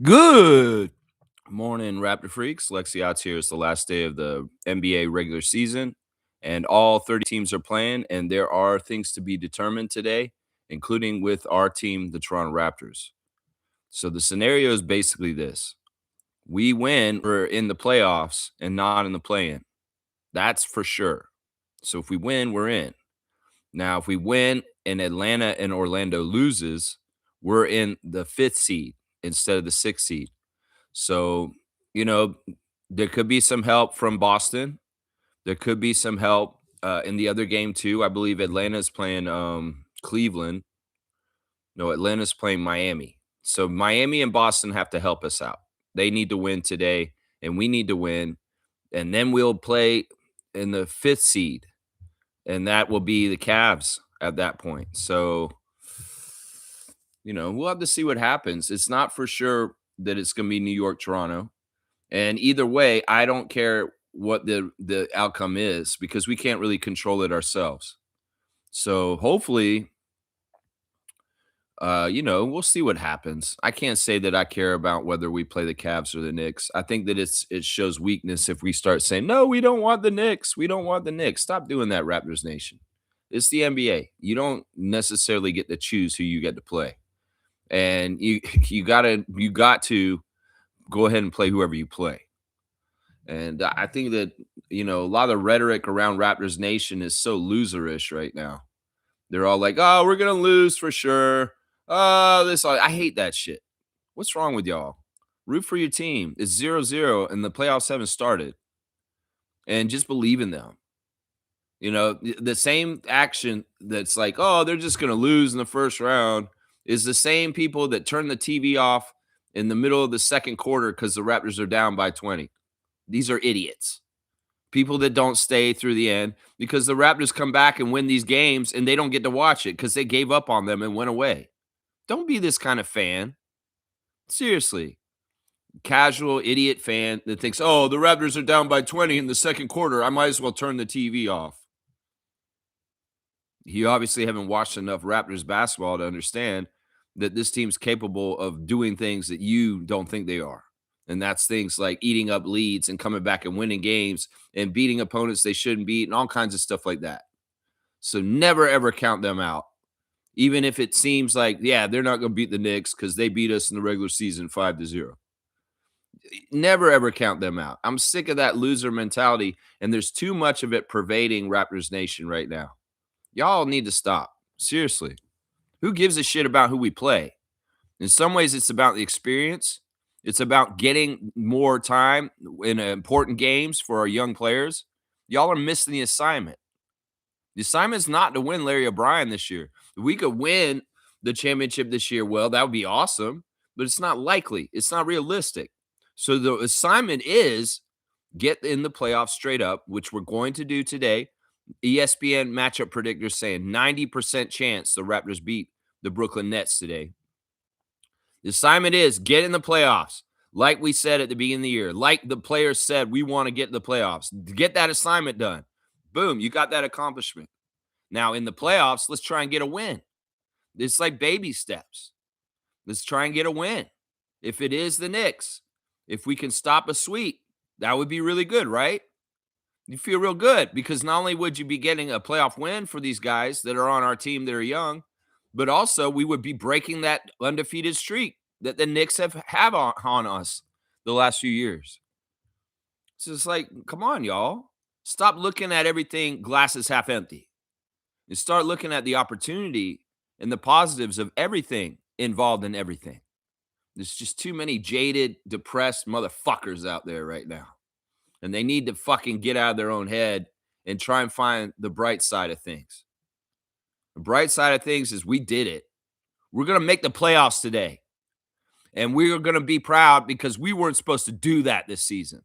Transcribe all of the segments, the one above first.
Good morning, Raptor Freaks. Lexi Odds here. It's the last day of the NBA regular season, and all 30 teams are playing, and there are things to be determined today, including with our team, the Toronto Raptors. So the scenario is basically this. We win, we're in the playoffs and not in the play-in. That's for sure. So if we win, we're in. Now, if we win and Atlanta and Orlando loses, we're in the 5th seed instead of the 6th seed. So, you know, there could be some help from Boston. There could be some help in the other game too. I believe Atlanta's playing Cleveland. No, Atlanta's playing Miami. So Miami and Boston have to help us out. They need to win today, and we need to win. And then we'll play in the 5th seed, and that will be the Cavs at that point. So, we'll have to see what happens. It's not for sure that it's going to be New York, Toronto. And either way, I don't care what the outcome is because we can't really control it ourselves. So hopefully, we'll see what happens. I can't say that I care about whether we play the Cavs or the Knicks. I think that it shows weakness if we start saying, no, we don't want the Knicks. We don't want the Knicks. Stop doing that, Raptors Nation. It's the NBA. You don't necessarily get to choose who you get to play. And you got to go ahead and play whoever you play. And I think that, a lot of rhetoric around Raptors Nation is so loserish right now. They're all like, oh, we're going to lose for sure. Oh, I hate that shit. What's wrong with y'all? Root for your team. It's 0-0 and the playoffs haven't started. And just believe in them. The same action that's like, oh, they're just going to lose in the first round is the same people that turn the TV off in the middle of the second quarter because the Raptors are down by 20. These are idiots. People that don't stay through the end because the Raptors come back and win these games and they don't get to watch it because they gave up on them and went away. Don't be this kind of fan. Seriously. Casual idiot fan that thinks, oh, the Raptors are down by 20 in the second quarter. I might as well turn the TV off. You obviously haven't watched enough Raptors basketball to understand that this team's capable of doing things that you don't think they are. And that's things like eating up leads and coming back and winning games and beating opponents they shouldn't beat and all kinds of stuff like that. So never, ever count them out. Even if it seems like, yeah, they're not going to beat the Knicks because they beat us in the regular season 5-0. Never, ever count them out. I'm sick of that loser mentality, and there's too much of it pervading Raptors Nation right now. Y'all need to stop. Seriously. Who gives a shit about who we play? In some ways, it's about the experience. It's about getting more time in important games for our young players. Y'all are missing the assignment. The assignment is not to win Larry O'Brien this year. If we could win the championship this year, well, that would be awesome, but it's not likely. It's not realistic. So the assignment is get in the playoffs straight up, which we're going to do today. ESPN matchup predictors saying 90% chance the Raptors beat the Brooklyn Nets today. The assignment is get in the playoffs, like we said at the beginning of the year, like the players said we want to get in the playoffs. Get that assignment done. Boom, you got that accomplishment. Now, in the playoffs, let's try and get a win. It's like baby steps. Let's try and get a win. If it is the Knicks, if we can stop a sweep, that would be really good, right? You feel real good because not only would you be getting a playoff win for these guys that are on our team that are young, but also we would be breaking that undefeated streak that the Knicks have on us the last few years. It's just like, come on, y'all. Stop looking at everything glasses half empty and start looking at the opportunity and the positives of everything involved in everything. There's just too many jaded, depressed motherfuckers out there right now. And they need to fucking get out of their own head and try and find the bright side of things. The bright side of things is we did it. We're going to make the playoffs today. And we are going to be proud because we weren't supposed to do that this season.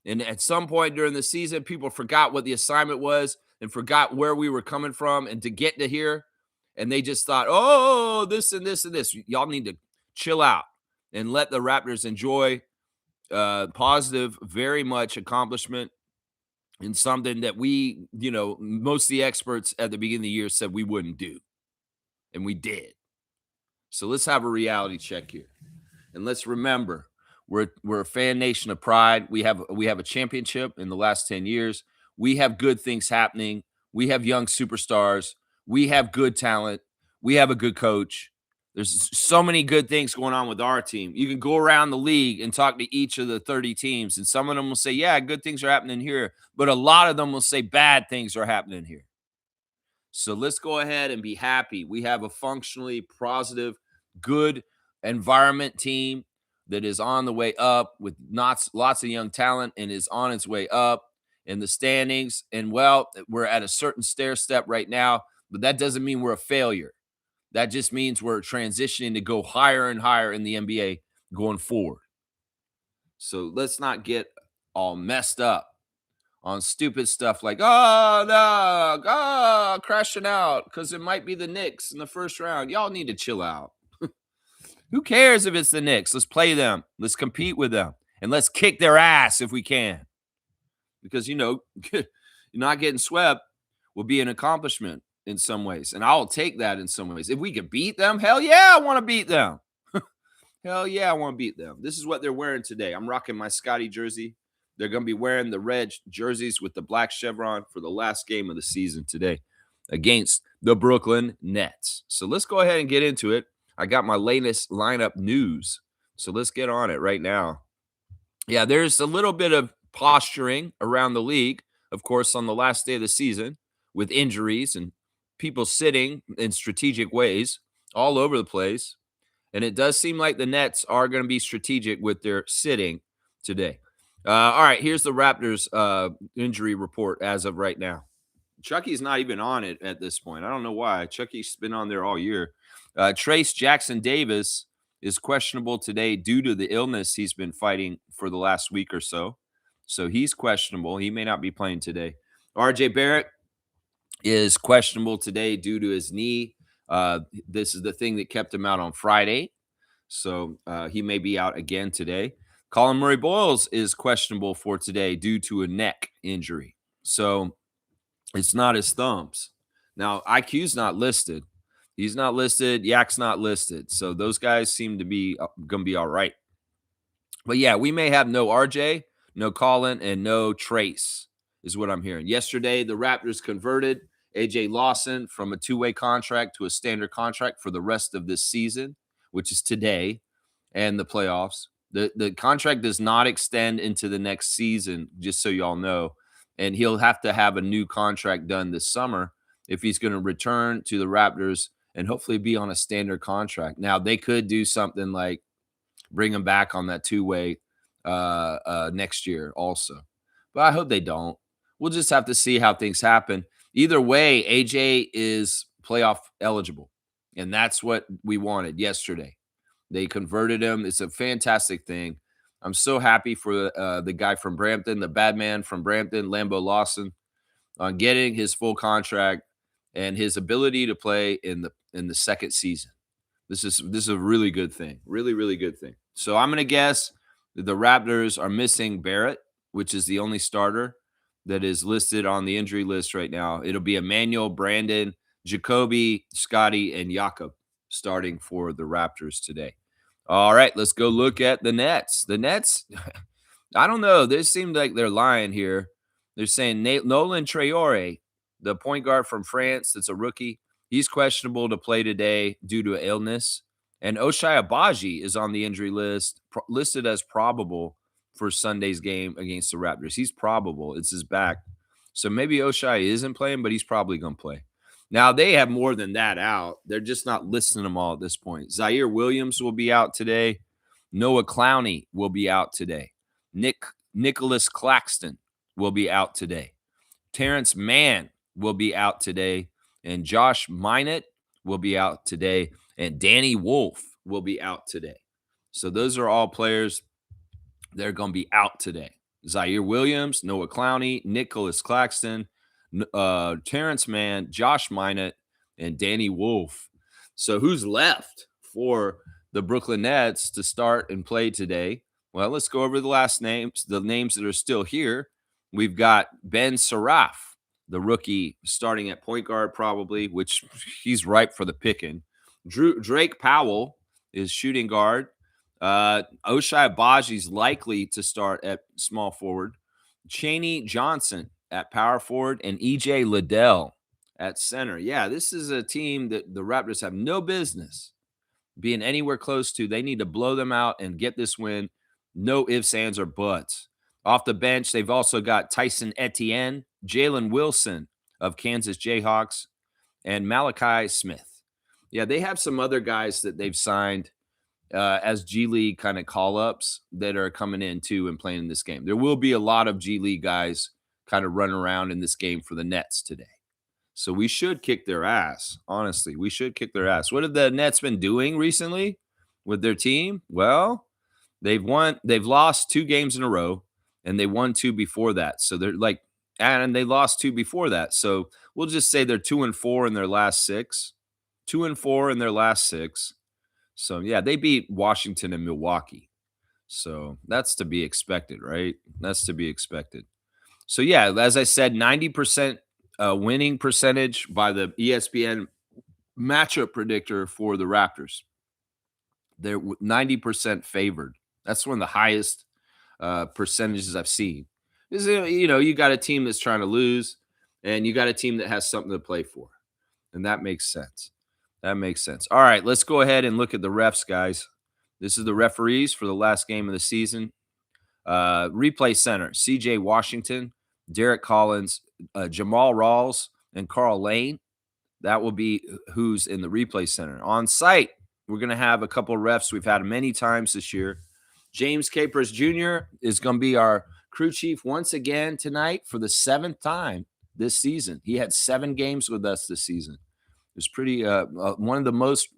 And at some point during the season, people forgot what the assignment was and forgot where we were coming from and to get to here. And they just thought, oh, this and this and this. Y'all need to chill out and let the Raptors enjoy positive, very much accomplishment in something that we, most of the experts at the beginning of the year said we wouldn't do. And we did. So let's have a reality check here. And let's remember, we're a fan nation of pride. We have a championship in the last 10 years. We have good things happening. We have young superstars. We have good talent. We have a good coach. There's so many good things going on with our team. You can go around the league and talk to each of the 30 teams, and some of them will say, yeah, good things are happening here. But a lot of them will say bad things are happening here. So let's go ahead and be happy. We have a functionally positive, good environment team that is on the way up with lots of young talent and is on its way up in the standings. And well, we're at a certain stair step right now, but that doesn't mean we're a failure. That just means we're transitioning to go higher and higher in the NBA going forward. So let's not get all messed up on stupid stuff like, oh, no, crashing out because it might be the Knicks in the first round. Y'all need to chill out. Who cares if it's the Knicks? Let's play them. Let's compete with them. And let's kick their ass if we can. Because, not getting swept will be an accomplishment in some ways. And I'll take that in some ways. If we could beat them, hell yeah, I want to beat them. Hell yeah, I want to beat them. This is what they're wearing today. I'm rocking my Scotty jersey. They're going to be wearing the red jerseys with the black chevron for the last game of the season today against the Brooklyn Nets. So let's go ahead and get into it. I got my latest lineup news. So let's get on it right now. Yeah, there's a little bit of posturing around the league, of course, on the last day of the season with injuries and people sitting in strategic ways all over the place. And it does seem like the Nets are going to be strategic with their sitting today. All right, here's the Raptors injury report as of right now. Chucky's not even on it at this point. I don't know why. Chucky's been on there all year. Trace Jackson Davis is questionable today due to the illness he's been fighting for the last week or so. So he's questionable. He may not be playing today. RJ Barrett is questionable today due to his knee. This is the thing that kept him out on Friday. So he may be out again today. Colin Murray-Boyles is questionable for today due to a neck injury. So it's not his thumbs. Now, IQ's not listed. He's not listed. Yak's not listed. So those guys seem to be going to be all right. But yeah, we may have no RJ, no Colin, and no Trace is what I'm hearing. Yesterday, the Raptors converted AJ Lawson from a two-way contract to a standard contract for the rest of this season, which is today, and the playoffs. The contract does not extend into the next season, just so y'all know. And he'll have to have a new contract done this summer if he's going to return to the Raptors and hopefully be on a standard contract. Now, they could do something like bring him back on that two-way next year also. But I hope they don't. We'll just have to see how things happen. Either way, AJ is playoff eligible, and that's what we wanted yesterday. They converted him. It's a fantastic thing. I'm so happy for the guy from Brampton, the bad man from Brampton, Lambo Lawson, on getting his full contract and his ability to play in the second season. This is a really good thing. Really, really good thing. So I'm going to guess that the Raptors are missing Barrett, which is the only starter that is listed on the injury list right now. It'll be Emmanuel, Brandon, Jacoby, Scotty, and Jakob starting for the Raptors today. All right, let's go look at the Nets. The Nets, I don't know. They seem like they're lying here. They're saying Nolan Traore, the point guard from France that's a rookie, he's questionable to play today due to illness. And Ochai Agbaji is on the injury list, listed as probable for Sunday's game against the Raptors. He's probable. It's his back. So maybe Ochai isn't playing, but he's probably going to play. Now, they have more than that out. They're just not listing them all at this point. Zaire Williams will be out today. Noah Clowney will be out today. Nicholas Claxton will be out today. Terrence Mann will be out today. And Josh Minott will be out today. And Danny Wolf will be out today. So those are all players that are going to be out today. Zaire Williams, Noah Clowney, Nicholas Claxton, Terrence Mann, Josh Minott, and Danny Wolf. So who's left for the Brooklyn Nets to start and play today? Well, let's go over the last names, the names that are still here. We've got Ben Saraf, the rookie, starting at point guard probably, which he's ripe for the picking. Drake Powell is shooting guard. Oshai Abaji's likely to start at small forward. Chaney Johnson at power forward, and EJ Liddell at center. Yeah, this is a team that the Raptors have no business being anywhere close to. They need to blow them out and get this win. No ifs, ands, or buts. Off the bench, they've also got Tyson Etienne, Jalen Wilson of Kansas Jayhawks, and Malachi Smith. Yeah, they have some other guys that they've signed as G League kind of call ups that are coming in too and playing in this game. There will be a lot of G League guys kind of running around in this game for the Nets today. So we should kick their ass. Honestly, we should kick their ass. What have the Nets been doing recently with their team? Well, they've lost 2 games in a row, and they won 2 before that. So they're like, and they lost 2 before that. So we'll just say they're 2-4 in their last 6. 2-4 in their last 6. So yeah, they beat Washington and Milwaukee. So that's to be expected, right? That's to be expected. So yeah, as I said, 90% winning percentage by the ESPN matchup predictor for the Raptors. They're 90% favored. That's one of the highest percentages I've seen. You got a team that's trying to lose, and you got a team that has something to play for, and that makes sense. That makes sense. All right, let's go ahead and look at the refs, guys. This is the referees for the last game of the season. Replay center, C.J. Washington, Derek Collins, Jamal Rawls, and Carl Lane. That will be who's in the replay center. On site, we're going to have a couple of refs we've had many times this year. James Capers Jr. is going to be our crew chief once again tonight for the 7th time this season. He had 7 games with us this season. It was pretty one of the most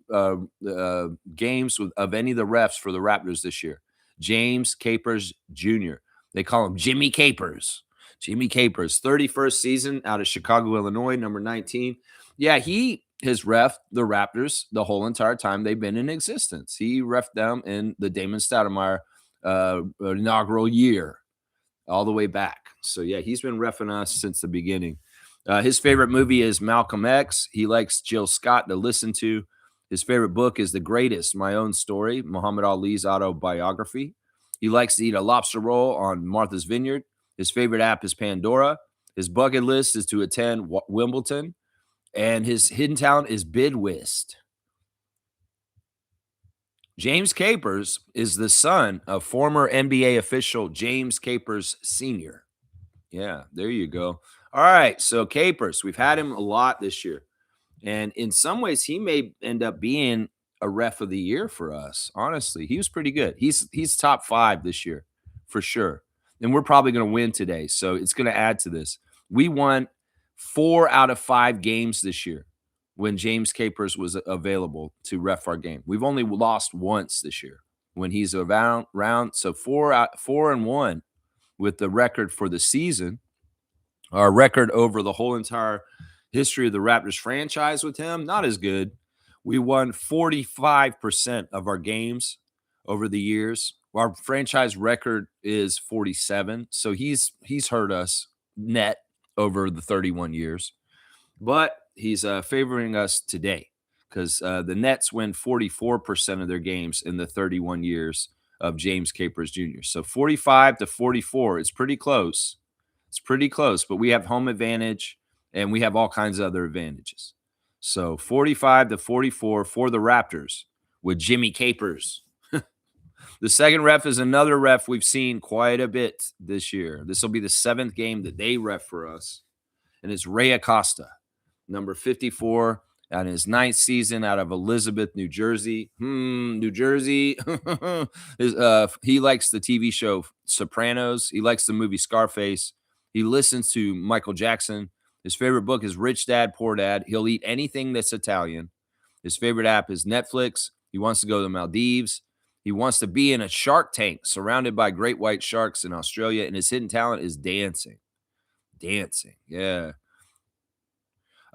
games of any of the refs for the Raptors this year. James Capers Jr. They call him Jimmy Capers. Jimmy Capers, 31st season out of Chicago, Illinois, number 19. Yeah, he has reffed the Raptors the whole entire time they've been in existence. He reffed them in the Damon Stoudemire inaugural year all the way back. So, yeah, he's been reffing us since the beginning. His favorite movie is Malcolm X. He likes Jill Scott to listen to. His favorite book is The Greatest, My Own Story, Muhammad Ali's autobiography. He likes to eat a lobster roll on Martha's Vineyard. His favorite app is Pandora. His bucket list is to attend Wimbledon. And his hidden talent is bid whist. James Capers is the son of former NBA official James Capers Sr. Yeah, there you go. All right, so Capers, we've had him a lot this year. And in some ways, he may end up being a ref of the year for us. Honestly, he was pretty good. He's top 5 this year for sure. And we're probably going to win today. So it's going to add to this. We won 4 out of 5 games this year when James Capers was available to ref our game. We've only lost once this year when he's around. So 4-1 with the record for the season. Our record over the whole entire history of the Raptors franchise with him, not as good. We won 45% of our games over the years. Our franchise record is 47. So he's hurt us net over the 31 years. But he's favoring us today because the Nets win 44% of their games in the 31 years of James Capers Jr. So 45-44 is pretty close. It's pretty close, but we have home advantage and we have all kinds of other advantages. So 45-44 for the Raptors with Jimmy Capers. The second ref is another ref we've seen quite a bit this year. This will be the 7th game that they ref for us. And it's Ray Acosta, number 54, out in his 9th season out of Elizabeth, New Jersey. New Jersey. He likes the TV show Sopranos. He likes the movie Scarface. He listens to Michael Jackson. His favorite book is Rich Dad, Poor Dad. He'll eat anything that's Italian. His favorite app is Netflix. He wants to go to the Maldives. He wants to be in a shark tank surrounded by great white sharks in Australia. And his hidden talent is dancing. Dancing, yeah.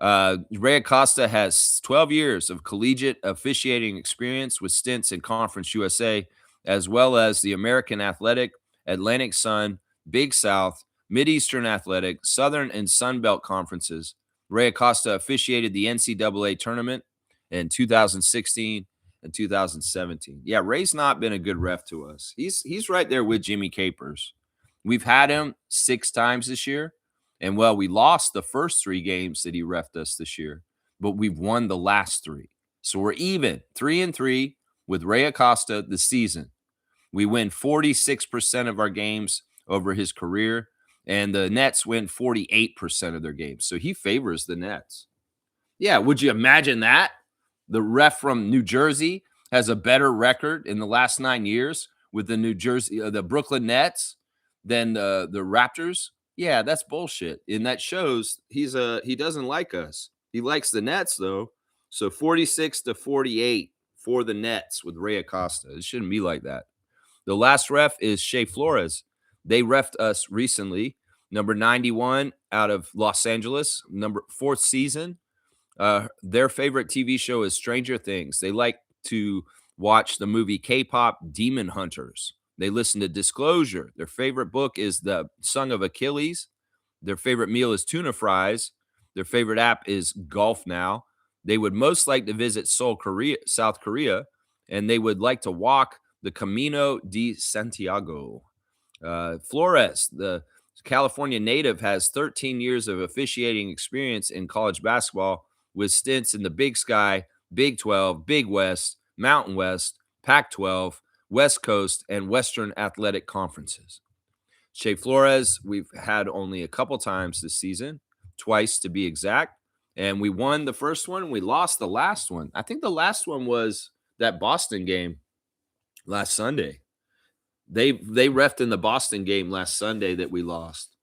Ray Acosta has 12 years of collegiate officiating experience with stints in Conference USA, as well as the American Athletic, Atlantic Sun, Big South, Mideastern Athletic, Southern and Sun Belt conferences. Ray Acosta officiated the NCAA tournament in 2016 in 2017. Yeah, Ray's not been a good ref to us. He's right there with Jimmy Capers. We've had him 6 times this year, and well, we lost the first 3 games that he refed us this year, but we've won the last 3. So we're even 3-3 with Ray Acosta this season. We win 46% of our games over his career, and the Nets win 48% of their games. So he favors the Nets. Yeah, would you imagine that? The ref from New Jersey has a better record in the last 9 years with the Brooklyn Nets than the Raptors. Yeah, that's bullshit. And that shows he doesn't like us. He likes the Nets though. So 46-48 for the Nets with Ray Acosta. It shouldn't be like that. The last ref is Shea Flores. They refed us recently, number 91 out of Los Angeles, number 4th season. Their favorite TV show is Stranger Things. They like to watch the movie K-pop Demon Hunters. They listen to Disclosure. Their favorite book is The Song of Achilles. Their favorite meal is tuna fries. Their favorite app is Golf Now. They would most like to visit South Korea, and they would like to walk the Camino de Santiago. Flores, the California native, has 13 years of officiating experience in college basketball with stints in the Big Sky, Big 12, Big West, Mountain West, Pac-12, West Coast, and Western Athletic Conferences. Shea Flores, we've had only a couple times this season, twice to be exact, and we won the first one. We lost the last one. I think the last one was that Boston game last Sunday. They refed in the Boston game last Sunday that we lost.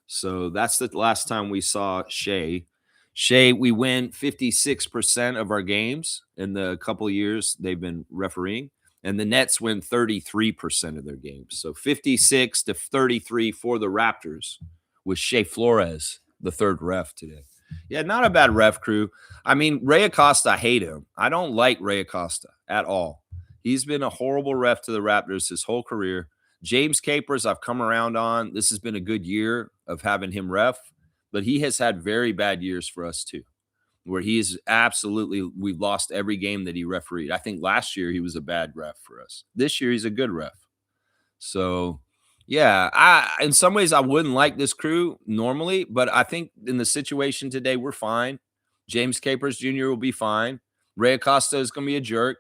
So that's the last time we saw Shea. Shea, we win 56% of our games in the couple of years they've been refereeing, and the Nets win 33% of their games. So 56-33 for the Raptors with Shea Flores, the third ref today. Yeah, not a bad ref crew. I mean, Ray Acosta, I hate him. I don't like Ray Acosta at all. He's been a horrible ref to the Raptors his whole career. James Capers, I've come around on. This has been a good year of having him ref, but he has had very bad years for us too, where he is we've lost every game that he refereed. I think last year he was a bad ref for us. This year he's a good ref. So, yeah, in some ways I wouldn't like this crew normally, but I think in the situation today we're fine. James Capers Jr. will be fine. Ray Acosta is going to be a jerk,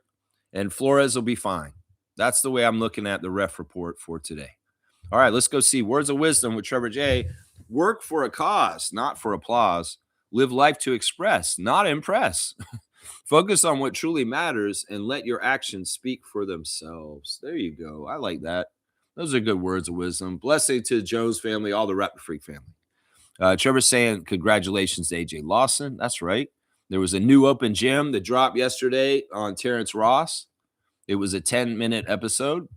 and Flores will be fine. That's the way I'm looking at the ref report for today. All right, let's go see words of wisdom with Trevor J. Work for a cause, not for applause. Live life to express, not impress. Focus on what truly matters and let your actions speak for themselves. There you go. I like that. Those are good words of wisdom. Blessing to Joe's family, all the Raptor Freak family. Trevor's saying congratulations to AJ Lawson. That's right. There was a new open gym that dropped yesterday on Terrence Ross. It was a 10-minute episode,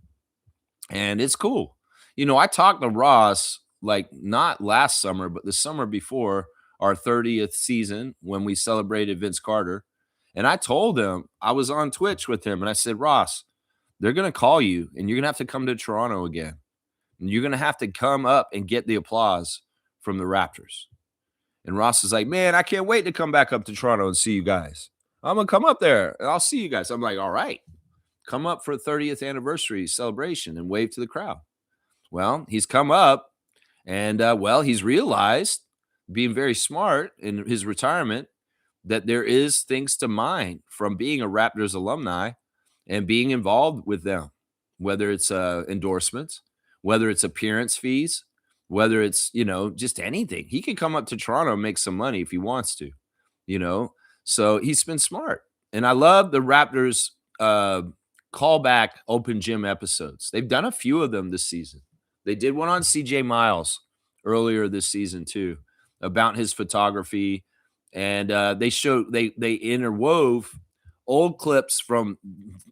and it's cool. You know, I talked to Ross like not last summer, but the summer before our 30th season when we celebrated Vince Carter. And I told him, I was on Twitch with him, and I said, Ross, they're going to call you, and you're going to have to come to Toronto again. And you're going to have to come up and get the applause from the Raptors. And Ross is like, man, I can't wait to come back up to Toronto and see you guys. I'm going to come up there, and I'll see you guys. I'm like, all right. Come up for a 30th anniversary celebration and wave to the crowd. Well, he's come up, and, he's realized, being very smart in his retirement, that there is things to mine from being a Raptors alumni and being involved with them, whether it's endorsements, whether it's appearance fees, whether it's, just anything. He can come up to Toronto and make some money if he wants to, So he's been smart. And I love the Raptors callback open gym episodes. They've done a few of them this season. They did one on CJ Miles earlier this season too, about his photography. And they interwove old clips from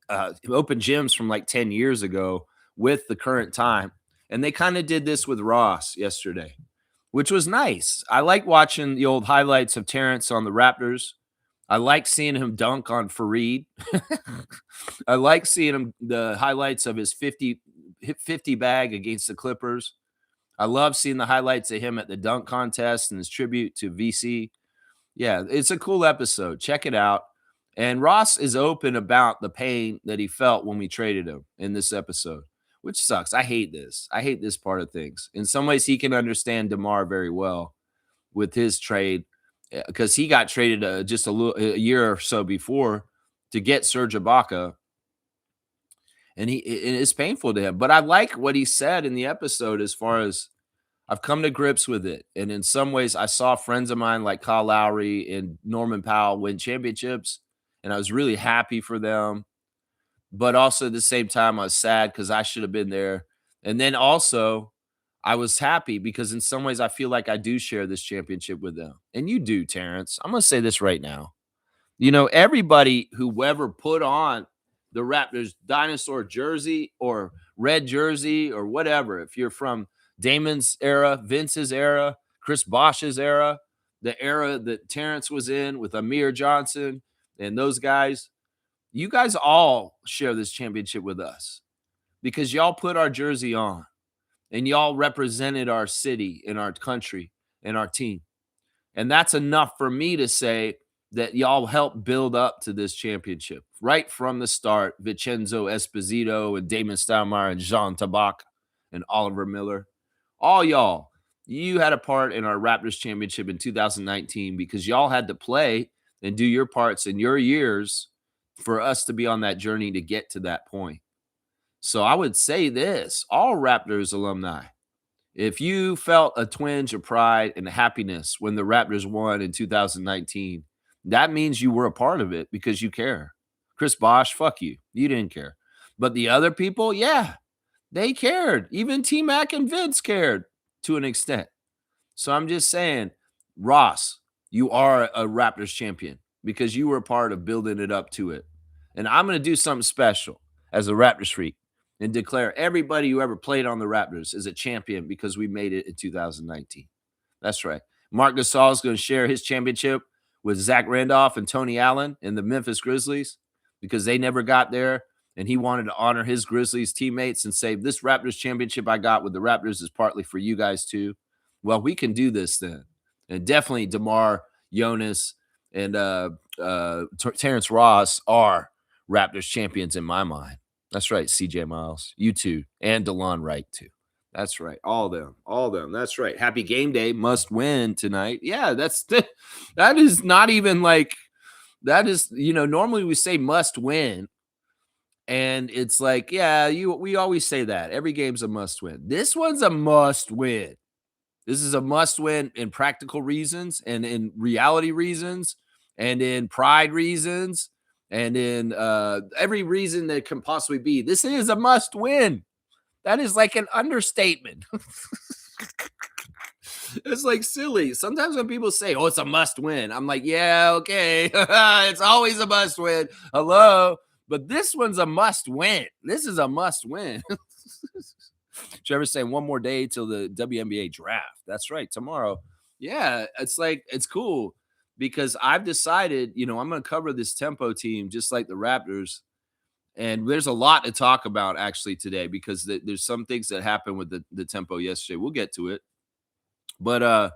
open gyms from like 10 years ago with the current time. And they kind of did this with Ross yesterday, which was nice. I like watching the old highlights of Terrence on the Raptors. I like seeing him dunk on Fareed. I like seeing the highlights of his 50 bag against the Clippers. I love seeing the highlights of him at the dunk contest and his tribute to VC. Yeah, it's a cool episode. Check it out. And Ross is open about the pain that he felt when we traded him in this episode, which sucks. I hate this. I hate this part of things. In some ways, he can understand DeMar very well with his trade because he got traded just a year or so before to get Serge Ibaka, and it's painful to him. But I like what he said in the episode as far as I've come to grips with it. And in some ways, I saw friends of mine like Kyle Lowry and Norman Powell win championships, and I was really happy for them. But also at the same time, I was sad because I should have been there. And then also, I was happy because in some ways, I feel like I do share this championship with them. And you do, Terrence. I'm going to say this right now. You know, everybody who ever put on the Raptors dinosaur jersey or red jersey or whatever, if you're from Damon's era, Vince's era, Chris Bosh's era, the era that Terrence was in with Amir Johnson and those guys, you guys all share this championship with us because y'all put our jersey on and y'all represented our city and our country and our team. And that's enough for me to say that y'all helped build up to this championship right from the start. Vincenzo Esposito and Damon Stoudemire and Jean Tabak and Oliver Miller, all y'all, you had a part in our Raptors championship in 2019 because y'all had to play and do your parts in your years for us to be on that journey to get to that point. So I would say this, all Raptors alumni, if you felt a twinge of pride and happiness when the Raptors won in 2019, that means you were a part of it because you care. Chris Bosh, fuck you. You didn't care. But the other people, yeah, they cared. Even T-Mac and Vince cared to an extent. So I'm just saying, Ross, you are a Raptors champion because you were a part of building it up to it. And I'm going to do something special as a Raptors freak and declare everybody who ever played on the Raptors is a champion because we made it in 2019. That's right. Marc Gasol is going to share his championship with Zach Randolph and Tony Allen and the Memphis Grizzlies because they never got there. And he wanted to honor his Grizzlies teammates and say, this Raptors championship I got with the Raptors is partly for you guys too. Well, we can do this then. And definitely DeMar, Jonas, and Terrence Ross are Raptors champions in my mind. That's right, CJ Miles. You too. And DeLon Wright too. That's right. All of them. All of them. That's right. Happy game day. Must win tonight. Yeah, that is not even like that is, normally we say must win. And it's like, yeah, we always say that. Every game's a must win. This one's a must win. This is a must win in practical reasons and in reality reasons and in pride reasons and in every reason that can possibly be. This is a must win. That is like an understatement. It's like silly. Sometimes when people say, oh, it's a must win, I'm like, yeah, okay. It's always a must win. Hello. But this one's a must win. This is a must win. Trevor's saying one more day till the WNBA draft. That's right. Tomorrow. Yeah. It's like, it's cool because I've decided, I'm going to cover this tempo team just like the Raptors. And there's a lot to talk about actually today because there's some things that happened with the tempo yesterday. We'll get to it. But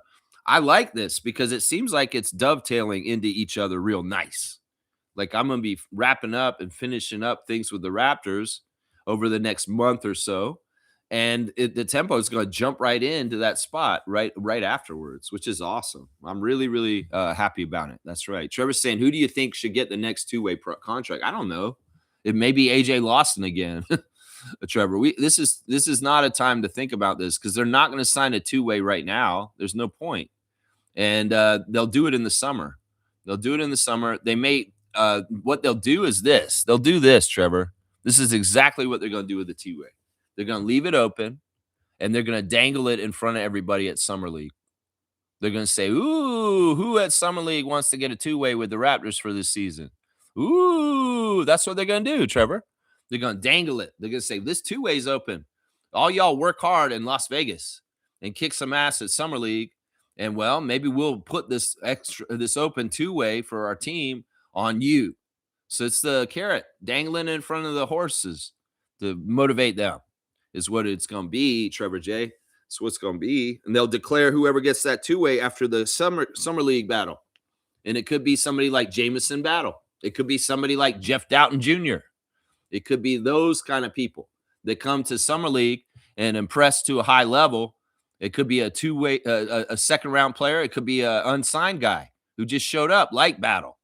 I like this because it seems like it's dovetailing into each other real nice. Like I'm going to be wrapping up and finishing up things with the Raptors over the next month or so. And the tempo is going to jump right into that spot right afterwards, which is awesome. I'm really, really happy about it. That's right. Trevor's saying, who do you think should get the next two-way contract? I don't know. It may be AJ Lawson again. Trevor, this is not a time to think about this because they're not going to sign a two-way right now. There's no point. And they'll do it in the summer. They'll do it in the summer. They may what they'll do is this. They'll do this, Trevor. This is exactly what they're going to do with the two-way. They're going to leave it open, and they're going to dangle it in front of everybody at Summer League. They're going to say, ooh, who at Summer League wants to get a two-way with the Raptors for this season? Ooh, that's what they're going to do, Trevor. They're going to dangle it. They're going to say, this two-way's open. All y'all work hard in Las Vegas and kick some ass at Summer League. And, well, maybe we'll put this open two-way for our team on you. So it's the carrot dangling in front of the horses to motivate them is what it's going to be, Trevor J. It's what's going to be. And they'll declare whoever gets that two-way after the summer league battle. And it could be somebody like Jamison Battle. It could be somebody like Jeff Doughton Jr. It could be those kind of people that come to summer league and impress to a high level. It could be a two-way, a second round player. It could be an unsigned guy who just showed up, like Battle,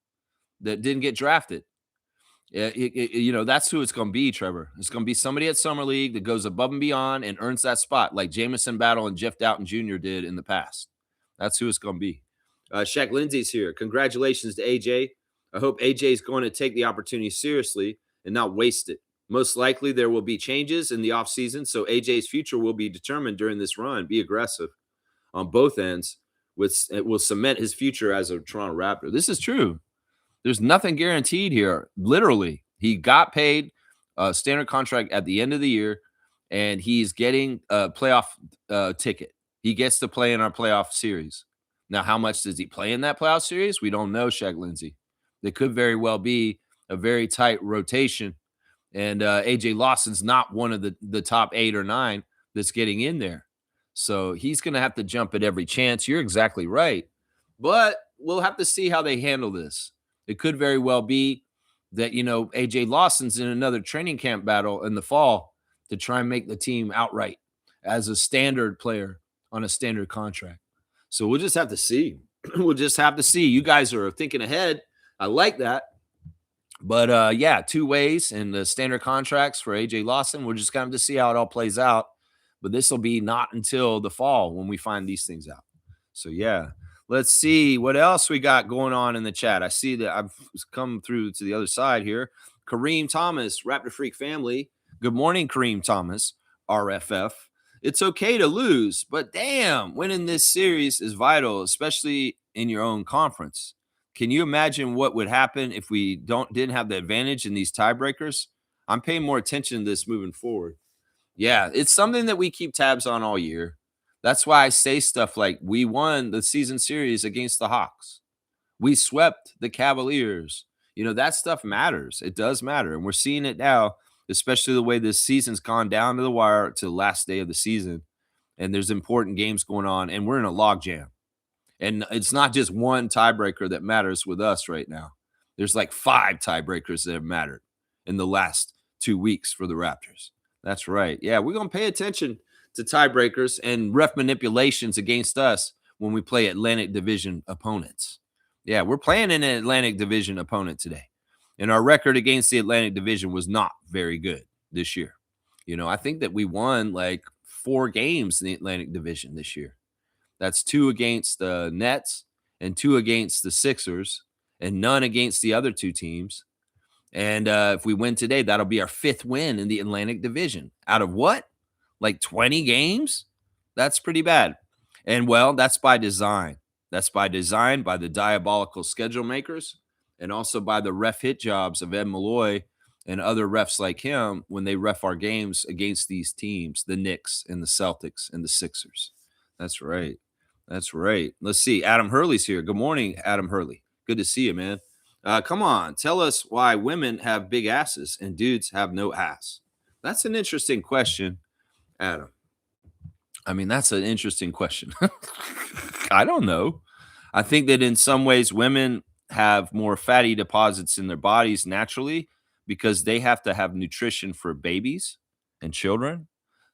that didn't get drafted. That's who it's going to be, Trevor. It's going to be somebody at summer league that goes above and beyond and earns that spot, like Jamison Battle and Jeff Doughton Jr. did in the past. That's who it's going to be. Shaq Lindsay's here. Congratulations to AJ. I hope AJ is going to take the opportunity seriously and not waste it. Most likely there will be changes in the offseason, so AJ's future will be determined during this run. Be aggressive on both ends. It will cement his future as a Toronto Raptor. This is true. There's nothing guaranteed here. Literally, he got paid a standard contract at the end of the year, and he's getting a playoff ticket. He gets to play in our playoff series. Now, how much does he play in that playoff series? We don't know, Shaq Lindsay. There could very well be a very tight rotation, and AJ Lawson's not one of the top 8 or 9 that's getting in there. So he's going to have to jump at every chance. You're exactly right. But we'll have to see how they handle this. It could very well be that, AJ Lawson's in another training camp battle in the fall to try and make the team outright as a standard player on a standard contract. So we'll just have to see. We'll just have to see. You guys are thinking ahead. I like that. But, yeah, 2 ways and the standard contracts for AJ Lawson. We're just going to have to see how it all plays out. But this will be not until the fall when we find these things out. So, yeah. Let's see what else we got going on in the chat. I see that I've come through to the other side here. Kareem Thomas, Raptor Freak family. Good morning, Kareem Thomas, RFF. It's okay to lose, but damn, winning this series is vital, especially in your own conference. Can you imagine what would happen if we didn't have the advantage in these tiebreakers? I'm paying more attention to this moving forward. Yeah, it's something that we keep tabs on all year. That's why I say stuff like we won the season series against the Hawks. We swept the Cavaliers. That stuff matters. It does matter. And we're seeing it now, especially the way this season's gone down to the wire to the last day of the season. And there's important games going on, and we're in a logjam. And it's not just one tiebreaker that matters with us right now. There's like 5 tiebreakers that have mattered in the last 2 weeks for the Raptors. That's right. Yeah, we're going to pay attention to tiebreakers and ref manipulations against us when we play Atlantic Division opponents. Yeah, we're playing an Atlantic Division opponent today. And our record against the Atlantic Division was not very good this year. I think that we won like 4 games in the Atlantic Division this year. That's 2 against the Nets and 2 against the Sixers and none against the other 2 teams. And if we win today, that'll be our 5th win in the Atlantic Division. Out of what? Like 20 games? That's pretty bad. And, well, that's by design. That's by design by the diabolical schedule makers and also by the ref hit jobs of Ed Malloy and other refs like him when they ref our games against these teams, the Knicks and the Celtics and the Sixers. That's right. That's right. Let's see. Adam Hurley's here. Good morning, Adam Hurley. Good to see you, man. Come on. Tell us why women have big asses and dudes have no ass. That's an interesting question, Adam. I mean, that's an interesting question. I don't know. I think that in some ways women have more fatty deposits in their bodies naturally because they have to have nutrition for babies and children.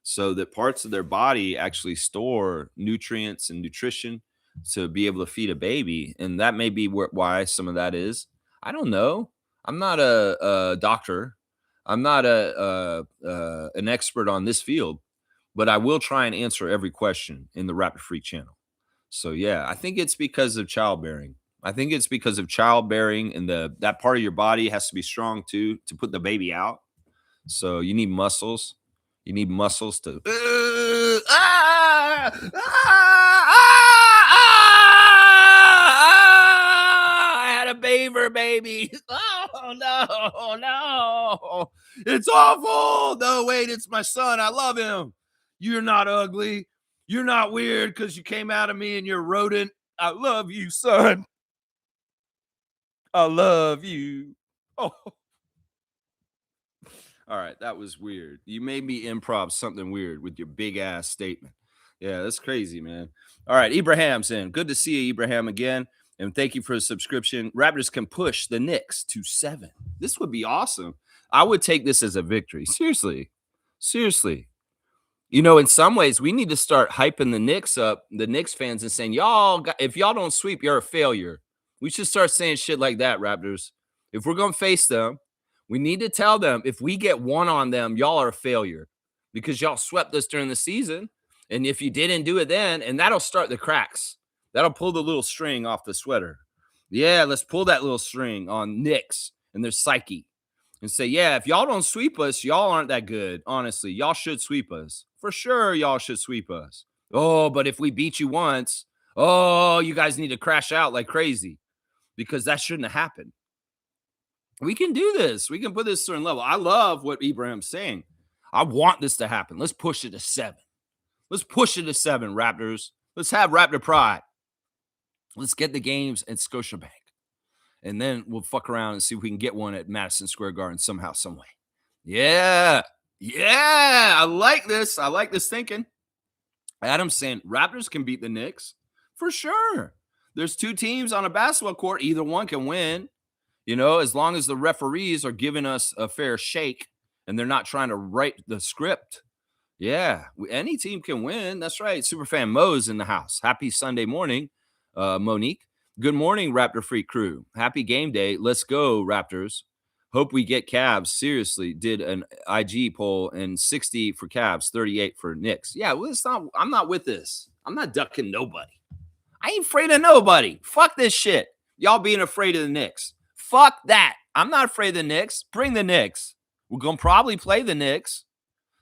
So that parts of their body actually store nutrients and nutrition to be able to feed a baby. And that may be why some of that is. I don't know. I'm not a doctor. I'm not an expert on this field, but I will try and answer every question in the Raptor Freak channel. So, yeah, I think it's because of childbearing. I think it's because of childbearing and that part of your body has to be strong too to put the baby out. So you need muscles. You need muscles to I had a beaver baby. Oh no. It's awful. No, wait, it's my son. I love him. You're not ugly. You're not weird because you came out of me and you're a rodent. I love you, son. I love you. Oh. All right, that was weird. You made me improv something weird with your big ass statement. Yeah, that's crazy, man. All right, Ibrahim's in. Good to see you, Ibrahim, again. And thank you for the subscription. Raptors can push the Knicks to 7. This would be awesome. I would take this as a victory. Seriously. Seriously. In some ways, we need to start hyping the Knicks up, the Knicks fans, and saying, if y'all don't sweep, you're a failure. We should start saying shit like that, Raptors. If we're going to face them, we need to tell them, if we get one on them, y'all are a failure because y'all swept us during the season. And if you didn't do it then, and that'll start the cracks. That'll pull the little string off the sweater. Yeah, let's pull that little string on Knicks and their psyche and say, yeah, if y'all don't sweep us, y'all aren't that good. Honestly, y'all should sweep us. For sure, y'all should sweep us. Oh, but if we beat you once, you guys need to crash out like crazy because that shouldn't have happened. We can do this. We can put this certain level. I love what Ibrahim's saying. I want this to happen. Let's push it to 7. Let's push it to 7, Raptors. Let's have Raptor pride. Let's get the games at Scotiabank. And then we'll fuck around and see if we can get one at Madison Square Garden somehow, some way. Yeah. Yeah. I like this. I like this thinking. Adam's saying Raptors can beat the Knicks. For sure. There's 2 teams on a basketball court. Either one can win. As long as the referees are giving us a fair shake and they're not trying to write the script. Yeah, any team can win. That's right. Superfan Mo's in the house. Happy Sunday morning, Monique. Good morning, Raptor Freak crew. Happy game day. Let's go, Raptors. Hope we get Cavs. Seriously, did an IG poll and 60 for Cavs, 38 for Knicks. Yeah, well, I'm not with this. I'm not ducking nobody. I ain't afraid of nobody. Fuck this shit. Y'all being afraid of the Knicks. Fuck that. I'm not afraid of the Knicks. Bring the Knicks. We're going to probably play the Knicks.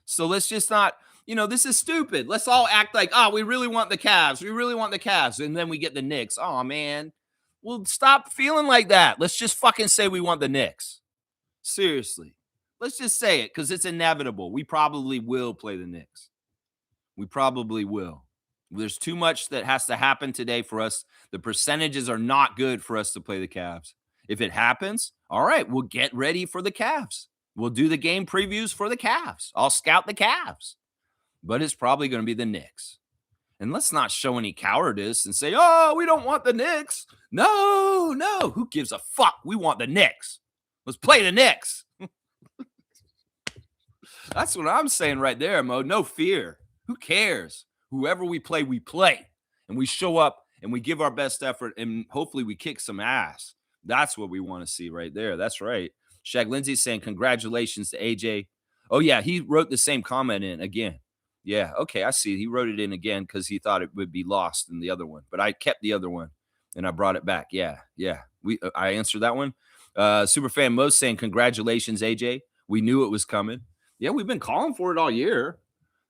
So let's just not, this is stupid. Let's all act like, we really want the Cavs. We really want the Cavs. And then we get the Knicks. Oh, man. Well, stop feeling like that. Let's just fucking say we want the Knicks. Seriously. Let's just say it because it's inevitable. We probably will play the Knicks. We probably will. There's too much that has to happen today for us. The percentages are not good for us to play the Cavs. If it happens, all right, we'll get ready for the Cavs. We'll do the game previews for the Cavs. I'll scout the Cavs. But it's probably going to be the Knicks. And let's not show any cowardice and say, we don't want the Knicks. No. Who gives a fuck? We want the Knicks. Let's play the Knicks. That's what I'm saying right there, Mo. No fear. Who cares? Whoever we play, and we show up and we give our best effort and hopefully we kick some ass. That's what we want to see right there. That's right. Shaq Lindsay's saying congratulations to AJ. Oh, yeah, he wrote the same comment in again. Yeah, okay, I see. He wrote it in again because he thought it would be lost in the other one. But I kept the other one and I brought it back. Yeah. I answered that one. Superfan Mo saying congratulations, AJ. We knew it was coming. Yeah, we've been calling for it all year.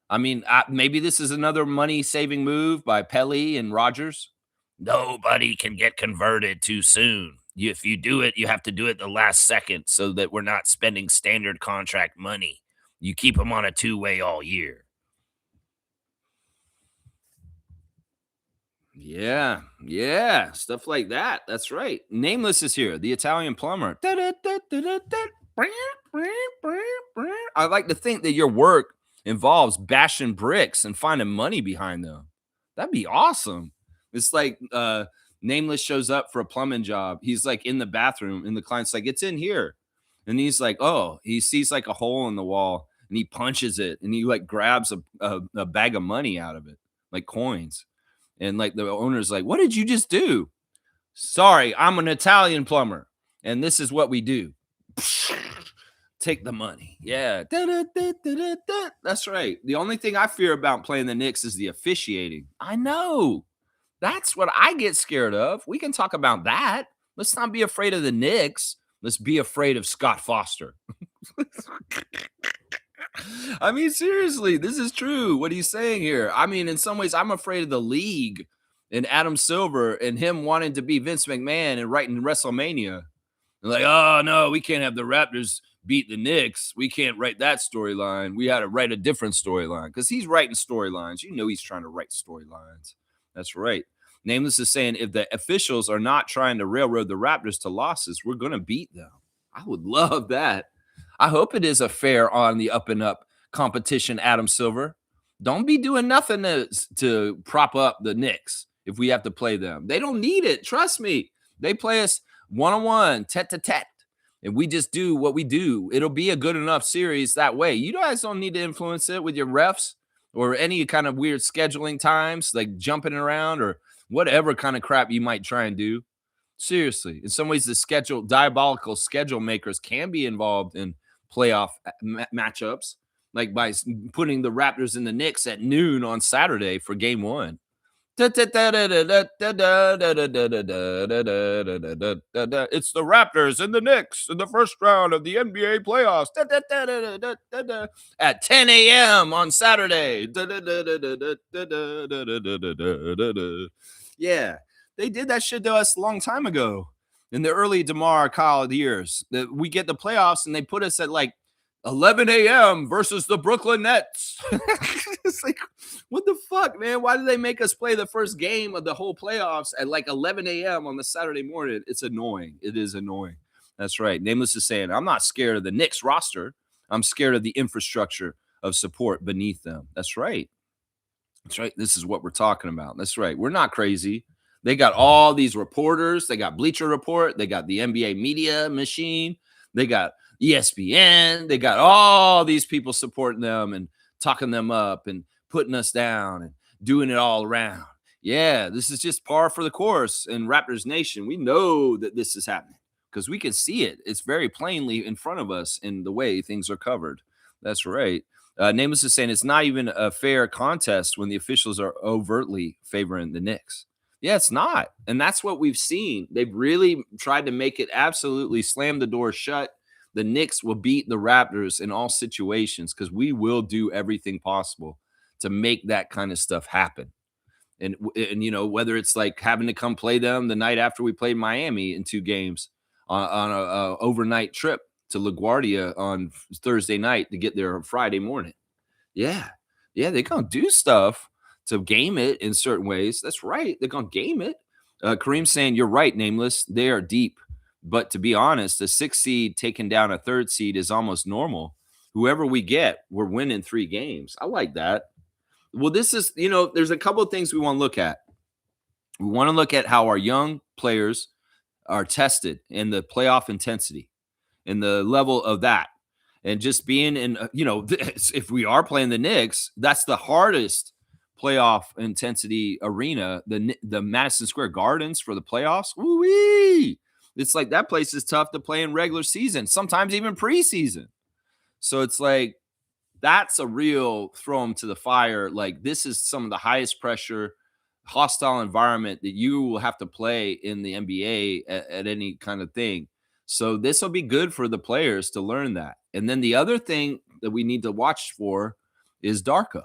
I mean, maybe this is another money-saving move by Pelly and Rogers. Nobody can get converted too soon. If you do it, you have to do it the last second so that we're not spending standard contract money. You keep them on a 2-way all year. Yeah, stuff like that. That's right. Nameless is here, the Italian plumber. I like to think that your work involves bashing bricks and finding money behind them. That'd be awesome. It's like Nameless shows up for a plumbing job. He's like in the bathroom and the client's like, it's in here. And he's like, he sees like a hole in the wall and he punches it and he like grabs a bag of money out of it, like coins. And like the owner's like, what did you just do? Sorry, I'm an Italian plumber and this is what we do. Take the money. Yeah. That's right. The only thing I fear about playing the Knicks is the officiating. I know. That's what I get scared of. We can talk about that. Let's not be afraid of the Knicks. Let's be afraid of Scott Foster. I mean, seriously, this is true. What are you saying here? I mean, in some ways, I'm afraid of the league and Adam Silver and him wanting to be Vince McMahon and writing WrestleMania. Like, oh, no, we can't have the Raptors beat the Knicks. We can't write that storyline. We had to write a different storyline because he's writing storylines. You know he's trying to write storylines. That's right. Nameless is saying if the officials are not trying to railroad the Raptors to losses, we're going to beat them. I would love that. I hope it is a fair on the up and up competition, Adam Silver. Don't be doing nothing to prop up the Knicks. if we have to play them. They don't need it. Trust me. They play us one-on-one, tete-to-tete, and we just do what we do. It'll be a good enough series that way. You guys don't need to influence it with your refs or any kind of weird scheduling times, like jumping around or whatever kind of crap you might try and do. Seriously, in some ways, the diabolical schedule makers can be involved in playoff matchups, like by putting the Raptors and the Knicks at noon on Saturday for game one. It's the Raptors and the Knicks in the first round of the NBA playoffs at 10 a.m. on Saturday. Yeah, they did that shit to us a long time ago in the early DeMar College years. That we get the playoffs and they put us at like 11 a.m. versus the Brooklyn Nets. It's like, what the fuck, man? Why did they make us play the first game of the whole playoffs at like 11 a.m. on the Saturday morning? It's annoying. It is annoying. That's right. Nameless is saying, I'm not scared of the Knicks roster. I'm scared of the infrastructure of support beneath them. That's right. That's right. This is what we're talking about. That's right. We're not crazy. They got all these reporters. They got Bleacher Report. They got the NBA media machine. They got ESPN. They got all these people supporting them and talking them up and putting us down and doing it all around. Yeah, this is just par for the course in Raptors Nation. We know that this is happening because we can see it. It's very plainly in front of us in the way things are covered. That's right. Nameless is saying it's not even a fair contest when the officials are overtly favoring the Knicks. Yeah, it's not. And that's what we've seen. They've really tried to make it absolutely slam the door shut. The Knicks will beat the Raptors in all situations because we will do everything possible to make that kind of stuff happen. And you know, whether it's like having to come play them the night after we played Miami in 2 games on a overnight trip to LaGuardia on Thursday night to get there on Friday morning. Yeah. Yeah, they're going to do stuff to game it in certain ways. That's right. They're going to game it. Kareem's saying, you're right, Nameless. They are deep. But to be honest, a 6 seed taking down a 3rd seed is almost normal. Whoever we get, we're winning 3 games. I like that. Well, this is, you know, there's a couple of things we want to look at. We want to look at how our young players are tested in the playoff intensity and the level of that. And just being in, you know, if we are playing the Knicks, that's the hardest playoff intensity arena, the Madison Square Gardens for the playoffs. Woo-wee! It's like that place is tough to play in regular season, sometimes even preseason. So it's like that's a real throw them to the fire. Like this is some of the highest pressure, hostile environment that you will have to play in the NBA at any kind of thing. So this will be good for the players to learn that. And then the other thing that we need to watch for is Darko.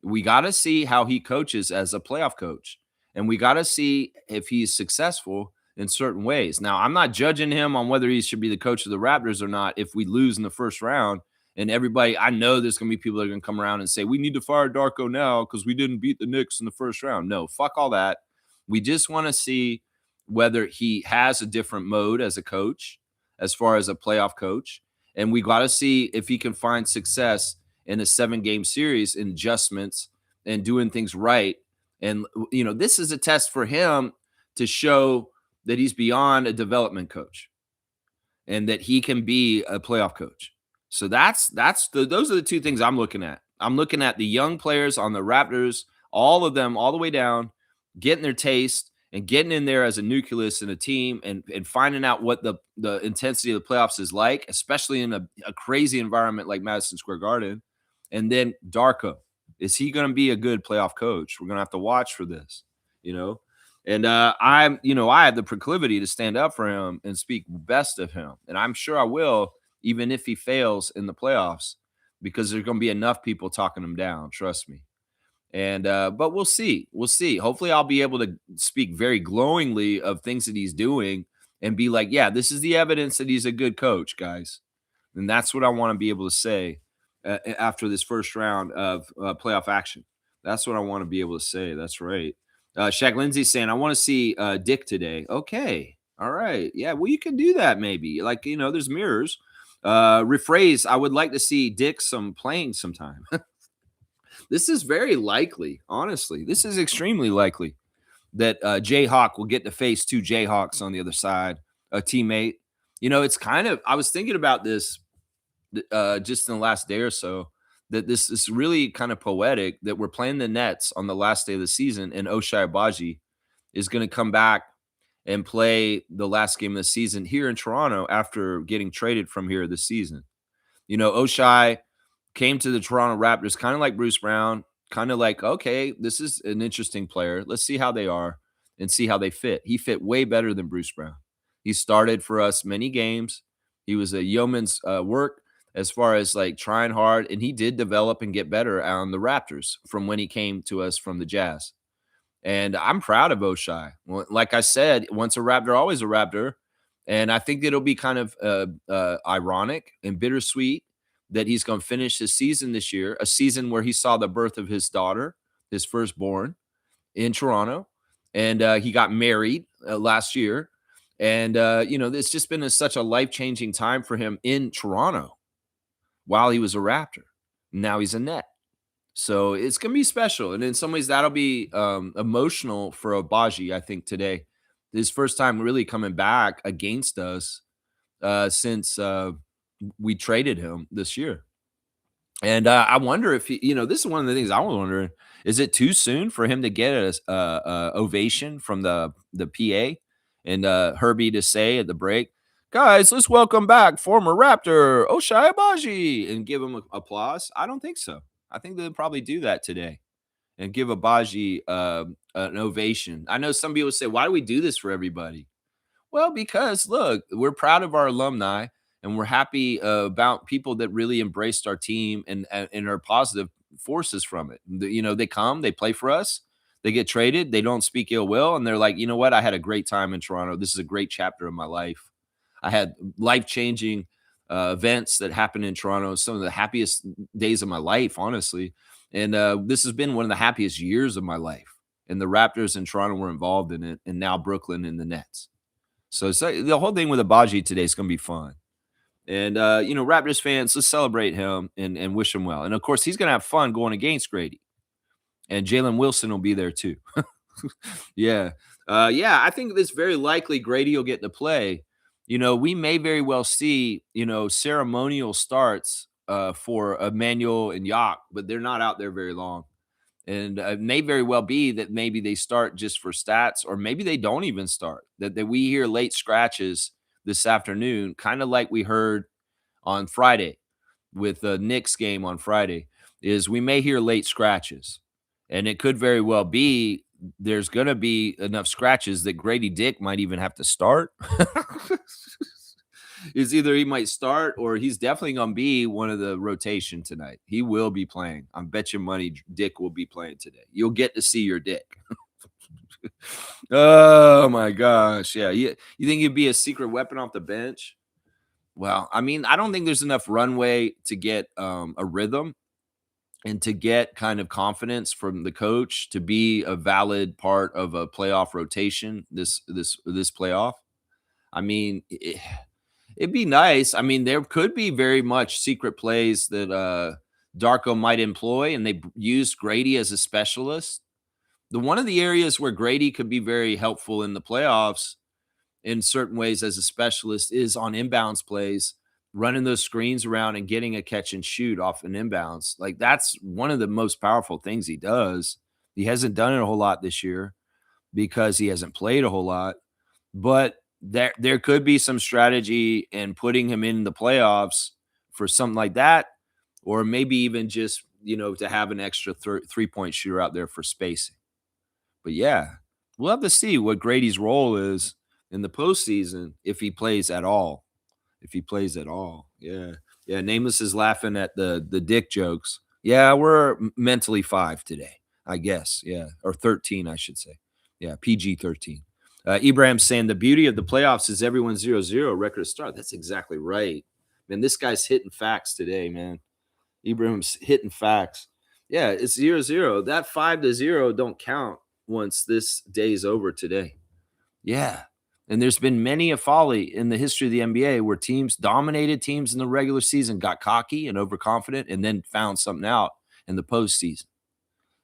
We got to see how he coaches as a playoff coach. And we got to see if he's successful in certain ways. Now, I'm not judging him on whether he should be the coach of the Raptors or not if we lose in the first round. And everybody, I know there's going to be people that are going to come around and say, we need to fire Darko now because we didn't beat the Knicks in the first round. No, fuck all that. We just want to see whether he has a different mode as a coach, as far as a playoff coach. And we got to see if he can find success in a 7-game series in adjustments and doing things right. And, you know, this is a test for him to show that he's beyond a development coach and that he can be a playoff coach. So those are the 2 things I'm looking at. I'm looking at the young players on the Raptors, all of them, all the way down, getting their taste and getting in there as a nucleus in a team and finding out what the intensity of the playoffs is like, especially in a crazy environment like Madison Square Garden. And then Darko, is he going to be a good playoff coach? We're going to have to watch for this, you know? And I have the proclivity to stand up for him and speak best of him. And I'm sure I will, even if he fails in the playoffs, because there's going to be enough people talking him down. Trust me. And but we'll see. We'll see. Hopefully I'll be able to speak very glowingly of things that he's doing and be like, yeah, this is the evidence that he's a good coach, guys. And that's what I want to be able to say after this first round of playoff action. That's what I want to be able to say. That's right. Shaq Lindsay's saying, I want to see Dick today. Okay. All right. Yeah, well, you can do that maybe. Like, you know, there's mirrors. Rephrase, I would like to see Dick playing sometime. This is very likely, honestly. This is extremely likely that Jayhawk will get to face two Jayhawks on the other side, a teammate. It's kind of, I was thinking about this just in the last day or so, that this is really kind of poetic that we're playing the Nets on the last day of the season, and Ochai Agbaji is going to come back and play the last game of the season here in Toronto after getting traded from here this season. Ochai came to the Toronto Raptors kind of like Bruce Brown, kind of like, okay, this is an interesting player. Let's see how they are and see how they fit. He fit way better than Bruce Brown. He started for us many games. He was a yeoman's work as far as like trying hard, and he did develop and get better on the Raptors from when he came to us from the Jazz. And I'm proud of Oshai. Like I said, once a Raptor, always a Raptor. And I think it'll be kind of ironic and bittersweet that he's going to finish his season this year, a season where he saw the birth of his daughter, his firstborn, in Toronto. And he got married last year. And, it's just been such a life-changing time for him in Toronto while he was a Raptor. Now he's a Net. So it's going to be special. And in some ways, that'll be emotional for Agbaji, I think, today. His first time really coming back against us since we traded him this year. And I wonder if this is one of the things I was wondering: is it too soon for him to get a ovation from the PA and Herbie to say at the break, "Guys, let's welcome back former Raptor Ochai Agbaji," and give him applause? I don't think so. I think they'll probably do that today and give Agbaji an ovation. I know some people say, "Why do we do this for everybody?" Well, because look, we're proud of our alumni, and we're happy about people that really embraced our team and are positive forces from it. They come, they play for us, they get traded, they don't speak ill will, and they're like, you know what? I had a great time in Toronto. This is a great chapter of my life. I had life-changing events that happened in Toronto, some of the happiest days of my life, honestly. And this has been one of the happiest years of my life. And the Raptors and Toronto were involved in it, and now Brooklyn and the Nets. So the whole thing with Agbaji today is going to be fun. And, Raptors fans, let's celebrate him and wish him well. And, of course, he's going to have fun going against Grady. And Jalen Wilson will be there, too. Yeah. I think it's very likely Grady will get to play. We may very well see, ceremonial starts for Emmanuel and Yak, but they're not out there very long. And it may very well be that maybe they start just for stats, or maybe they don't even start, that we hear late scratches this afternoon, kind of like we heard on Friday with the Knicks game on Friday, is we may hear late scratches. And it could very well be there's going to be enough scratches that Grady Dick might even have to start. Is either he might start or he's definitely going to be one of the rotation tonight. He will be playing. I bet you money Dick will be playing today. You'll get to see your Dick. Oh, my gosh. Yeah. You think he'd be a secret weapon off the bench? Well, I mean, I don't think there's enough runway to get a rhythm and to get kind of confidence from the coach to be a valid part of a playoff rotation this playoff. I mean, it'd be nice. I mean, there could be very much secret plays that Darko might employ, and they use Grady as a specialist. One of the areas where Grady could be very helpful in the playoffs in certain ways as a specialist is on inbounds plays, running those screens around and getting a catch and shoot off an inbounds. Like, that's one of the most powerful things he does. He hasn't done it a whole lot this year because he hasn't played a whole lot, but there could be some strategy in putting him in the playoffs for something like that, or maybe even just, to have an extra 3-point shooter out there for spacing. But yeah, we'll have to see what Grady's role is in the postseason if he plays at all. Yeah. Nameless is laughing at the Dick jokes. Yeah, we're mentally 5 today, I guess. Yeah, or 13, I should say. Yeah, PG-13. Ibrahim's saying the beauty of the playoffs is everyone 0-0 record start. That's exactly right. Man, this guy's hitting facts today, man. Ibrahim's hitting facts. Yeah, it's 0-0. That 5-0 don't count once this day's over today. Yeah. And there's been many a folly in the history of the NBA where dominated teams in the regular season, got cocky and overconfident, and then found something out in the postseason.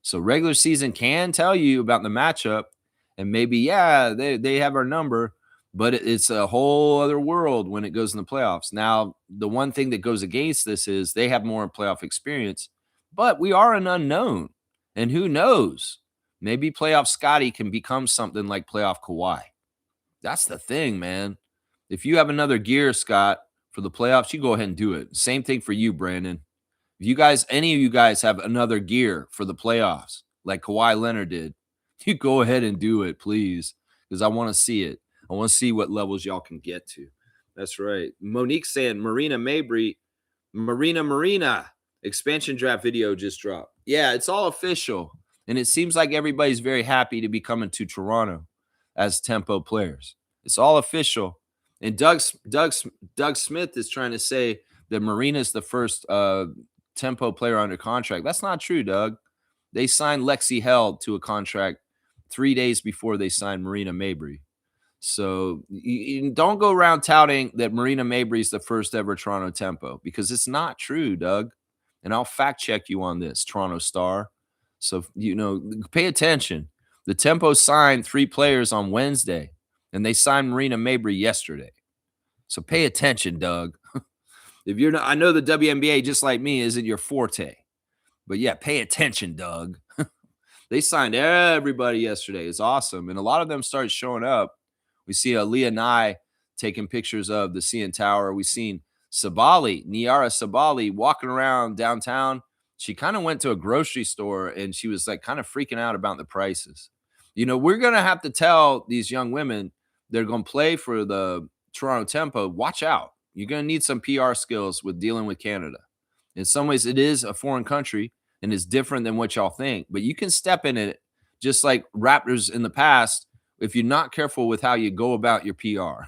So regular season can tell you about the matchup, And maybe, yeah, they have our number, but it's a whole other world when it goes in the playoffs. Now, the one thing that goes against this is they have more playoff experience, but we are an unknown. And who knows? Maybe playoff Scotty can become something like playoff Kawhi. That's the thing, man. If you have another gear, Scott, for the playoffs, you go ahead and do it. Same thing for you, Brandon. If you guys, any of you guys have another gear for the playoffs, like Kawhi Leonard did, you go ahead and do it, please, because I want to see it. I want to see what levels y'all can get to. That's right. Monique saying Marina Mabry, Marina, expansion draft video just dropped. Yeah, it's all official. And it seems like everybody's very happy to be coming to Toronto as Tempo players. It's all official. And Doug Smith is trying to say that Marina's the first Tempo player under contract. That's not true, Doug. They signed Lexi Held to a contract 3 days before they signed Marina Mabry. So you don't go around touting that Marina Mabry is the first ever Toronto Tempo, because it's not true, Doug. And I'll fact check you on this, Toronto Star. So, pay attention. The Tempo signed 3 players on Wednesday, and they signed Marina Mabry yesterday. So pay attention, Doug. If you're not, I know the WNBA, just like me, isn't your forte. But yeah, pay attention, Doug. They signed everybody yesterday. It's awesome. And a lot of them started showing up. We see Leah Nye taking pictures of the CN Tower. We've seen Niara Sabali, walking around downtown. She kind of went to a grocery store and she was like kind of freaking out about the prices. We're going to have to tell these young women they're going to play for the Toronto Tempo. Watch out. You're going to need some PR skills with dealing with Canada. In some ways, it is a foreign country and it's different than what y'all think. But you can step in it just like Raptors in the past if you're not careful with how you go about your PR.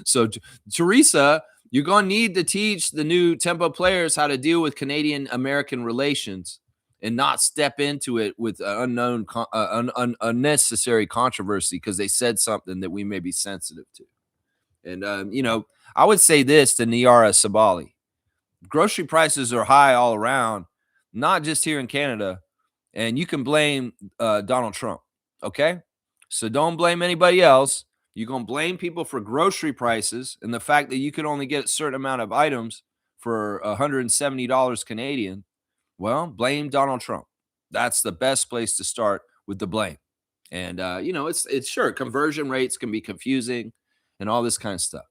So, Teresa, you're going to need to teach the new Tempo players how to deal with Canadian-American relations and not step into it with unnecessary controversy because they said something that we may be sensitive to. And, I would say this to Niara Sabali. Grocery prices are high all around, not just here in Canada. And you can blame Donald Trump, okay? So don't blame anybody else. You're going to blame people for grocery prices and the fact that you can only get a certain amount of items for $170 Canadian. Well, blame Donald Trump. That's the best place to start with the blame. And, it's sure, conversion rates can be confusing and all this kind of stuff.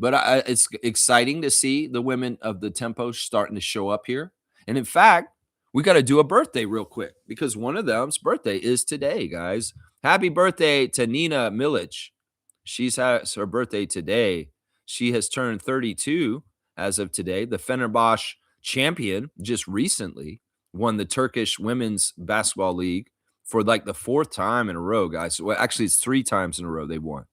But it's exciting to see the women of the Tempo starting to show up here. And in fact, we got to do a birthday real quick because one of them's birthday is today, guys. Happy birthday to Nina Milic. She's has her birthday today. She has turned 32 as of today. The Fenerbahce champion just recently won the Turkish Women's Basketball League for like the 4th time in a row, guys. Well, actually, it's 3 times in a row they've won.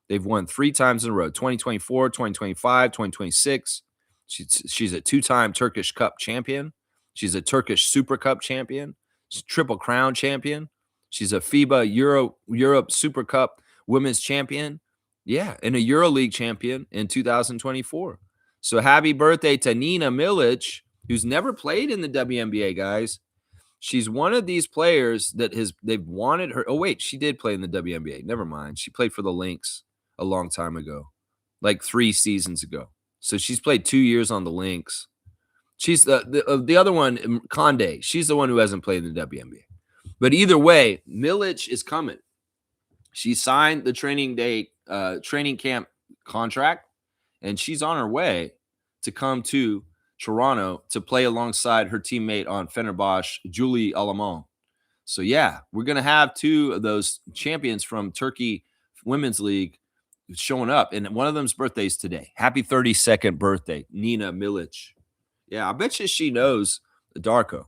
They've won 3 times in a row, 2024, 2025, 2026. She's a 2-time Turkish Cup champion. She's a Turkish Super Cup champion. She's Triple Crown champion. She's a FIBA Europe Super Cup women's champion. Yeah, and a EuroLeague champion in 2024. So happy birthday to Nina Milic, who's never played in the WNBA, guys. She's one of these players that they've wanted her. Oh, wait, she did play in the WNBA. Never mind. She played for the Lynx a long time ago, like 3 seasons ago. So she's played 2 years on the Lynx. She's the other one, Conde. She's the one who hasn't played in the WNBA. But either way, Milic is coming. She signed the training camp contract, and she's on her way to come to Toronto to play alongside her teammate on Fenerbahce, Julie Alamand. So, yeah, we're going to have 2 of those champions from Turkey Women's League showing up, and one of them's birthday's today. Happy 32nd birthday, Nina Milic. Yeah, I bet you she knows Darko,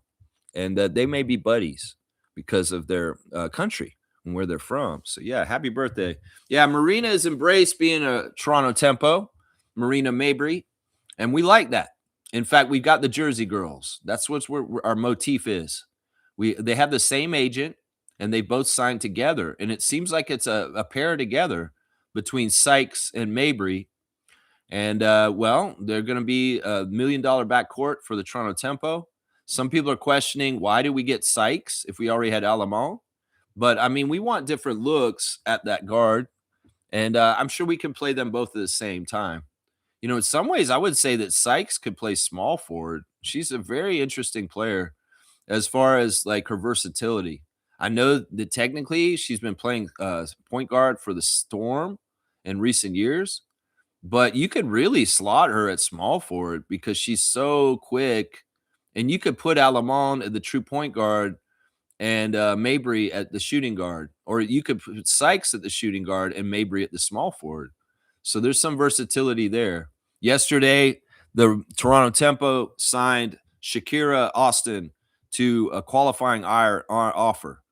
and that they may be buddies because of their country and where they're from. So, yeah, happy birthday. Yeah, Marina has embraced being a Toronto Tempo, Marina Mabry, and we like that. In fact, we've got the Jersey girls. That's what our motif is. They have the same agent, and they both signed together, and it seems like it's a pair together between Sykes and Mabry. And, they're going to be a $1 million backcourt for the Toronto Tempo. Some people are questioning, why did we get Sykes if we already had Alamand? But I mean, we want different looks at that guard, and I'm sure we can play them both at the same time. In some ways, I would say that Sykes could play small forward. She's a very interesting player as far as like her versatility. I know that technically she's been playing point guard for the Storm in recent years, but you could really slot her at small forward because she's so quick, and you could put Alamon at the true point guard and Mabry at the shooting guard, or you could put Sykes at the shooting guard and Mabry at the small forward. So there's some versatility there. Yesterday, the Toronto Tempo signed Shakira Austin to a qualifying offer,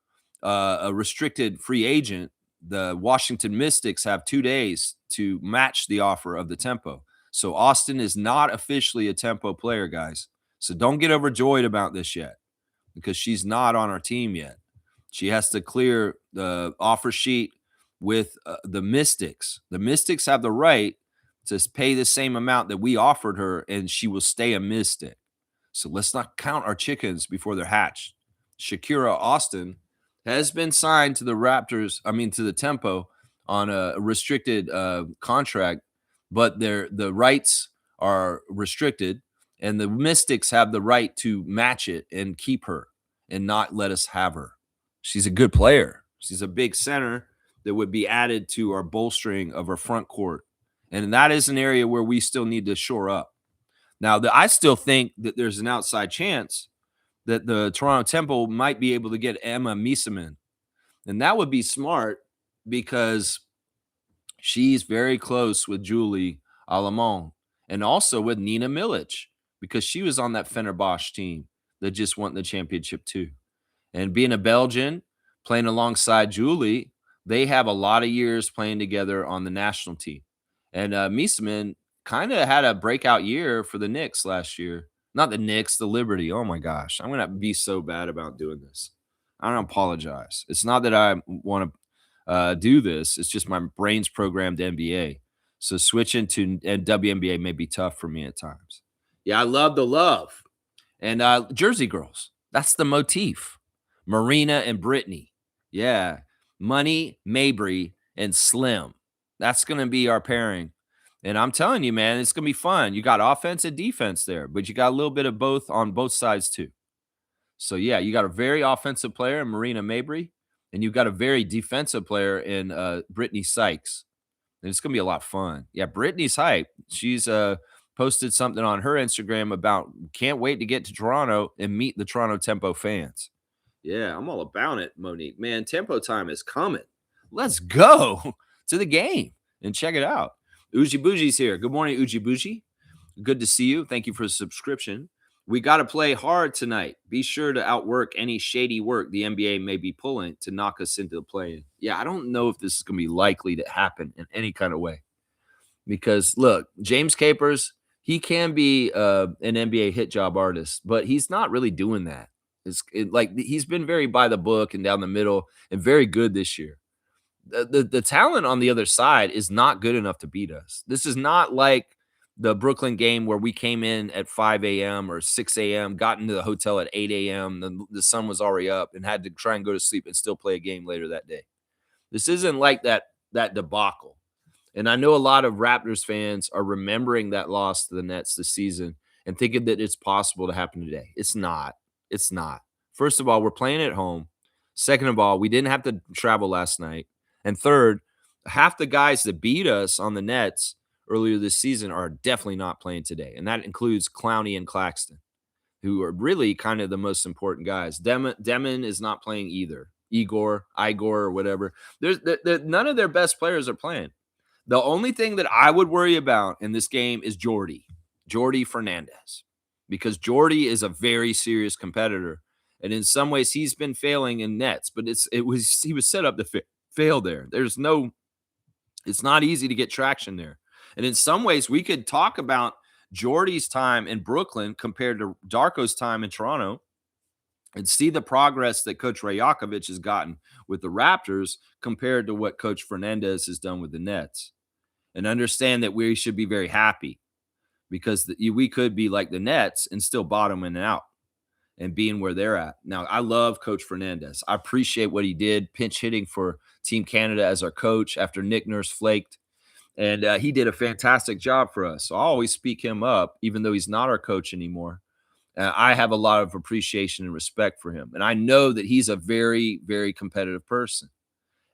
a restricted free agent. The Washington Mystics have 2 days to match the offer of the Tempo. So Austin is not officially a Tempo player, guys. So don't get overjoyed about this yet, because she's not on our team yet. She has to clear the offer sheet with the Mystics. The Mystics have the right to pay the same amount that we offered her, and she will stay a Mystic. So let's not count our chickens before they're hatched. Shakira Austin has been signed to the Raptors, to the Tempo on a restricted contract, but the rights are restricted, and the Mystics have the right to match it and keep her and not let us have her. She's a good player. She's a big center that would be added to our bolstering of our front court. And that is an area where we still need to shore up. Now, I still think that there's an outside chance that the Toronto Temple might be able to get Emma Miesemann. And that would be smart because she's very close with Julie Alamon and also with Nina Milic, because she was on that Fenerbahce team that just won the championship too. And being a Belgian, playing alongside Julie, they have a lot of years playing together on the national team. And Miesemann kind of had a breakout year for the Knicks last year. Not the Knicks, the Liberty. Oh my gosh, I'm going to be so bad about doing this. I don't apologize. It's not that I want to do this. It's just my brain's programmed to NBA. So switching to WNBA may be tough for me at times. Yeah, I love the love. And Jersey Girls, that's the motif. Marina and Brittany. Yeah. Money, Mabry, and Slim. That's going to be our pairing. And I'm telling you, man, it's going to be fun. You got offense and defense there, but you got a little bit of both on both sides too. So, yeah, you got a very offensive player in Marina Mabry, and you got a very defensive player in Brittany Sykes. And it's going to be a lot of fun. Yeah, Brittany's hype. She's posted something on her Instagram about can't wait to get to Toronto and meet the Toronto Tempo fans. Yeah, I'm all about it, Monique. Man, Tempo time is coming. Let's go to the game and check it out. Uji Bougi's here. Good morning, Uji Bougie. Good to see you. Thank you for the subscription. We got to play hard tonight. Be sure to outwork any shady work the NBA may be pulling to knock us into the play-in. Yeah, I don't know if this is going to be likely to happen in any kind of way. Because, look, James Capers, he can be an NBA hit job artist, but he's not really doing that. He's been very by the book and down the middle and very good this year. The talent on the other side is not good enough to beat us. This is not like the Brooklyn game where we came in at 5 a.m. or 6 a.m., got into the hotel at 8 a.m., the sun was already up and had to try and go to sleep and still play a game later that day. This isn't like that debacle. And I know a lot of Raptors fans are remembering that loss to the Nets this season and thinking that it's possible to happen today. It's not. It's not. First of all, we're playing at home. Second of all, we didn't have to travel last night. And third, half the guys that beat us on the Nets earlier this season are definitely not playing today. And that includes Clowney and Claxton, who are really kind of the most important guys. Demon is not playing either. Igor, or whatever. None of their best players are playing. The only thing that I would worry about in this game is Jordy Fernandez, because Jordy is a very serious competitor. And in some ways, he's been failing in nets, but he was set up to fail there. It's not easy to get traction there. And in some ways, we could talk about Jordy's time in Brooklyn compared to Darko's time in Toronto and see the progress that Coach Rajakovic has gotten with the Raptors compared to what Coach Fernandez has done with the Nets. And understand that we should be very happy, because we could be like the Nets and still bottoming out. and being where they're at. Now, I love Coach Fernandez. I appreciate what he did, pinch hitting for Team Canada as our coach after Nick Nurse flaked. And he did a fantastic job for us. So I always speak him up, even though he's not our coach anymore. I have a lot of appreciation and respect for him. And I know that he's a very, very competitive person.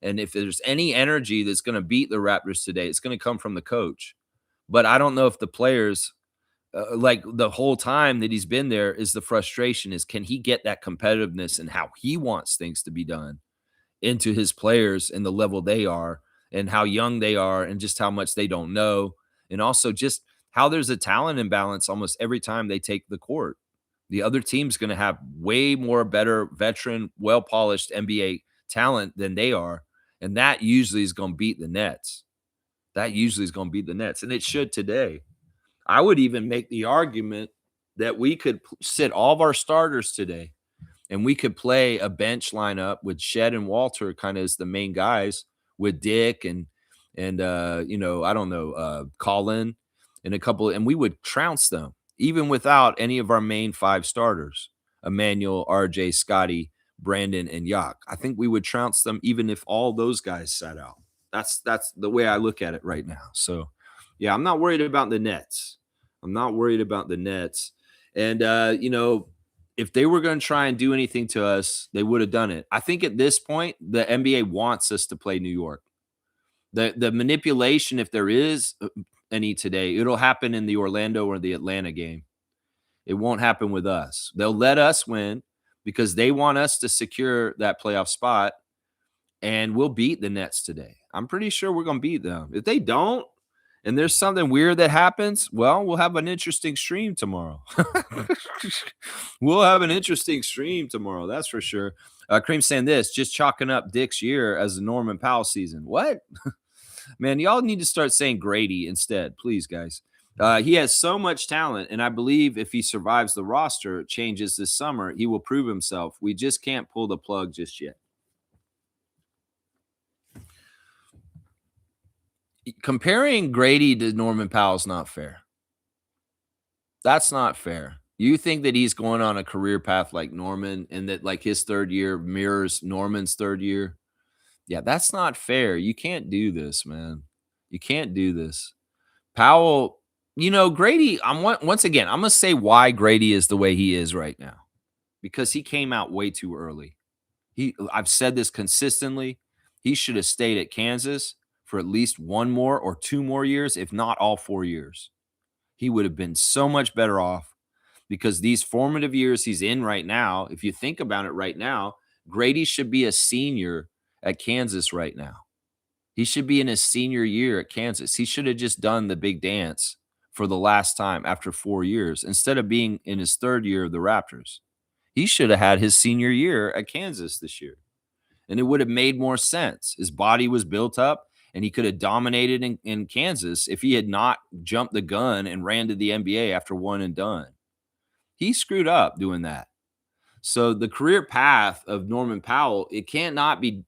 And if there's any energy that's going to beat the Raptors today, it's going to come from the coach. But I don't know if the players, like the whole time that he's been there, is the frustration is can he get that competitiveness and how he wants things to be done into his players and the level they are and how young they are and just how much they don't know. And also just how there's a talent imbalance almost every time they take the court. The other team's going to have way more better veteran, well-polished NBA talent than they are. And that usually is going to beat the Nets. That usually is going to beat the Nets. And it should today. I would even make the argument that we could sit all of our starters today and we could play a bench lineup with Shed and Walter kind of as the main guys with Dick and I don't know, Colin and a couple, and we would trounce them even without any of our main five starters, Emmanuel, RJ, Scotty, Brandon, and Yak. I think we would trounce them even if all those guys sat out. That's the way I look at it right now. So yeah, I'm not worried about the Nets. I'm not worried about the Nets. And if they were going to try and do anything to us, they would have done it. I think at this point, the NBA wants us to play New York. The manipulation, if there is any today, it'll happen in the Orlando or the Atlanta game. It won't happen with us. They'll let us win because they want us to secure that playoff spot, and we'll beat the Nets today. I'm pretty sure we're going to beat them. If they don't, and there's something weird that happens, well, we'll have an interesting stream tomorrow. We'll have an interesting stream tomorrow, that's for sure. Cream saying this, just chalking up Dick's year as the Norman Powell season. What? Man, y'all need to start saying Grady instead, please, guys. He has so much talent, and I believe if he survives the roster changes this summer, he will prove himself. We just can't pull the plug just yet. Comparing Grady to Norman Powell is not fair. That's not fair. You think that he's going on a career path like Norman and that like his third year mirrors Norman's third year? Yeah, that's not fair. You can't do this, man. You can't do this. Powell, Grady, once again, I'm going to say why Grady is the way he is right now. Because he came out way too early. I've said this consistently. He should have stayed at Kansas for at least one more or two more years, if not all 4 years. He would have been so much better off because these formative years he's in right now, if you think about it right now, Grady should be a senior at Kansas right now. He should be in his senior year at Kansas. He should have just done the big dance for the last time after 4 years instead of being in his third year of the Raptors. He should have had his senior year at Kansas this year, and it would have made more sense. His body was built up, and he could have dominated in Kansas if he had not jumped the gun and ran to the NBA after one and done. He screwed up doing that. So the career path of Norman Powell, it cannot be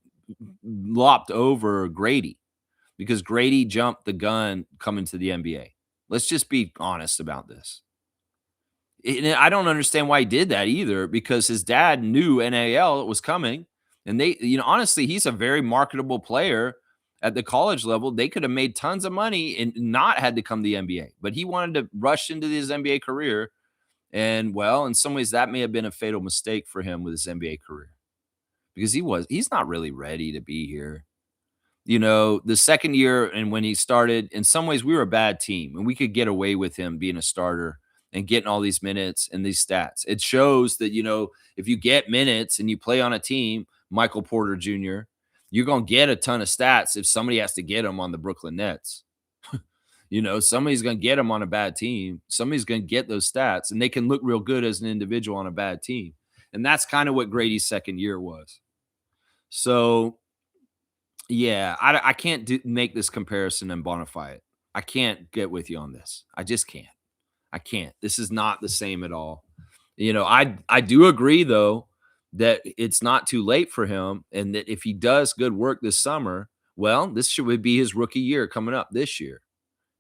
lopped over Grady because Grady jumped the gun coming to the NBA. Let's just be honest about this. I don't understand why he did that either because his dad knew NAL was coming. And they, honestly, he's a very marketable player at the college level. They could have made tons of money and not had to come to the NBA. But he wanted to rush into his NBA career. And, well, in some ways, that may have been a fatal mistake for him with his NBA career because he's not really ready to be here. The second year and when he started, in some ways, we were a bad team. And we could get away with him being a starter and getting all these minutes and these stats. It shows that, if you get minutes and you play on a team, Michael Porter Jr., you're going to get a ton of stats if somebody has to get them on the Brooklyn Nets. Somebody's going to get them on a bad team. Somebody's going to get those stats, and they can look real good as an individual on a bad team. And that's kind of what Grady's second year was. So, yeah, I can't make this comparison and bonify it. I can't get with you on this. I just can't. I can't. This is not the same at all. I do agree, though, that it's not too late for him and that if he does good work this summer, well, this would be his rookie year coming up this year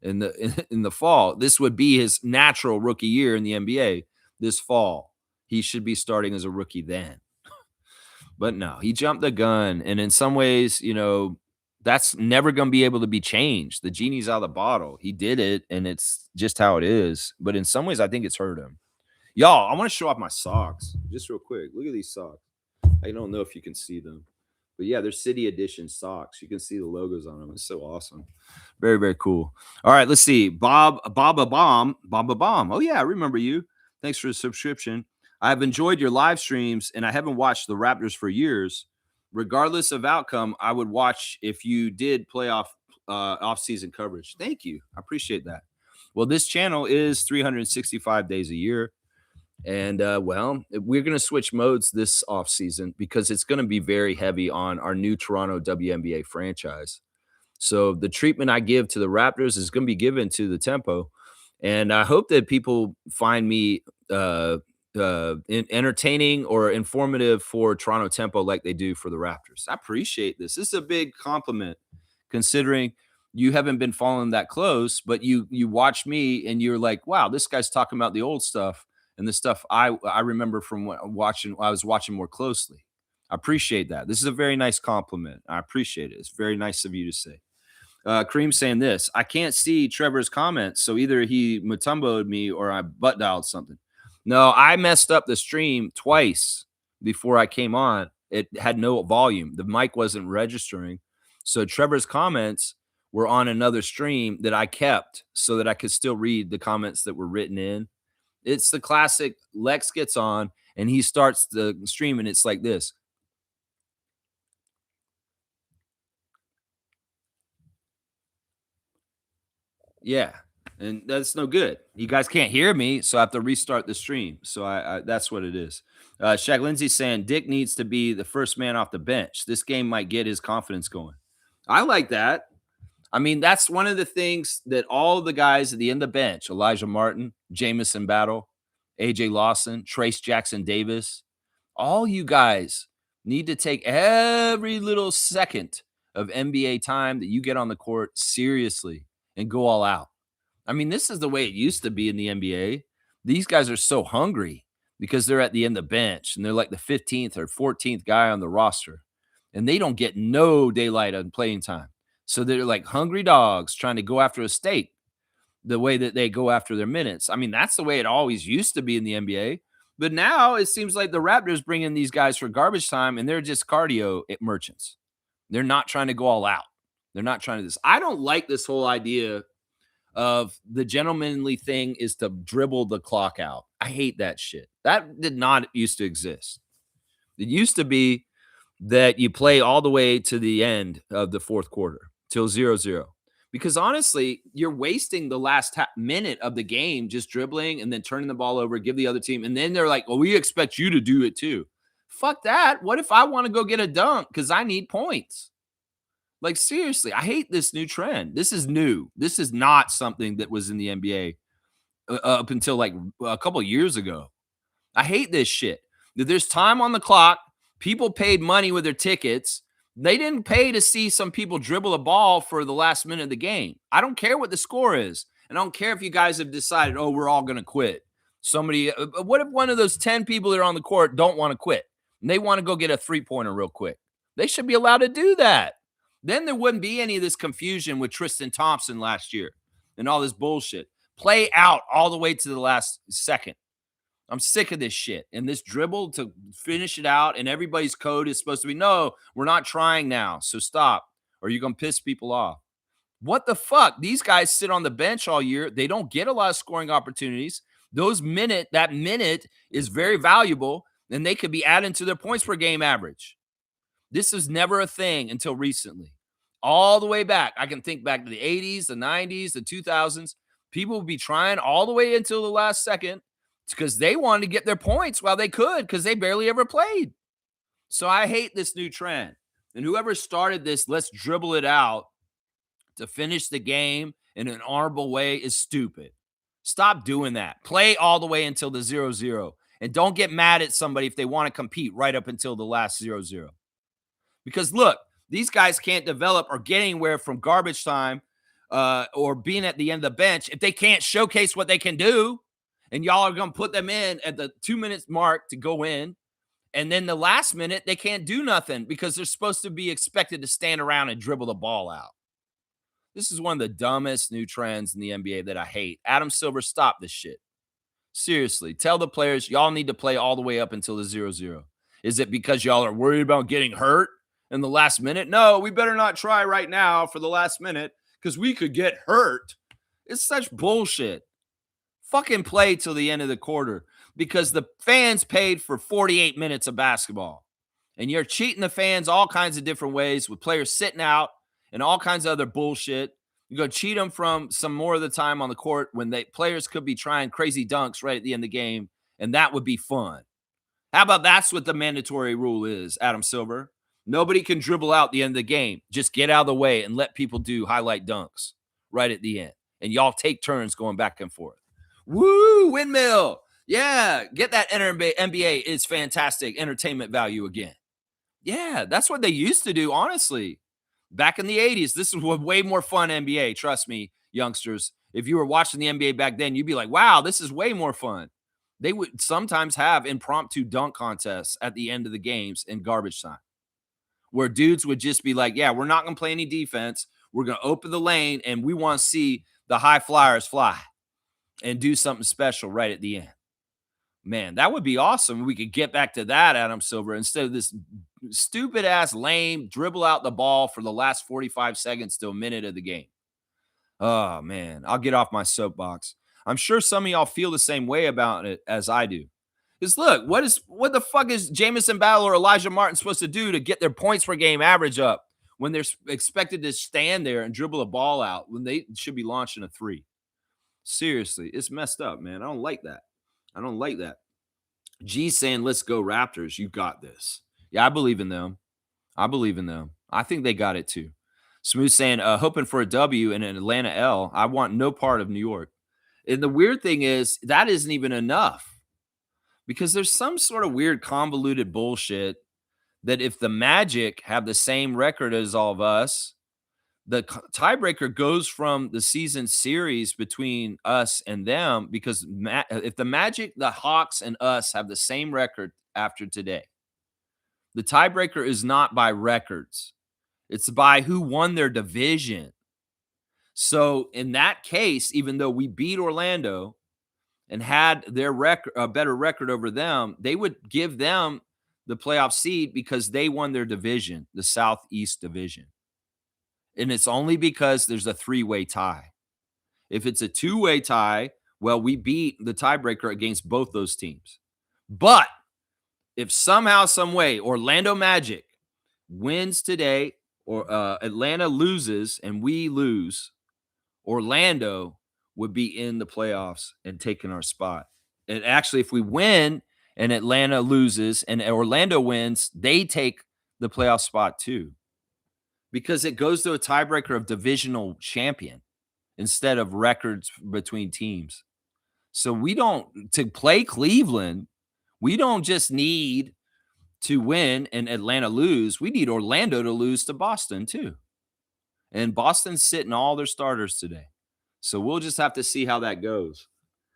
in the fall. This would be his natural rookie year in the NBA this fall. he should be starting as a rookie then. But no, he jumped the gun. And in some ways, that's never going to be able to be changed. The genie's out of the bottle. He did it, and it's just how it is. But in some ways, I think it's hurt him. Y'all, I want to show off my socks just real quick. Look at these socks. I don't know if you can see them. But yeah, they're City Edition socks. You can see the logos on them. It's so awesome. Very, very cool. All right, let's see. Baba Bomb. Oh, yeah, I remember you. Thanks for the subscription. I've enjoyed your live streams, and I haven't watched the Raptors for years. Regardless of outcome, I would watch if you did playoff off-season coverage. Thank you. I appreciate that. Well, this channel is 365 days a year. And we're going to switch modes this offseason because it's going to be very heavy on our new Toronto WNBA franchise. So the treatment I give to the Raptors is going to be given to the Tempo. And I hope that people find me entertaining or informative for Toronto Tempo like they do for the Raptors. I appreciate this. This is a big compliment considering you haven't been following that close, but you watch me and you're like, wow, this guy's talking about the old stuff. And the stuff I remember from watching, I was watching more closely. I appreciate that. This is a very nice compliment. I appreciate it. It's very nice of you to say. Kareem saying this, I can't see Trevor's comments, so either he Mutombo'd me or I butt dialed something. No, I messed up the stream twice before I came on. It had no volume. The mic wasn't registering. So Trevor's comments were on another stream that I kept so that I could still read the comments that were written in. It's the classic Lex gets on and he starts the stream and it's like this. Yeah. And that's no good. You guys can't hear me, so I have to restart the stream. So I that's what it is. Shaq Lindsay saying Dick needs to be the first man off the bench. This game might get his confidence going. I like that. I mean, that's one of the things that all the guys at the end of the bench, Elijah Martin, Jamison Battle, AJ Lawson, Trace Jackson Davis, all you guys need to take every little second of NBA time that you get on the court seriously and go all out. I mean, this is the way it used to be in the NBA. These guys are so hungry because they're at the end of the bench and they're like the 15th or 14th guy on the roster and they don't get no daylight on playing time. So they're like hungry dogs trying to go after a steak the way that they go after their minutes. I mean, that's the way it always used to be in the NBA. But now it seems like the Raptors bring in these guys for garbage time and they're just cardio merchants. They're not trying to go all out. They're not trying to this. I don't like this whole idea of the gentlemanly thing is to dribble the clock out. I hate that shit. That did not used to exist. It used to be that you play all the way to the end of the fourth quarter till 0-0. Because honestly, you're wasting the last minute of the game just dribbling and then turning the ball over, give the other team. And then they're like, well, we expect you to do it too. Fuck that. What if I want to go get a dunk because I need points? Like, seriously, I hate this new trend. This is new. This is not something that was in the NBA up until like a couple of years ago. I hate this shit. There's time on the clock. People paid money with their tickets. They didn't pay to see some people dribble a ball for the last minute of the game. I don't care what the score is. And I don't care if you guys have decided, oh, we're all going to quit. Somebody, what if one of those 10 people that are on the court don't want to quit? And they want to go get a three-pointer real quick. They should be allowed to do that. Then there wouldn't be any of this confusion with Tristan Thompson last year and all this bullshit. Play out all the way to the last second. I'm sick of this shit. And this dribble to finish it out, and everybody's code is supposed to be, no, we're not trying now, so stop, or you're going to piss people off. What the fuck? These guys sit on the bench all year. They don't get a lot of scoring opportunities. That minute is very valuable, and they could be adding to their points per game average. This was never a thing until recently. All the way back. I can think back to the 80s, the 90s, the 2000s. People would be trying all the way until the last second because they wanted to get their points while they could because they barely ever played. So I hate this new trend. And whoever started this, let's dribble it out to finish the game in an honorable way is stupid. Stop doing that. Play all the way until the 0-0. And don't get mad at somebody if they want to compete right up until the last 0-0. Because look, these guys can't develop or get anywhere from garbage time or being at the end of the bench if they can't showcase what they can do. And y'all are going to put them in at the 2 minutes mark to go in. And then the last minute, they can't do nothing because they're supposed to be expected to stand around and dribble the ball out. This is one of the dumbest new trends in the NBA that I hate. Adam Silver, stop this shit. Seriously, tell the players y'all need to play all the way up until the 0-0. Is it because y'all are worried about getting hurt in the last minute? No, we better not try right now for the last minute because we could get hurt. It's such bullshit. Fucking play till the end of the quarter because the fans paid for 48 minutes of basketball. And you're cheating the fans all kinds of different ways with players sitting out and all kinds of other bullshit. You're going to cheat them from some more of the time on the court when players could be trying crazy dunks right at the end of the game, and that would be fun. How about that's what the mandatory rule is, Adam Silver? Nobody can dribble out the end of the game. Just get out of the way and let people do highlight dunks right at the end. And y'all take turns going back and forth. Woo, windmill. Yeah, get that NBA is fantastic entertainment value again. Yeah, that's what they used to do, honestly. Back in the 80s, this was way more fun NBA. Trust me, youngsters. If you were watching the NBA back then, you'd be like, wow, this is way more fun. They would sometimes have impromptu dunk contests at the end of the games in garbage time where dudes would just be like, yeah, we're not going to play any defense. We're going to open the lane, and we want to see the high flyers fly and do something special right at the end. Man, that would be awesome. We could get back to that, Adam Silver, instead of this stupid ass lame dribble out the ball for the last 45 seconds to a minute of the game. Oh, man, I'll get off my soapbox. I'm sure some of y'all feel the same way about it as I do. Because look, what the fuck is Jamison Battle or Elijah Martin supposed to do to get their points per game average up when they're expected to stand there and dribble a ball out when they should be launching a three? Seriously, it's messed up, man. I don't like that. I don't like that. G's saying, let's go Raptors. You got this. Yeah, I believe in them. I believe in them. I think they got it too. Smooth saying, hoping for a W in an Atlanta L. I want no part of New York. And the weird thing is that isn't even enough because there's some sort of weird convoluted bullshit that if the Magic have the same record as all of us, the tiebreaker goes from the season series between us and them because if the Magic, the Hawks, and us have the same record after today, the tiebreaker is not by records. It's by who won their division. So in that case, even though we beat Orlando and had their record, a better record over them, they would give them the playoff seed because they won their division, the Southeast Division. And it's only because there's a three-way tie. If it's a two-way tie, well, we beat the tiebreaker against both those teams. But if somehow, some way, Orlando Magic wins today or Atlanta loses and we lose, Orlando would be in the playoffs and taking our spot. And actually, if we win and Atlanta loses and Orlando wins, they take the playoff spot too. Because it goes to a tiebreaker of divisional champion instead of records between teams. So to play Cleveland, we don't just need to win and Atlanta lose. We need Orlando to lose to Boston too. And Boston's sitting all their starters today. So we'll just have to see how that goes.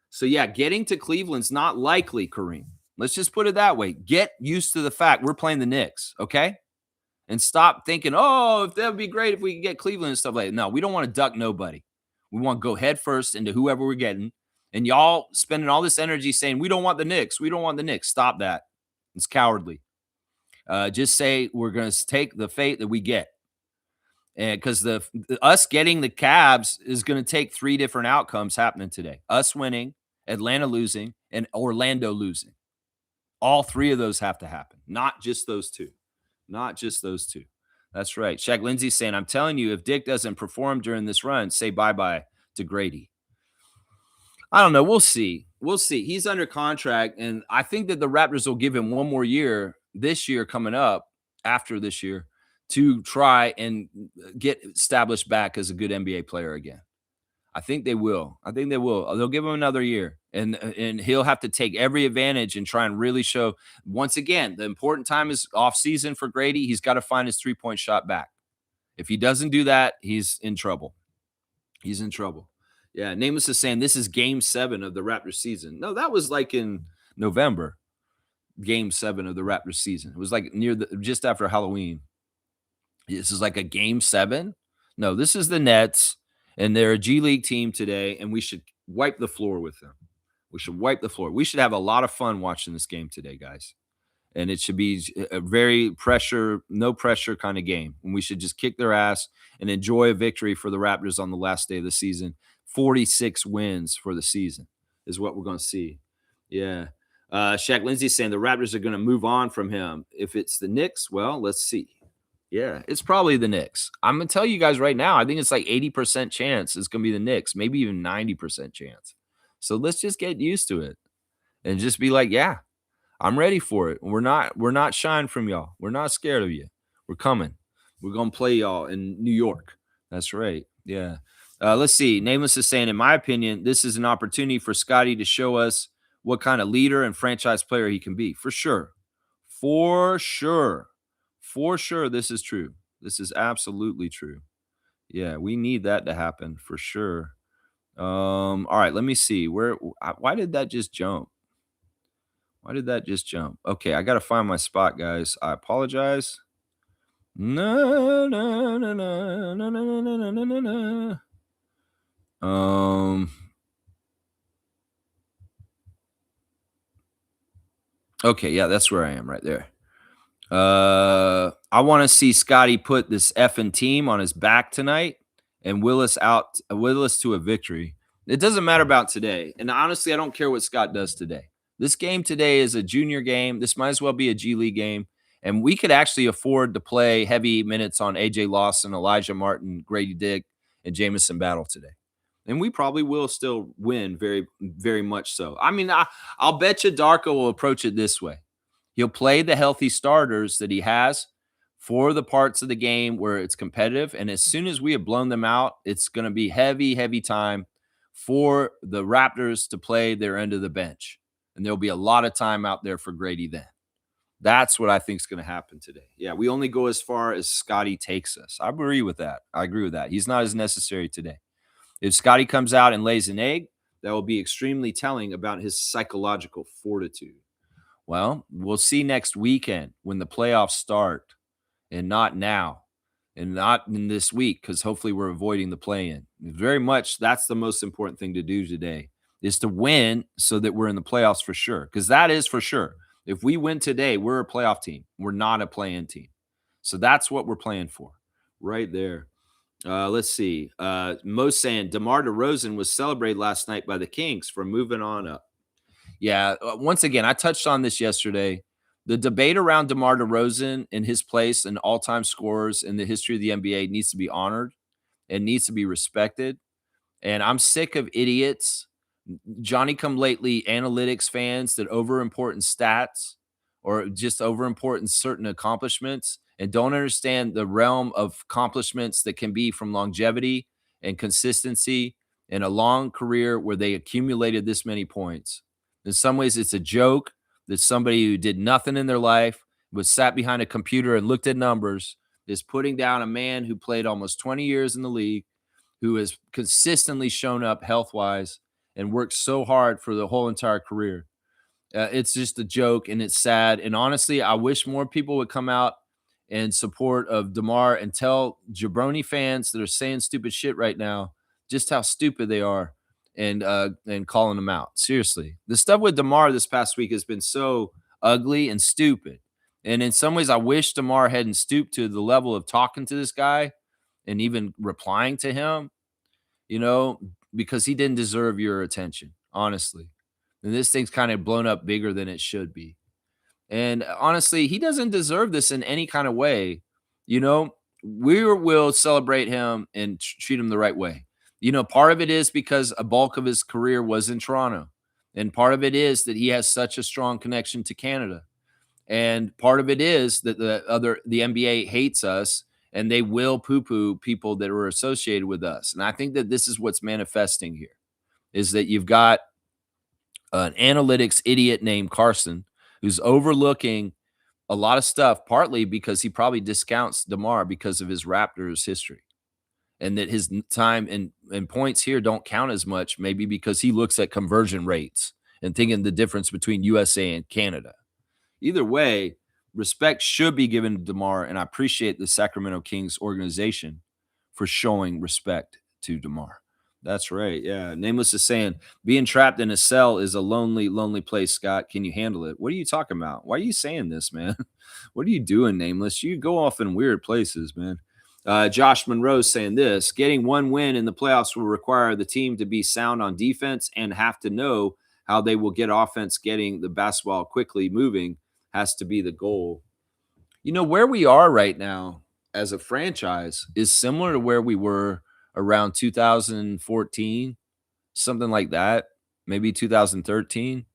So yeah, getting to Cleveland's not likely, Kareem. Let's just put it that way. Get used to the fact we're playing the Knicks, okay? And stop thinking, oh, if that would be great if we could get Cleveland and stuff like that. No, we don't want to duck nobody. We want to go head first into whoever we're getting. And y'all spending all this energy saying, we don't want the Knicks. We don't want the Knicks. Stop that. It's cowardly. Just say we're going to take the fate that we get. And because us getting the Cavs is going to take three different outcomes happening today. Us winning, Atlanta losing, and Orlando losing. All three of those have to happen, not just those two. Not just those two. That's right. Shaq Lindsay's saying, I'm telling you, if Dick doesn't perform during this run, say bye-bye to Grady. I don't know. We'll see. We'll see. He's under contract, and I think that the Raptors will give him one more year this year coming up after this year to try and get established back as a good NBA player again. I think they will. I think they will. They'll give him another year, and he'll have to take every advantage and try and really show. Once again, the important time is off season for Grady. He's got to find his three-point shot back. If he doesn't do that, he's in trouble. He's in trouble. Yeah, Nameless is saying this is game 7 of the Raptors season. No, that was like in November, game 7 of the Raptors season. It was like near the just after Halloween. This is like a game 7? No, this is the Nets, and they're a G League team today, and we should wipe the floor with them. We should wipe the floor. We should have a lot of fun watching this game today, guys. And it should be a very no pressure kind of game. And we should just kick their ass and enjoy a victory for the Raptors on the last day of the season. 46 wins for the season is what we're going to see. Yeah. Shaq Lindsay's saying the Raptors are going to move on from him. If it's the Knicks, well, let's see. Yeah, it's probably the Knicks. I'm going to tell you guys right now, I think it's like 80% chance it's going to be the Knicks, maybe even 90% chance. So let's just get used to it and just be like, yeah, I'm ready for it. We're not shying from y'all. We're not scared of you. We're coming. We're gonna play y'all in New York. That's right. Yeah. Let's see. Nameless is saying, in my opinion, this is an opportunity for Scotty to show us what kind of leader and franchise player he can be. For sure. For sure. For sure. This is true. This is absolutely true. Yeah, we need that to happen for sure. All right, let me see. Why did that just jump? Why did that just jump? Okay, I gotta find my spot, guys. I apologize. No, no, no, no, no, no, no, no, no, no, no. Okay, yeah, that's where I am right there. I want to see Scotty put this effing team on his back tonight and will us to a victory. It doesn't matter about today. And honestly, I don't care what Scott does today. This game today is a junior game. This might as well be a G League game. And we could actually afford to play heavy minutes on AJ Lawson, Elijah Martin, Grady Dick, and Jamison Battle today. And we probably will still win very, very much so. I mean, I'll bet you Darko will approach it this way. He'll play the healthy starters that he has for the parts of the game where it's competitive. And as soon as we have blown them out, it's going to be heavy, heavy time for the Raptors to play their end of the bench. And there'll be a lot of time out there for Grady then. That's what I think is going to happen today. Yeah, we only go as far as Scotty takes us. I agree with that. He's not as necessary today. If Scotty comes out and lays an egg, that will be extremely telling about his psychological fortitude. Well, we'll see next weekend when the playoffs start, and not now, and not in this week, because hopefully we're avoiding the play-in. Very much that's the most important thing to do today, is to win so that we're in the playoffs for sure, because that is for sure. If we win today, we're a playoff team. We're not a play-in team. So that's what we're playing for right there. Let's see. Mo's saying DeMar DeRozan was celebrated last night by the Kings for moving on up. Yeah, once again, I touched on this yesterday. The debate around DeMar DeRozan and his place in all-time scorers in the history of the NBA needs to be honored and needs to be respected. And I'm sick of idiots, Johnny-come-lately analytics fans that over-important stats or just over-important certain accomplishments and don't understand the realm of accomplishments that can be from longevity and consistency and a long career where they accumulated this many points. In some ways, it's a joke that somebody who did nothing in their life, was sat behind a computer and looked at numbers, is putting down a man who played almost 20 years in the league, who has consistently shown up health-wise and worked so hard for the whole entire career. It's just a joke, and it's sad. And honestly, I wish more people would come out in support of DeMar and tell jabroni fans that are saying stupid shit right now just how stupid they are and calling them out. Seriously. The stuff with DeMar this past week has been so ugly and stupid. And in some ways, I wish DeMar hadn't stooped to the level of talking to this guy and even replying to him, because he didn't deserve your attention, honestly. And this thing's kind of blown up bigger than it should be. And honestly, he doesn't deserve this in any kind of way. We will celebrate him and treat him the right way. Part of it is because a bulk of his career was in Toronto. And part of it is that he has such a strong connection to Canada. And part of it is that the NBA hates us and they will poo-poo people that are associated with us. And I think that this is what's manifesting here, is that you've got an analytics idiot named Carson who's overlooking a lot of stuff, partly because he probably discounts DeMar because of his Raptors history. and that his time and points here don't count as much, maybe because he looks at conversion rates and thinking the difference between USA and Canada. Either way, respect should be given to DeMar, and I appreciate the Sacramento Kings organization for showing respect to DeMar. That's right. Yeah. Nameless is saying being trapped in a cell is a lonely, lonely place, Scott. Can you handle it? What are you talking about? Why are you saying this, man? What are you doing, Nameless? You go off in weird places, man. Josh Monroe saying this: getting one win in the playoffs will require the team to be sound on defense and have to know how they will get offense getting the basketball quickly moving has to be the goal. You know, where we are right now as a franchise is similar to where we were around 2014, something like that, maybe 2013.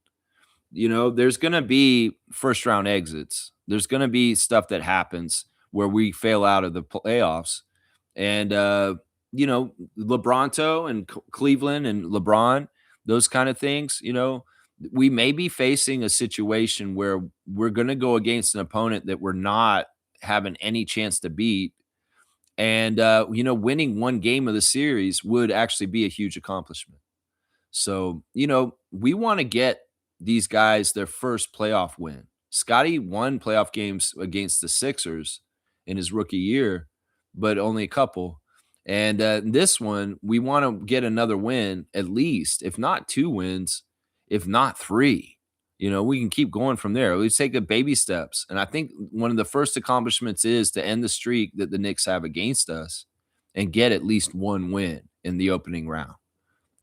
You know, there's going to be first round exits. There's going to be stuff that happens where we fail out of the playoffs. And, LeBronto and Cleveland and LeBron, those kind of things, we may be facing a situation where we're going to go against an opponent that we're not having any chance to beat. And, winning one game of the series would actually be a huge accomplishment. So, we want to get these guys their first playoff win. Scotty won playoff games against the Sixers in his rookie year, but only a couple. And this one, we want to get another win, at least, if not 2 wins, if not 3. We can keep going from there. We take it baby steps. And I think one of the first accomplishments is to end the streak that the Knicks have against us and get at least 1 win in the opening round.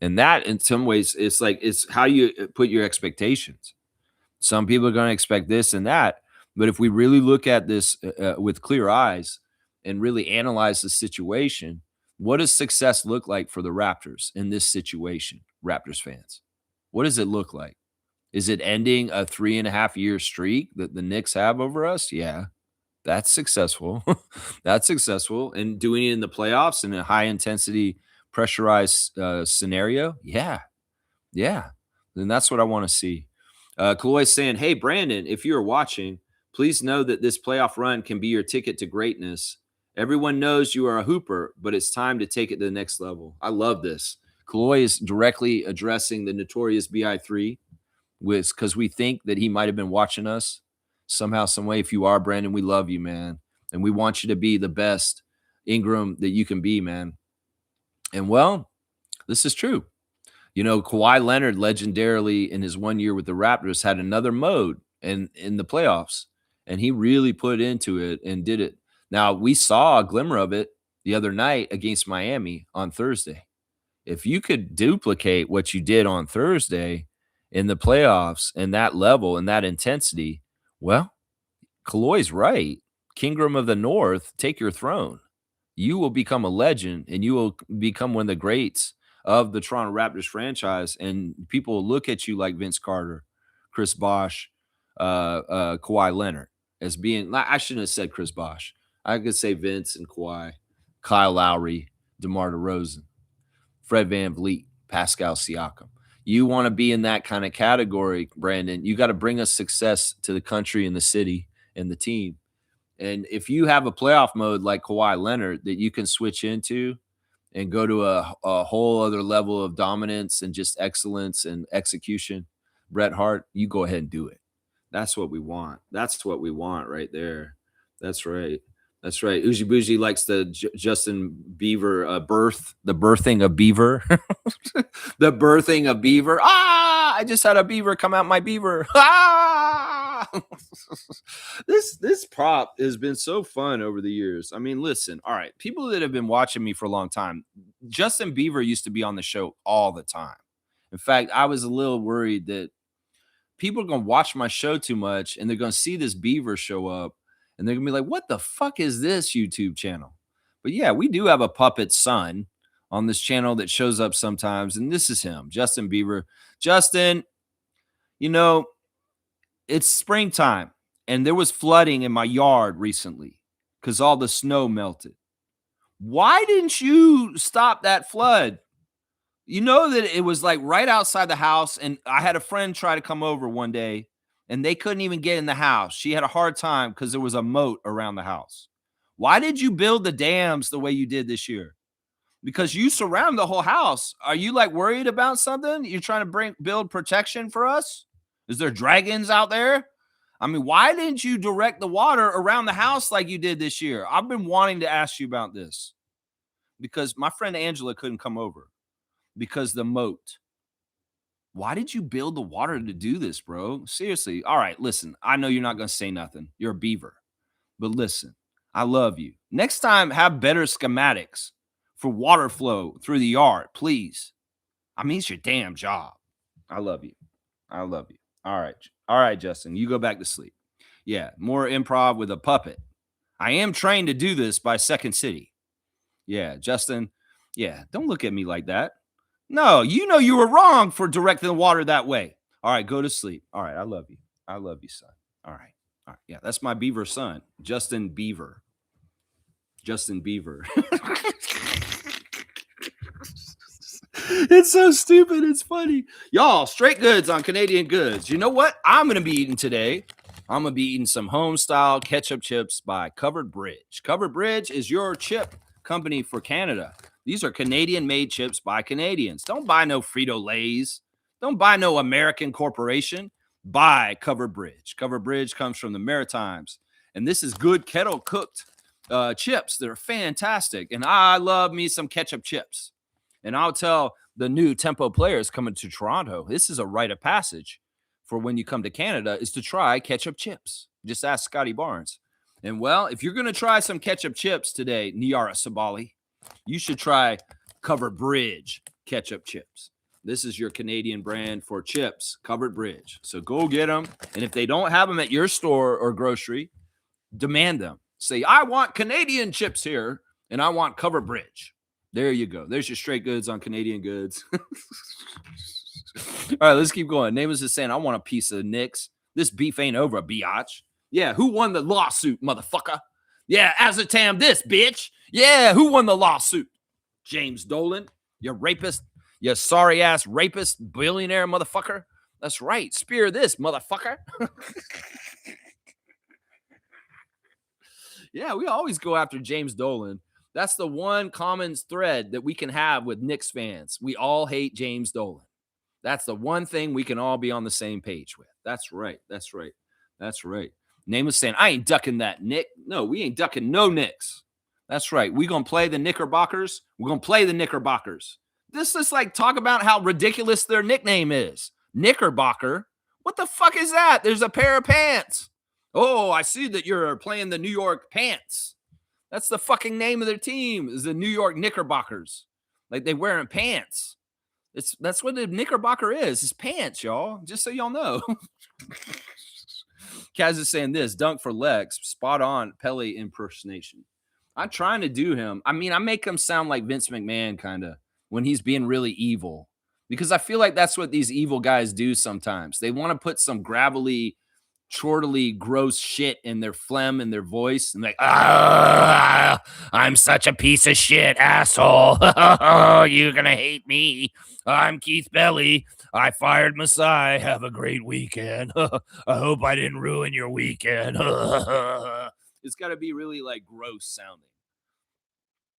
And that, in some ways, it's how you put your expectations. Some people are going to expect this and that. But if we really look at this with clear eyes and really analyze the situation, what does success look like for the Raptors in this situation, Raptors fans? What does it look like? Is it ending a 3.5-year streak that the Knicks have over us? Yeah, that's successful. That's successful. And doing it in the playoffs in a high-intensity, pressurized scenario? Yeah. Then that's what I want to see. Kaloy's saying, hey, Brandon, if you're watching, please know that this playoff run can be your ticket to greatness. Everyone knows you are a hooper, but it's time to take it to the next level. I love this. Kaloy is directly addressing the notorious BI3 because we think that he might have been watching us somehow, some way. If you are, Brandon, we love you, man. And we want you to be the best Ingram that you can be, man. And, well, this is true. Kawhi Leonard legendarily in his 1 year with the Raptors had another mode in the playoffs, and he really put into it and did it. Now, we saw a glimmer of it the other night against Miami on Thursday. If you could duplicate what you did on Thursday in the playoffs and that level and that intensity, well, Kaloy's right. Kingram of the North, take your throne. You will become a legend, and you will become one of the greats of the Toronto Raptors franchise, and people will look at you like Vince Carter, Chris Bosh, Kawhi Leonard as being – I shouldn't have said Chris Bosh. I could say Vince and Kawhi, Kyle Lowry, DeMar DeRozan, Fred VanVleet, Pascal Siakam. You want to be in that kind of category, Brandon. You got to bring us success to the country and the city and the team. And if you have a playoff mode like Kawhi Leonard that you can switch into and go to a whole other level of dominance and just excellence and execution, Bret Hart, you go ahead and do it. That's what we want. That's what we want right there. That's right. That's right. Uji Bougie likes the Justin Bieber the birthing of Beaver. The birthing of Beaver. I just had a beaver come out my beaver. This prop has been so fun over the years. I mean, listen, all right, people that have been watching me for a long time, Justin Bieber used to be on the show all the time. In fact, I was a little worried that people are going to watch my show too much and they're going to see this beaver show up and they're going to be like, what the fuck is this YouTube channel? But yeah, we do have a puppet son on this channel that shows up sometimes, and this is him, Justin Bieber. Justin, it's springtime, and there was flooding in my yard recently because all the snow melted. Why didn't you stop that flood? You know that it was like right outside the house, and I had a friend try to come over one day, and they couldn't even get in the house. She had a hard time because there was a moat around the house. Why did you build the dams the way you did this year? because you surround the whole house. Are you like worried about something? You're trying to build protection for us? Is there dragons out there? I mean, why didn't you direct the water around the house like you did this year? I've been wanting to ask you about this because my friend Angela couldn't come over because the moat. Why did you build the water to do this, bro? Seriously. All right, listen, I know you're not going to say nothing. You're a beaver. But listen, I love you. Next time, have better schematics for water flow through the yard, please. I mean, it's your damn job. I love you. I love you. All right. All right, Justin, you go back to sleep. Yeah, more improv with a puppet. I am trained to do this by Second City. Yeah, Justin. Yeah, don't look at me like that. No, you know you were wrong for directing the water that way. All right, go to sleep. All right, I love you. I love you, son. All right. All right. Yeah, that's my beaver son, Justin Beaver. Justin Beaver. It's so stupid. It's funny. Y'all, straight goods on Canadian goods. You know what I'm going to be eating today? I'm going to be eating some home-style ketchup chips by Covered Bridge. Covered Bridge is your chip company for Canada. These are Canadian-made chips by Canadians. Don't buy no Frito-Lays. Don't buy no American corporation. Buy Covered Bridge. Covered Bridge comes from the Maritimes. And this is good kettle-cooked chips. They're fantastic. And I love me some ketchup chips. And I'll tell the new Tempo players coming to Toronto, this is a rite of passage for when you come to Canada is to try ketchup chips. Just ask Scotty Barnes. And well, if you're going to try some ketchup chips today, Niara Sabali, you should try Covered Bridge ketchup chips. This is your Canadian brand for chips, Covered Bridge. So go get them. And if they don't have them at your store or grocery, demand them. Say, I want Canadian chips here, and I want Covered Bridge. There you go. There's your straight goods on Canadian goods. All right, let's keep going. Neighbors is saying, I want a piece of Nick's. This beef ain't over, biatch. Yeah, who won the lawsuit, motherfucker? Yeah, Azatam this, bitch. Yeah, who won the lawsuit? James Dolan, you rapist, you sorry-ass rapist, billionaire motherfucker. That's right. Spear this, motherfucker. Yeah, we always go after James Dolan. That's the one common thread that we can have with Knicks fans. We all hate James Dolan. That's the one thing we can all be on the same page with. That's right. That's right. That's right. Name was saying, I ain't ducking that, Nick. No, we ain't ducking no Knicks. That's right. We're going to play the Knickerbockers. We're going to play the Knickerbockers. This is like talk about how ridiculous their nickname is. Knickerbocker. What the fuck is that? There's a pair of pants. Oh, I see that you're playing the New York Pants. That's the fucking name of their team is the New York Knickerbockers. Like they wearing pants. That's what the Knickerbocker is. It's pants, y'all. Just so y'all know. Kaz is saying this, dunk for Lex, spot on Pele impersonation. I'm trying to do him. I mean, I make him sound like Vince McMahon kind of when he's being really evil. Because I feel like that's what these evil guys do sometimes. They want to put some gravelly, chortly, gross shit in their phlegm and their voice. And like, I'm such a piece of shit, asshole. You're going to hate me. I'm Keith Belly. I fired Masai. Have a great weekend. I hope I didn't ruin your weekend. It's got to be really like gross sounding.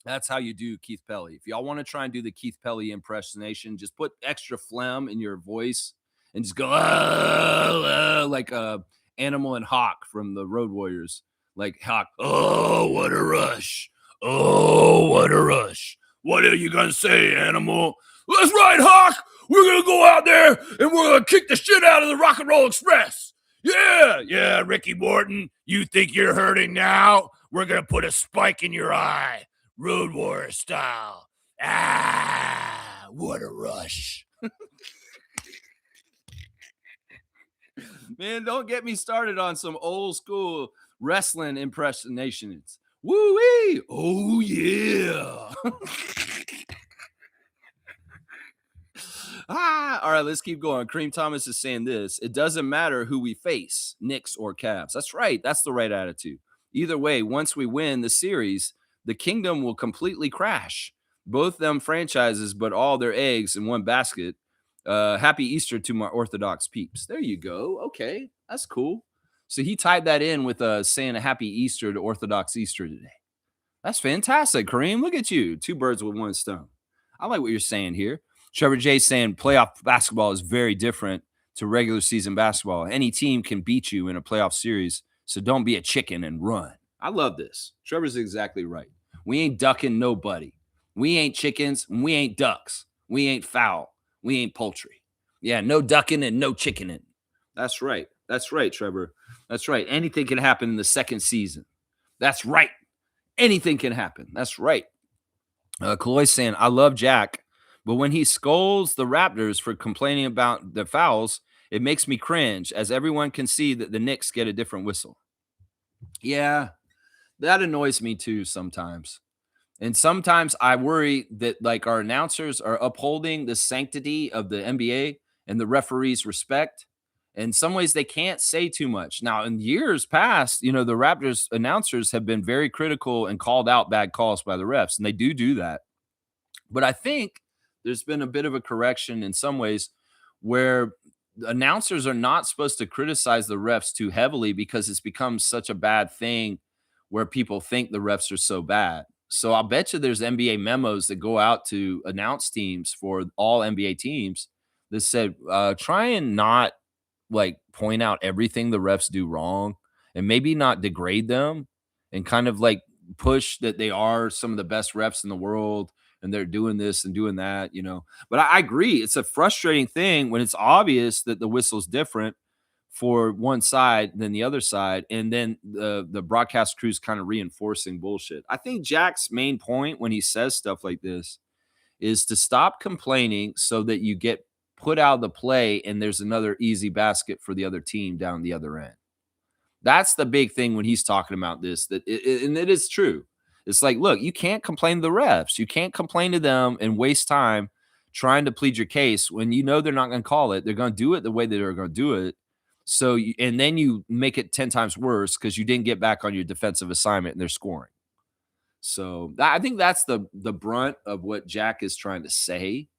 That's how you do Keith Pelly. If y'all want to try and do the Keith Pelly impersonation, just put extra phlegm in your voice and just go like Animal and Hawk from the Road Warriors. Like Hawk, oh, what a rush. Oh, what a rush. What are you going to say, Animal? That's right, Hawk. We're going to go out there and we're going to kick the shit out of the Rock and Roll Express. Yeah, Ricky Morton. You think you're hurting now? We're going to put a spike in your eye. Road Warrior style. What a rush. Man, don't get me started on some old school wrestling impersonations. Woo-wee. Oh, yeah. All right, let's keep going. Kareem Thomas is saying this. It doesn't matter who we face, Knicks or Cavs. That's right. That's the right attitude. Either way, once we win the series, the kingdom will completely crash. Both them franchises, but all their eggs in one basket. Happy Easter to my Orthodox peeps. There you go. Okay, that's cool. So he tied that in with saying a happy Easter to Orthodox Easter today. That's fantastic, Kareem. Look at you. Two birds with one stone. I like what you're saying here. Trevor J saying playoff basketball is very different to regular season basketball. Any team can beat you in a playoff series, so don't be a chicken and run. I love this. Trevor's exactly right. We ain't ducking nobody. We ain't chickens. We ain't ducks. We ain't fowl. We ain't poultry. Yeah, no ducking and no chickening. That's right. That's right, Trevor. That's right. Anything can happen in the second season. That's right. Anything can happen. That's right. Kaloy saying, I love Jack, but when he scolds the Raptors for complaining about the fouls, it makes me cringe as everyone can see that the Knicks get a different whistle. Yeah, that annoys me too sometimes. And sometimes I worry that like our announcers are upholding the sanctity of the NBA and the referees' respect. In some ways, they can't say too much. Now, in years past, the Raptors announcers have been very critical and called out bad calls by the refs, and they do that. But I think there's been a bit of a correction in some ways where announcers are not supposed to criticize the refs too heavily because it's become such a bad thing where people think the refs are so bad. So I'll bet you there's NBA memos that go out to announce teams for all NBA teams that said, try and not like point out everything the refs do wrong and maybe not degrade them and kind of like push that they are some of the best refs in the world and they're doing this and doing that. But I agree. It's a frustrating thing when it's obvious that the whistle's different for one side than the other side. And then the broadcast crew's kind of reinforcing bullshit. I think Jack's main point when he says stuff like this is to stop complaining so that you get put out of the play and there's another easy basket for the other team down the other end. That's the big thing when he's talking about this, and it is true. It's like, look, you can't complain to the refs. You can't complain to them and waste time trying to plead your case when you know they're not going to call it. They're going to do it the way that they're going to do it. So, and then you make it 10 times worse because you didn't get back on your defensive assignment and they're scoring. So I think that's the brunt of what Jack is trying to say,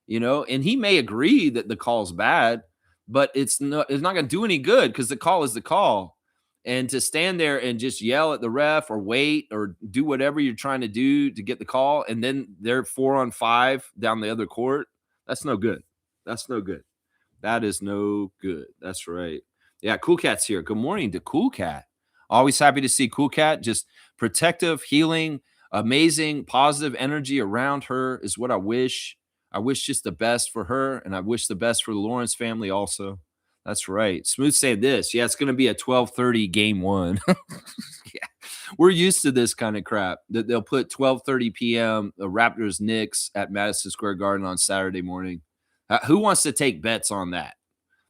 and he may agree that the call's bad, but it's not going to do any good because the call is the call. And to stand there and just yell at the ref or wait or do whatever you're trying to do to get the call, and then they're 4-on-5 down the other court, that's no good. That's no good. That is no good. That's right. Yeah, Cool Cat's here. Good morning to Cool Cat. Always happy to see Cool Cat. Just protective, healing, amazing, positive energy around her is what I wish. I wish just the best for her, and I wish the best for the Lawrence family also. That's right. Smooth saying this. Yeah, it's going to be a 12:30 game one. Yeah. We're used to this kind of crap. That they'll put 12:30 p.m. the Raptors Knicks at Madison Square Garden on Saturday morning. Who wants to take bets on that?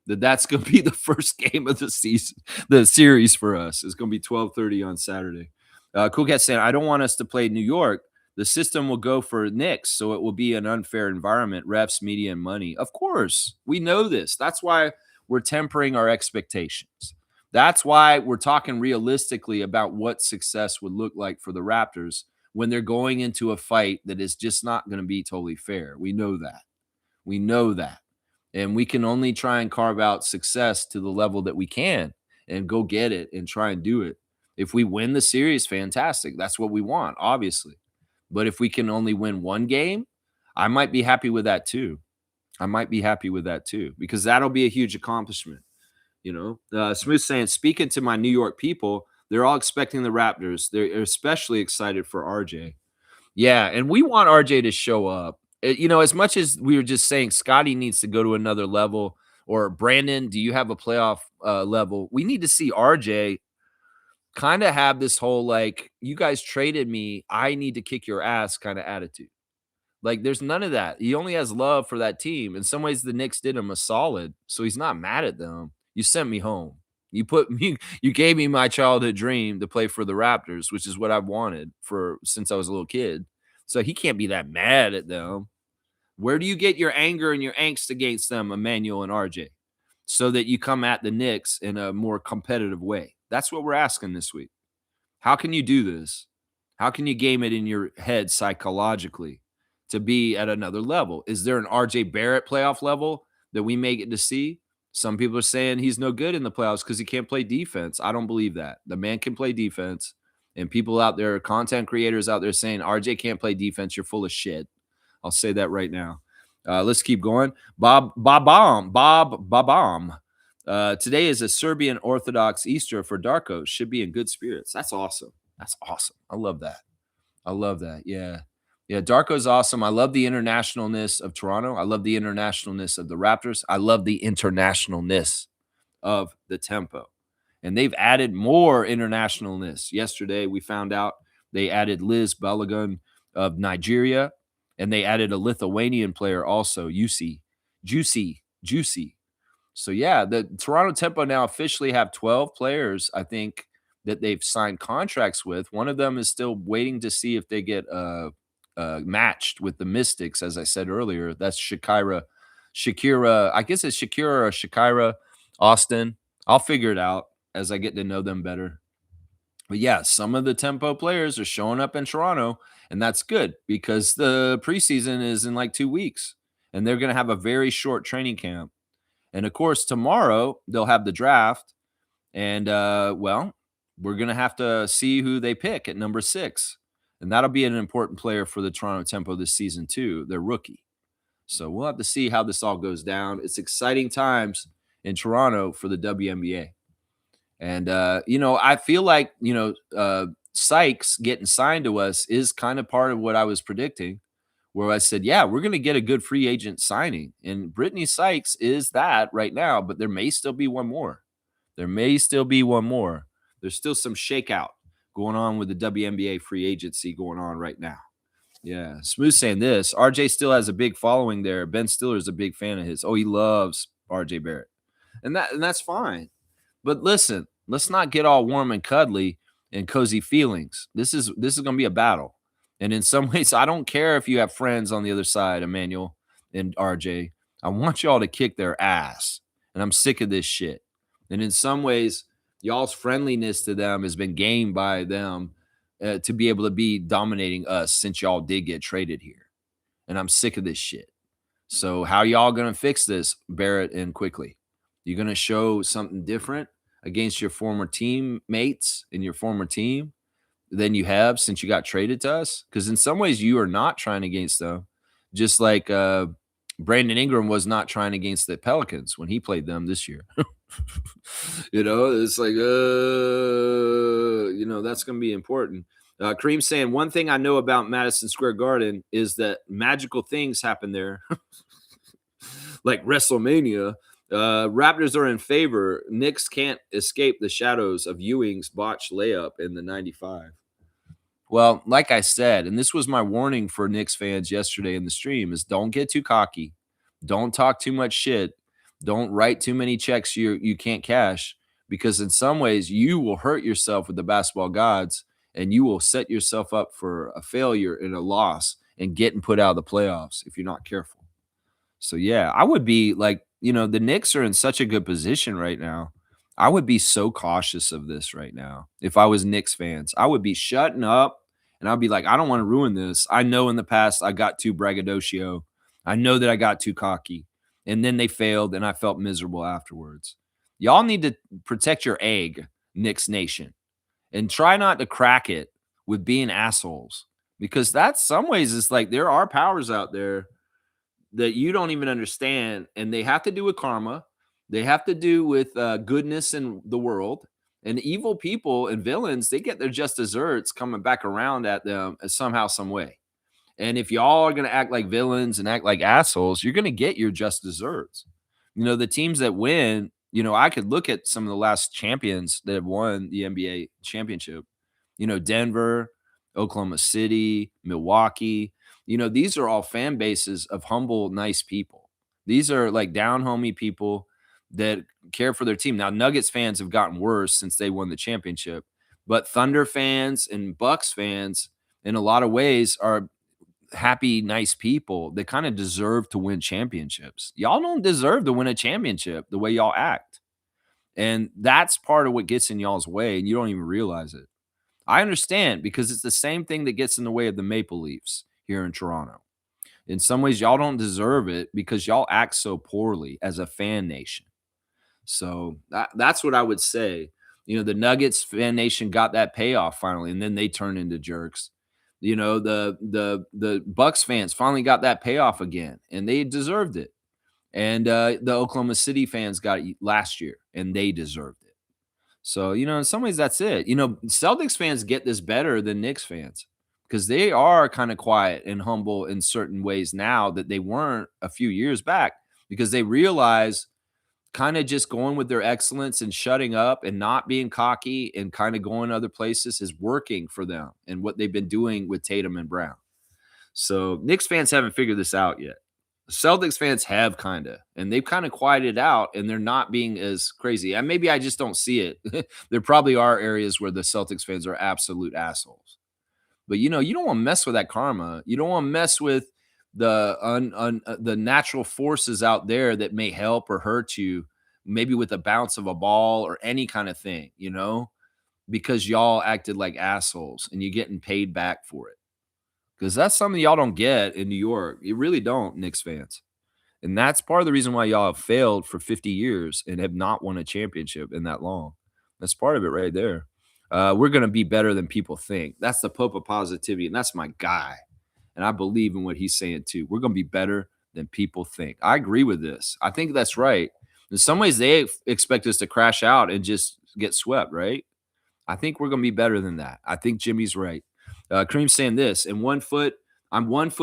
That's going to be the first game of the season, the series for us. It's going to be 12:30 on Saturday. Cool Cat saying, I don't want us to play New York. The system will go for Knicks, so it will be an unfair environment, refs, media, and money. Of course, we know this. That's why we're tempering our expectations. That's why we're talking realistically about what success would look like for the Raptors when they're going into a fight that is just not going to be totally fair. We know that. We know that. And we can only try and carve out success to the level that we can and go get it and try and do it. If we win the series, fantastic. That's what we want, obviously. But if we can only win one game, I might be happy with that too. I might be happy with that too, because that'll be a huge accomplishment. Smooth saying, speaking to my New York people, they're all expecting the Raptors. They're especially excited for RJ. Yeah, and we want RJ to show up. As much as we were just saying Scotty needs to go to another level, or Brandon, do you have a playoff level? We need to see RJ kind of have this whole like, you guys traded me, I need to kick your ass kind of attitude. Like, there's none of that. He only has love for that team. In some ways, the Knicks did him a solid, so he's not mad at them. You sent me home. You gave me my childhood dream to play for the Raptors, which is what I've wanted since I was a little kid. So he can't be that mad at them. Where do you get your anger and your angst against them, Emmanuel and RJ, so that you come at the Knicks in a more competitive way? That's what we're asking this week. How can you do this? How can you game it in your head psychologically to be at another level? Is there an RJ Barrett playoff level that we may get to see? Some people are saying he's no good in the playoffs because he can't play defense. I don't believe that. The man can play defense. And people out there, content creators out there saying RJ can't play defense, you're full of shit. I'll say that right now. Let's keep going. Bob Babam. Today is a Serbian Orthodox Easter for Darko. Should be in good spirits. That's awesome. That's awesome. I love that. I love that. Yeah. Yeah. Darko's awesome. I love the internationalness of Toronto. I love the internationalness of the Raptors. I love the internationalness of the tempo. And they've added more internationalness. Yesterday, we found out they added Liz Balogun of Nigeria, and they added a Lithuanian player also, Juicy. So yeah, the Toronto Tempo now officially have 12 players, I think, that they've signed contracts with. One of them is still waiting to see if they get matched with the Mystics, as I said earlier. That's Shakira. I guess it's Shakira or Shakira Austin. I'll figure it out as I get to know them better. But yeah, some of the Tempo players are showing up in Toronto, and that's good because the preseason is in like 2 weeks, and they're going to have a very short training camp. And of course, tomorrow they'll have the draft, and well, we're going to have to see who they pick at number 6, and that'll be an important player for the Toronto Tempo this season too. They're rookie, so we'll have to see how this all goes down. It's exciting times in Toronto for the WNBA. And, I feel like, Sykes getting signed to us is kind of part of what I was predicting, where I said, yeah, we're going to get a good free agent signing. And Brittany Sykes is that right now, but there may still be one more. There's still some shakeout going on with the WNBA free agency going on right now. Yeah. Smooth saying this. RJ still has a big following there. Ben Stiller is a big fan of his. Oh, he loves RJ Barrett. And that's fine. But listen, let's not get all warm and cuddly and cozy feelings. This is going to be a battle. And in some ways, I don't care if you have friends on the other side, Emmanuel and RJ. I want y'all to kick their ass. And I'm sick of this shit. And in some ways, y'all's friendliness to them has been gained by them to be able to be dominating us since y'all did get traded here. And I'm sick of this shit. So how y'all going to fix this, Barrett and Quickly? You're going to show something different against your former teammates in your former team than you have since you got traded to us? Because in some ways, you are not trying against them, just like Brandon Ingram was not trying against the Pelicans when he played them this year. It's like, that's going to be important. Kareem saying, one thing I know about Madison Square Garden is that magical things happen there. Like WrestleMania. Raptors are in favor. Knicks can't escape the shadows of Ewing's botched layup in the 95. Well, like I said, and this was my warning for Knicks fans yesterday in the stream, is don't get too cocky. Don't talk too much shit. Don't write too many checks you can't cash, because in some ways you will hurt yourself with the basketball gods, and you will set yourself up for a failure and a loss and getting put out of the playoffs if you're not careful. So, yeah, I would be like, the Knicks are in such a good position right now. I would be so cautious of this right now. If I was Knicks fans, I would be shutting up and I'd be like, I don't want to ruin this. I know in the past I got too braggadocio. I know that I got too cocky, and then they failed and I felt miserable afterwards. Y'all need to protect your egg, Knicks Nation, and try not to crack it with being assholes, because that's some ways it's like there are powers out there that you don't even understand, and they have to do with karma. They have to do with goodness in the world, and evil people and villains, they get their just desserts coming back around at them somehow, some way. And if y'all are going to act like villains and act like assholes, you're going to get your just desserts. The teams that win, I could look at some of the last champions that have won the NBA championship, Denver, Oklahoma City, Milwaukee. These are all fan bases of humble, nice people. These are like down homey people that care for their team. Now, Nuggets fans have gotten worse since they won the championship, but Thunder fans and Bucks fans, in a lot of ways, are happy, nice people that kind of deserve to win championships. Y'all don't deserve to win a championship the way y'all act. And that's part of what gets in y'all's way, and you don't even realize it. I understand, because it's the same thing that gets in the way of the Maple Leafs here in Toronto. In some ways, y'all don't deserve it because y'all act so poorly as a fan nation. So that's what I would say. The Nuggets fan nation got that payoff finally, and then they turned into jerks. The Bucks fans finally got that payoff again, and they deserved it. And the Oklahoma City fans got it last year, and they deserved it. So, in some ways, that's it. Celtics fans get this better than Knicks fans because they are kind of quiet and humble in certain ways now that they weren't a few years back because they realize kind of just going with their excellence and shutting up and not being cocky and kind of going other places is working for them and what they've been doing with Tatum and Brown. So Knicks fans haven't figured this out yet. Celtics fans have and they've kind of quieted out and they're not being as crazy. And maybe I just don't see it. There probably are areas where the Celtics fans are absolute assholes. But you don't want to mess with that karma. You don't want to mess with the natural forces out there that may help or hurt you, maybe with the bounce of a ball or any kind of thing, because y'all acted like assholes and you're getting paid back for it. Because that's something y'all don't get in New York. You really don't, Knicks fans. And that's part of the reason why y'all have failed for 50 years and have not won a championship in that long. That's part of it right there. We're going to be better than people think. That's the Pope of positivity, and that's my guy. And I believe in what he's saying too. We're going to be better than people think. I agree with this. I think that's right. In some ways, they expect us to crash out and just get swept, right? I think we're going to be better than that. I think Jimmy's right. Kareem's saying this, I'm 1 foot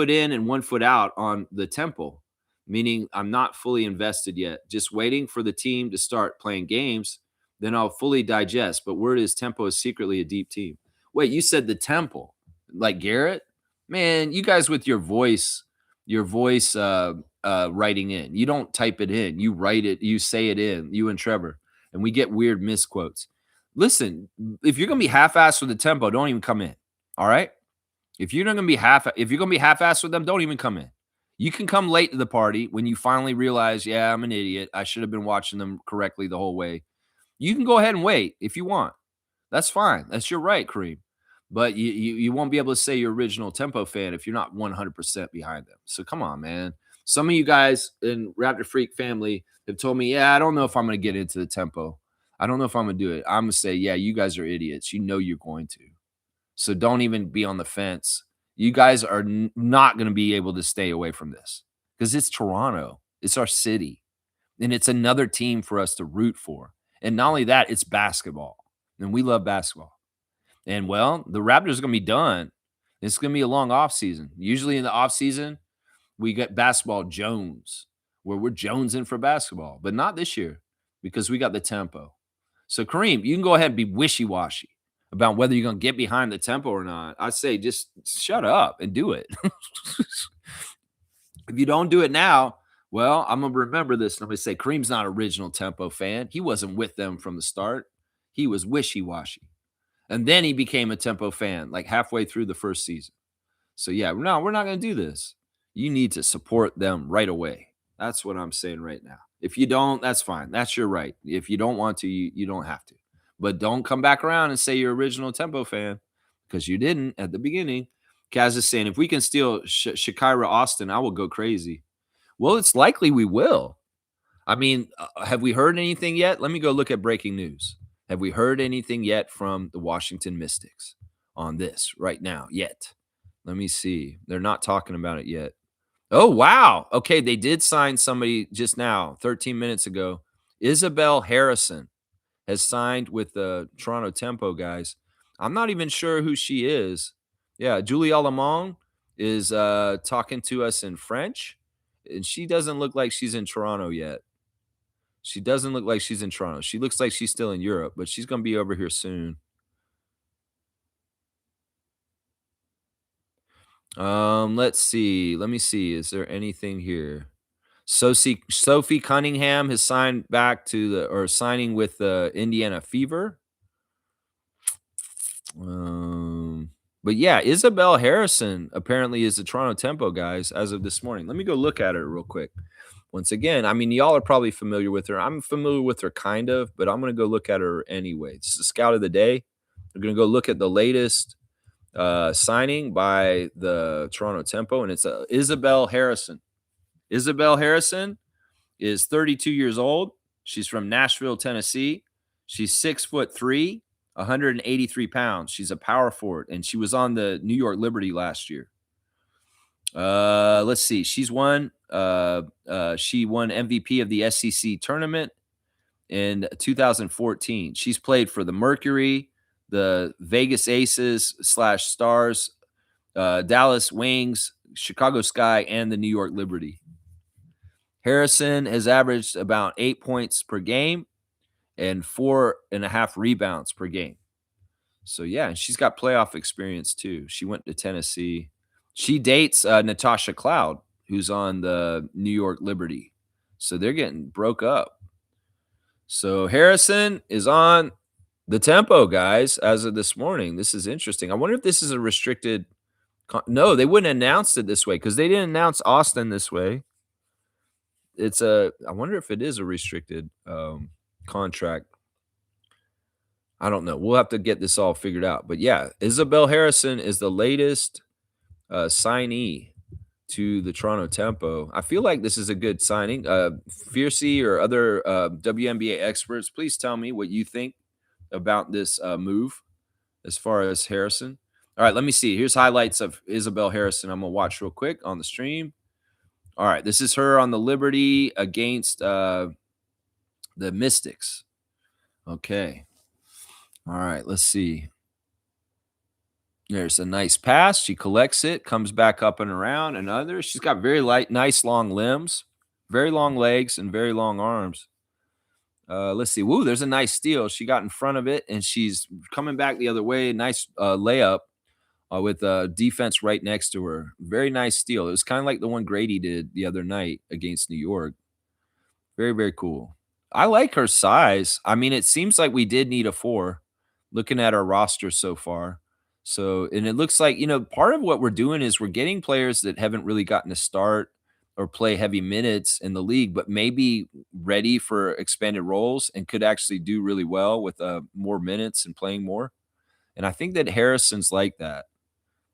in and 1 foot out on the tempo, meaning I'm not fully invested yet, just waiting for the team to start playing games. Then I'll fully digest. But word is Tempo is secretly a deep team. Wait, you said the Temple, like Garrett? Man, you guys with your voice writing in. You don't type it in. You write it, you say it in, you and Trevor. And we get weird misquotes. Listen, if you're gonna be half-assed with the Tempo, don't even come in. All right. If you're gonna be half-assed with them, don't even come in. You can come late to the party when you finally realize, yeah, I'm an idiot. I should have been watching them correctly the whole way. You can go ahead and wait if you want. That's fine. That's your right, Kareem. But you won't be able to say you're original Tempo fan if you're not 100% behind them. So come on, man. Some of you guys in Raptor Freak family have told me, yeah, I don't know if I'm going to get into the Tempo. I don't know if I'm going to do it. I'm going to say, yeah, you guys are idiots. You know you're going to. So don't even be on the fence. You guys are not going to be able to stay away from this because it's Toronto. It's our city. And it's another team for us to root for. And not only that, it's basketball. And we love basketball. And, well, the Raptors are going to be done. It's going to be a long offseason. Usually in the offseason, we get basketball Jones, where we're jonesing for basketball. But not this year because we got the Tempo. So, Kareem, you can go ahead and be wishy-washy about whether you're going to get behind the Tempo or not. I say just shut up and do it. If you don't do it now, well, I'm going to remember this. And I'm going to say Kareem's not an original Tempo fan. He wasn't with them from the start. He was wishy-washy. And then he became a Tempo fan like halfway through the first season. So, yeah, no, we're not going to do this. You need to support them right away. That's what I'm saying right now. If you don't, that's fine. That's your right. If you don't want to, you don't have to. But don't come back around and say you're original Tempo fan because you didn't at the beginning. Kaz is saying, if we can steal Shakira Austin, I will go crazy. Well, it's likely we will. I mean, have we heard anything yet? Let me go look at breaking news. Have we heard anything yet from the Washington Mystics on this right now yet? Let me see. They're not talking about it yet. Oh, wow. Okay, they did sign somebody just now, 13 minutes ago. Isabel Harrison has signed with the Toronto Tempo guys. I'm not even sure who she is. Yeah, Julie Alamong is talking to us in French, and she doesn't look like she's in Toronto yet. She doesn't look like she's in Toronto. She looks like she's still in Europe, but she's going to be over here soon. Let's see. Let me see. Is there anything here? Sophie Cunningham has signed back to signing with the Indiana Fever. But yeah, Isabel Harrison apparently is the Toronto Tempo guys as of this morning. Let me go look at her real quick. Once again, I mean, y'all are probably familiar with her. I'm familiar with her kind of, but I'm going to go look at her anyway. This is the scout of the day. We're going to go look at the latest signing by the Toronto Tempo, and it's Isabel Harrison. Isabel Harrison is 32 years old. She's from Nashville, Tennessee. She's 6'3", 183 pounds. She's a power forward, and she was on the New York Liberty last year. Let's see. She won MVP of the SEC tournament in 2014. She's played for the Mercury, the Vegas Aces / Stars, Dallas Wings, Chicago Sky, and the New York Liberty. Harrison has averaged about 8 points per game and 4.5 rebounds per game. So, yeah, and she's got playoff experience too. She went to Tennessee. She dates Natasha Cloud, who's on the New York Liberty. So they're getting broke up. So Harrison is on the tempo, guys, as of this morning. This is interesting. I wonder if this is a restricted no, they wouldn't announce it this way because they didn't announce Austin this way. I wonder if it is a restricted contract. I don't know. We'll have to get this all figured out. But yeah, Isabel Harrison is the latest signee to the Toronto Tempo. I feel like this is a good signing. Fiercey or other WNBA experts, please tell me what you think about this move as far as Harrison. All right, let me see. Here's highlights of Isabel Harrison. I'm going to watch real quick on the stream. All right, this is her on the Liberty against the Mystics. Okay. All right, let's see. There's a nice pass. She collects it, comes back up and around. Another. She's got very nice long limbs, very long legs, and very long arms. Let's see. Woo, there's a nice steal. She got in front of it, and she's coming back the other way. Nice layup with defense right next to her. Very nice steal. It was kind of like the one Grady did the other night against New York. Very, very cool. I like her size. I mean, it seems like we did need a 4 looking at our roster so far. So, and it looks like, part of what we're doing is we're getting players that haven't really gotten to start or play heavy minutes in the league, but maybe ready for expanded roles and could actually do really well with more minutes and playing more. And I think that Harrison's like that.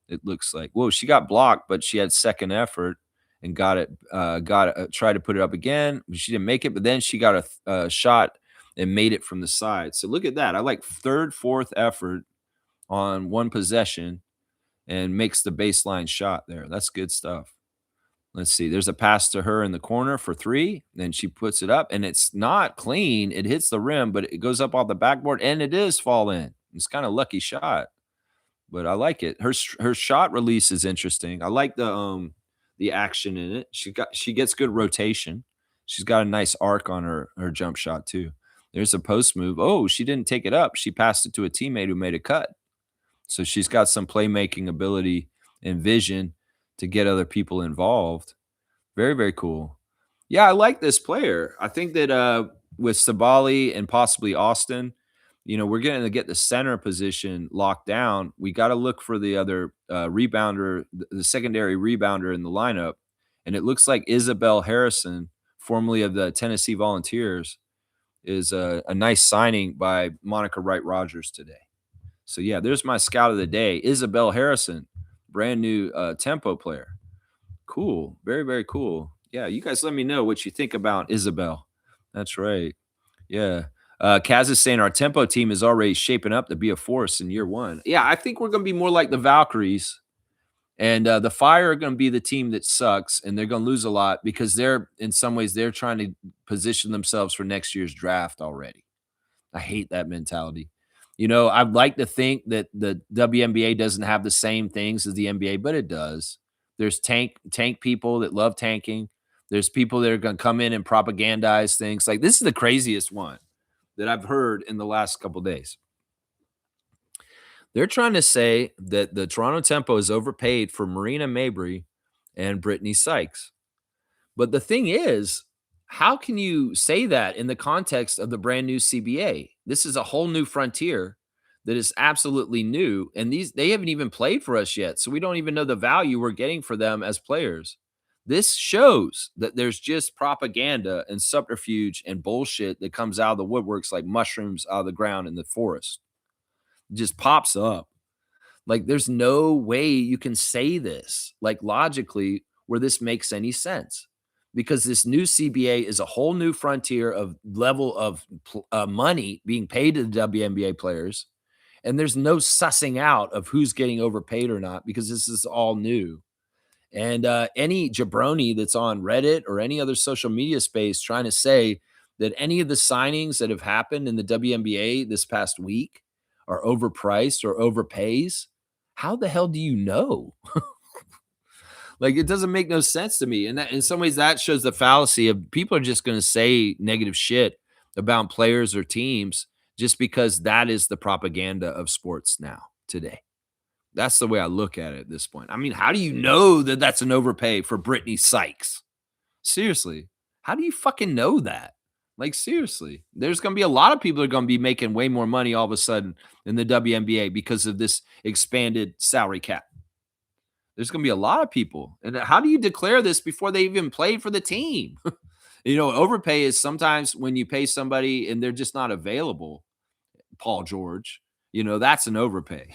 It looks like, whoa, she got blocked, but she had second effort and tried to put it up again. She didn't make it, but then she got a shot and made it from the side. So look at that. I like third, fourth effort on one possession and makes the baseline shot there. That's good stuff. Let's see. There's a pass to her in the corner for 3. Then she puts it up, and it's not clean. It hits the rim, but it goes up off the backboard, and it is fall in. It's kind of lucky shot, but I like it. Her shot release is interesting. I like the action in it. She gets good rotation. She's got a nice arc on her jump shot too. There's a post move. Oh, she didn't take it up. She passed it to a teammate who made a cut. So she's got some playmaking ability and vision to get other people involved. Very, very cool. Yeah, I like this player. I think that with Sabali and possibly Austin, we're going to get the center position locked down. We got to look for the other rebounder, the secondary rebounder in the lineup. And it looks like Isabel Harrison, formerly of the Tennessee Volunteers, is a nice signing by Monica Wright-Rogers today. So, yeah, there's my scout of the day, Isabel Harrison, brand new tempo player. Cool. Very, very cool. Yeah, you guys let me know what you think about Isabel. That's right. Yeah. Kaz is saying our tempo team is already shaping up to be a force in year 1. Yeah, I think we're going to be more like the Valkyries. And the Fire are going to be the team that sucks, and they're going to lose a lot because in some ways, they're trying to position themselves for next year's draft already. I hate that mentality. I'd like to think that the WNBA doesn't have the same things as the NBA, but it does. There's tank people that love tanking. There's people that are going to come in and propagandize things. Like, this is the craziest one that I've heard in the last couple of days. They're trying to say that the Toronto Tempo is overpaid for Marina Mabrey and Brittany Sykes. But the thing is, how can you say that in the context of the brand new CBA? This is a whole new frontier that is absolutely new, and they haven't even played for us yet, so we don't even know the value we're getting for them as players. This shows that there's just propaganda and subterfuge and bullshit that comes out of the woodworks like mushrooms out of the ground in the forest. It just pops up. Like, there's no way you can say this, like, logically, where this makes any sense. because this new CBA is a whole new frontier of level of money being paid to the WNBA players. And there's no sussing out of who's getting overpaid or not because this is all new. And any jabroni that's on Reddit or any other social media space trying to say that any of the signings that have happened in the WNBA this past week are overpriced or overpays, how the hell do you know? Like, it doesn't make no sense to me. And that, in some ways, that shows the fallacy of people are just going to say negative shit about players or teams just because that is the propaganda of sports now today. That's the way I look at it at this point. I mean, how do you know that that's an overpay for Brittany Sykes? Seriously. How do you fucking know that? Like, seriously. There's going to be a lot of people that are going to be making way more money all of a sudden in the WNBA because of this expanded salary cap. There's going to be a lot of people. And how do you declare this before they even played for the team? Overpay is sometimes when you pay somebody and they're just not available. Paul George, that's an overpay.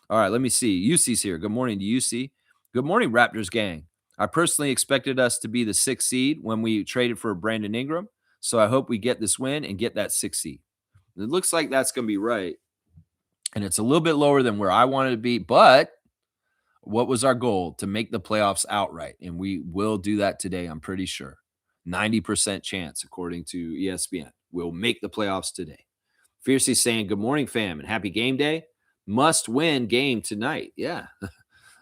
All right, let me see. UC's here. Good morning to UC. Good morning, Raptors gang. I personally expected us to be the 6th seed when we traded for Brandon Ingram. So I hope we get this win and get that 6th seed. It looks like that's going to be right. And it's a little bit lower than where I wanted to be, but what was our goal? To make the playoffs outright. And we will do that today, I'm pretty sure. 90% chance, according to ESPN. We'll make the playoffs today. Fiercely saying, good morning, fam, and happy game day. Must win game tonight. Yeah.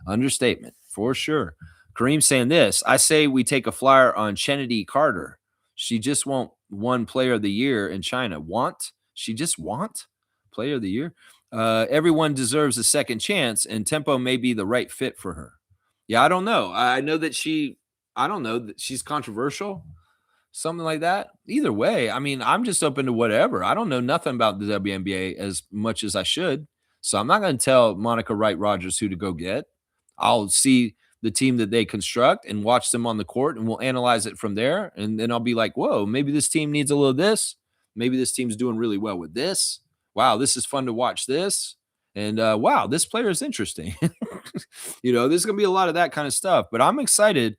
Understatement for sure. Kareem saying this. I say we take a flyer on Kennedy Carter. She just won player of the year in China. She just want player of the year? Everyone deserves a second chance, and Tempo may be the right fit for her. Yeah, I don't know. I know that she's controversial, something like that. Either way, I mean, I'm just open to whatever. I don't know nothing about the WNBA as much as I should. So I'm not going to tell Monica Wright Rogers who to go get. I'll see the team that they construct and watch them on the court, and we'll analyze it from there. And then I'll be like, whoa, maybe this team needs a little of this. Maybe this team's doing really well with this. Wow, this is fun to watch this. And wow, this player is interesting. There's going to be a lot of that kind of stuff. But I'm excited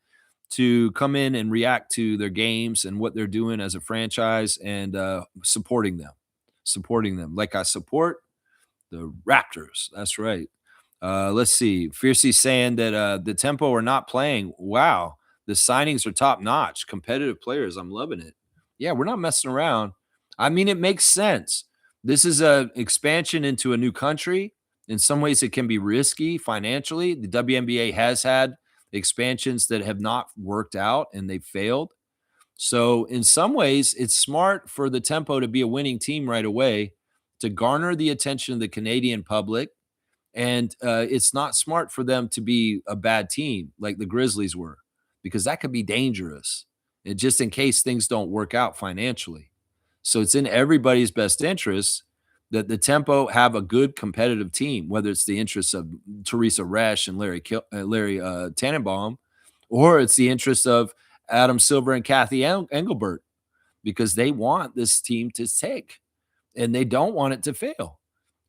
to come in and react to their games and what they're doing as a franchise and supporting them like I support the Raptors. That's right. Let's see. Fiercey saying that the Tempo are not playing. Wow. The signings are top notch. Competitive players. I'm loving it. Yeah, we're not messing around. I mean, it makes sense. This is a expansion into a new country. In some ways, it can be risky financially. The WNBA has had expansions that have not worked out and they've failed. So in some ways, it's smart for the Tempo to be a winning team right away to garner the attention of the Canadian public. And it's not smart for them to be a bad team like the Grizzlies were, because that could be dangerous. And just in case things don't work out financially. So it's in everybody's best interest that the Tempo have a good competitive team, whether it's the interests of Teresa Resch and Larry Tannenbaum, or it's the interest of Adam Silver and Kathy Engelbert, because they want this team to take and they don't want it to fail.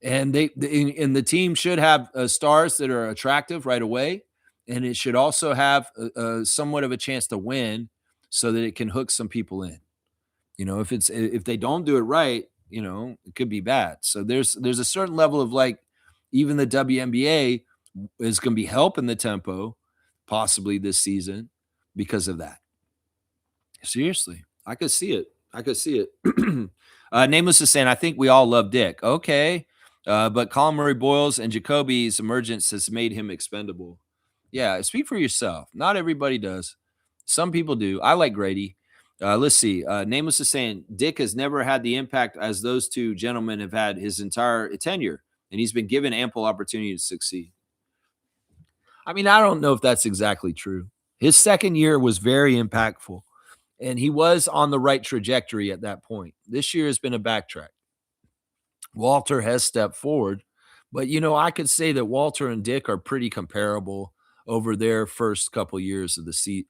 And the team should have stars that are attractive right away, and it should also have somewhat of a chance to win, so that it can hook some people in. If they don't do it right, it could be bad. So there's a certain level of, like, even the WNBA is going to be helping the Tempo possibly this season because of that. Seriously, I could see it. Nameless is saying, I think we all love Dick. Okay. But Colin Murray-Boyles and Jacoby's emergence has made him expendable. Yeah, speak for yourself. Not everybody does. Some people do. I like Grady. Let's see. Nameless is saying, Dick has never had the impact as those two gentlemen have had his entire tenure, and he's been given ample opportunity to succeed. I mean, I don't know if that's exactly true. His second year was very impactful, and he was on the right trajectory at that point. This year has been a backtrack. Walter has stepped forward, but I could say that Walter and Dick are pretty comparable over their first couple years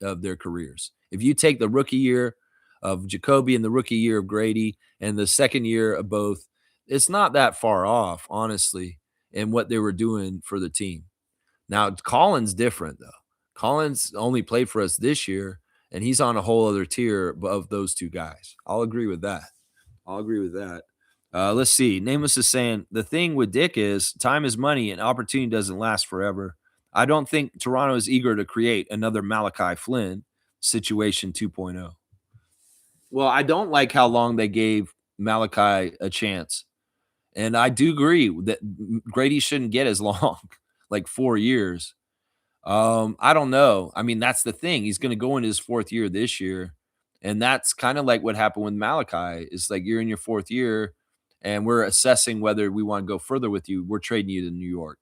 of their careers. If you take the rookie year of Jacoby and the rookie year of Grady and the second year of both, it's not that far off, honestly, in what they were doing for the team. Now, Colin's different, though. Collins only played for us this year, and he's on a whole other tier above those two guys. I'll agree with that. Let's see. Nameless is saying the thing with Dick is time is money and opportunity doesn't last forever. I don't think Toronto is eager to create another Malachi Flynn situation 2.0. Well, I don't like how long they gave Malachi a chance. And I do agree that Grady shouldn't get as long, like 4 years. I don't know. I mean, that's the thing. He's going to go into his 4th year this year. And that's kind of like what happened with Malachi. It's like you're in your 4th year and we're assessing whether we want to go further with you. We're trading you to New York.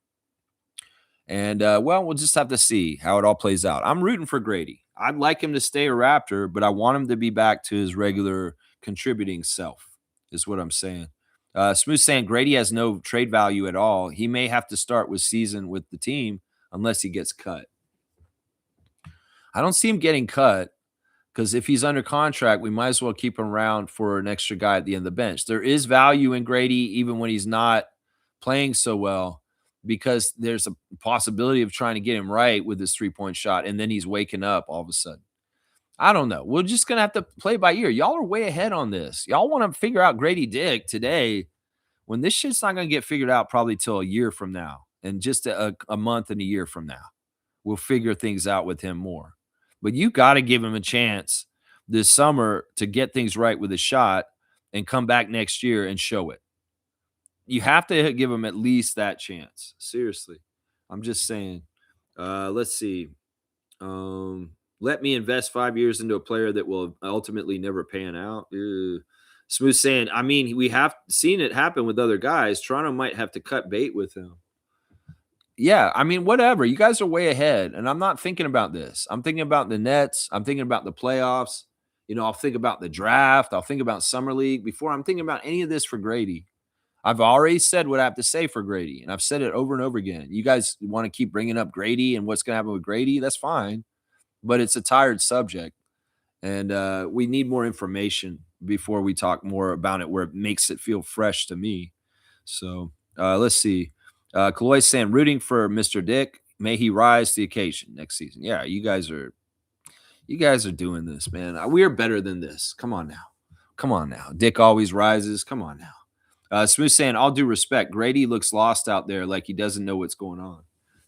And well, we'll just have to see how it all plays out. I'm rooting for Grady. I'd like him to stay a Raptor, but I want him to be back to his regular contributing self, is what I'm saying. Smooth saying Grady has no trade value at all. He may have to start with season with the team unless he gets cut. I don't see him getting cut because if he's under contract, we might as well keep him around for an extra guy at the end of the bench. There is value in Grady even when he's not playing so well because there's a possibility of trying to get him right with his three-point shot, and then he's waking up all of a sudden. I don't know. We're just going to have to play by ear. Y'all are way ahead on this. Y'all want to figure out Grady Dick today when this shit's not going to get figured out probably till a year from now and just a month and a year from now. We'll figure things out with him more. But you got to give him a chance this summer to get things right with his shot and come back next year and show it. You have to give him at least that chance. Seriously. I'm just saying. Let's see. Let me invest 5 years into a player that will ultimately never pan out. Ugh. Smooth saying, I mean, we have seen it happen with other guys. Toronto might have to cut bait with him. Yeah, I mean, whatever. You guys are way ahead, and I'm not thinking about this. I'm thinking about the Nets. I'm thinking about the playoffs. I'll think about the draft. I'll think about Summer League before I'm thinking about any of this for Grady. I've already said what I have to say for Grady, and I've said it over and over again. You guys want to keep bringing up Grady and what's going to happen with Grady? That's fine, but it's a tired subject, and we need more information before we talk more about it where it makes it feel fresh to me. So let's see. Kaloy saying, rooting for Mr. Dick. May he rise to the occasion next season. Yeah, you guys are doing this, man. We are better than this. Come on now. Dick always rises. Come on now. Smooth saying, all due respect, Grady looks lost out there like he doesn't know what's going on.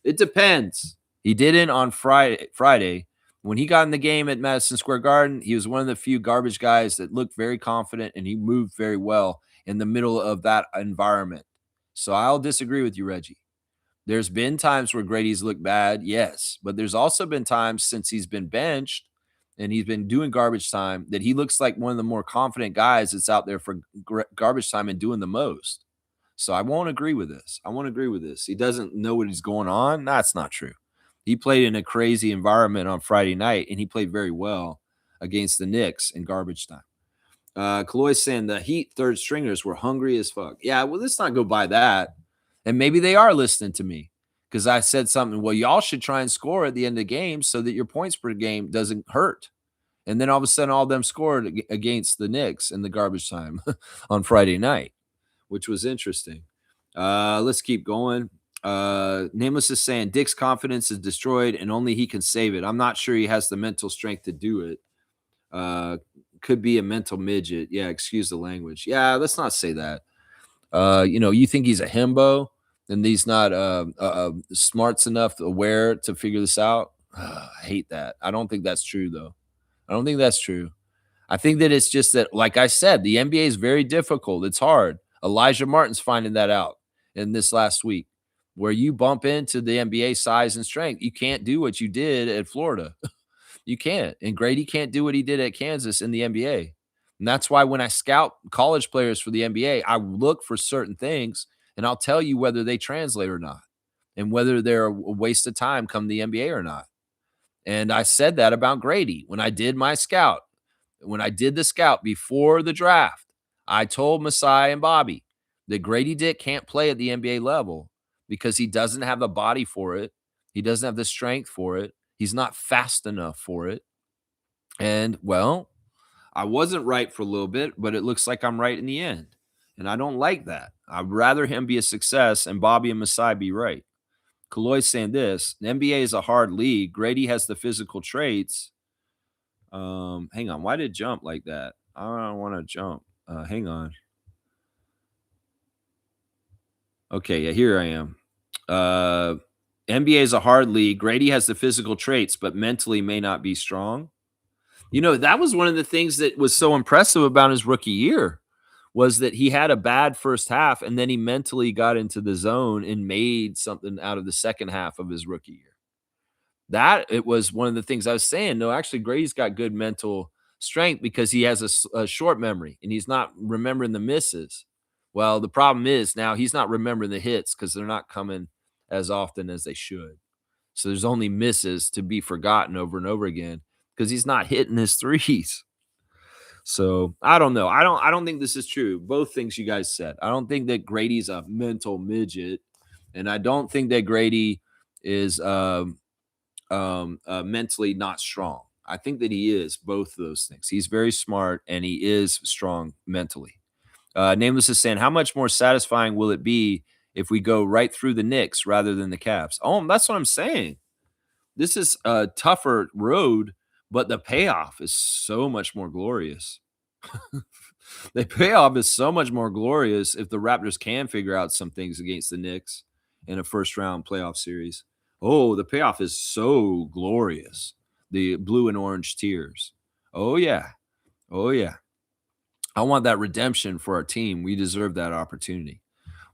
It depends. He didn't on Friday. When he got in the game at Madison Square Garden, he was one of the few garbage guys that looked very confident and he moved very well in the middle of that environment. So I'll disagree with you, Reggie. There's been times where Grady's looked bad, yes, but there's also been times since he's been benched and he's been doing garbage time that he looks like one of the more confident guys that's out there for garbage time and doing the most. So I won't agree with this. He doesn't know what he's going on. That's not true. He played in a crazy environment on Friday night, and he played very well against the Knicks in garbage time. Kaloy saying the Heat third stringers were hungry as fuck. Yeah, well, let's not go by that. And maybe they are listening to me because I said something. Well, y'all should try and score at the end of the game so that your points per game doesn't hurt. And then all of a sudden, all of them scored against the Knicks in the garbage time on Friday night, which was interesting. Let's keep going. Nameless is saying Dick's confidence is destroyed and only he can save it. I'm not sure he has the mental strength to do it. Could be a mental midget. Yeah, excuse the language. Yeah, let's not say that. You think he's a himbo and he's not smarts enough, aware to figure this out. I hate that. I don't think that's true, though. I don't think that's true. I think that it's just that, like I said, the NBA is very difficult. It's hard. Elijah Martin's finding that out in this last week. Where you bump into the NBA size and strength, you can't do what you did at Florida. You can't. And Grady can't do what he did at Kansas in the NBA. And that's why when I scout college players for the NBA, I look for certain things, and I'll tell you whether they translate or not and whether they're a waste of time come the NBA or not. And I said that about Grady when I did my scout. When I did the scout before the draft, I told Masai and Bobby that Grady Dick can't play at the NBA level because he doesn't have the body for it. He doesn't have the strength for it. He's not fast enough for it. And, well, I wasn't right for a little bit, but it looks like I'm right in the end. And I don't like that. I'd rather him be a success and Bobby and Masai be right. Kaloy's saying this, the NBA is a hard league. Grady has the physical traits. Hang on. Why did it jump like that? I don't want to jump. Hang on. Okay, yeah, here I am. Uh, NBA is a hard league. Grady has the physical traits, but mentally may not be strong. That was one of the things that was so impressive about his rookie year was that he had a bad first half and then he mentally got into the zone and made something out of the second half of his rookie year. That it was one of the things I was saying. No, actually, Grady's got good mental strength because he has a short memory and he's not remembering the misses. Well, the problem is now he's not remembering the hits because they're not coming as often as they should. So there's only misses to be forgotten over and over again because he's not hitting his threes. So I don't know. I don't think this is true. Both things you guys said. I don't think that Grady's a mental midget, and I don't think that Grady is mentally not strong. I think that he is both of those things. He's very smart and he is strong mentally. Nameless is saying, how much more satisfying will it be if we go right through the Knicks rather than the Cavs? Oh, that's what I'm saying. This is a tougher road, but the payoff is so much more glorious. The payoff is so much more glorious if the Raptors can figure out some things against the Knicks in a first round playoff series. Oh, the payoff is so glorious. The blue and orange tears. Oh, yeah. Oh, yeah. I want that redemption for our team. We deserve that opportunity.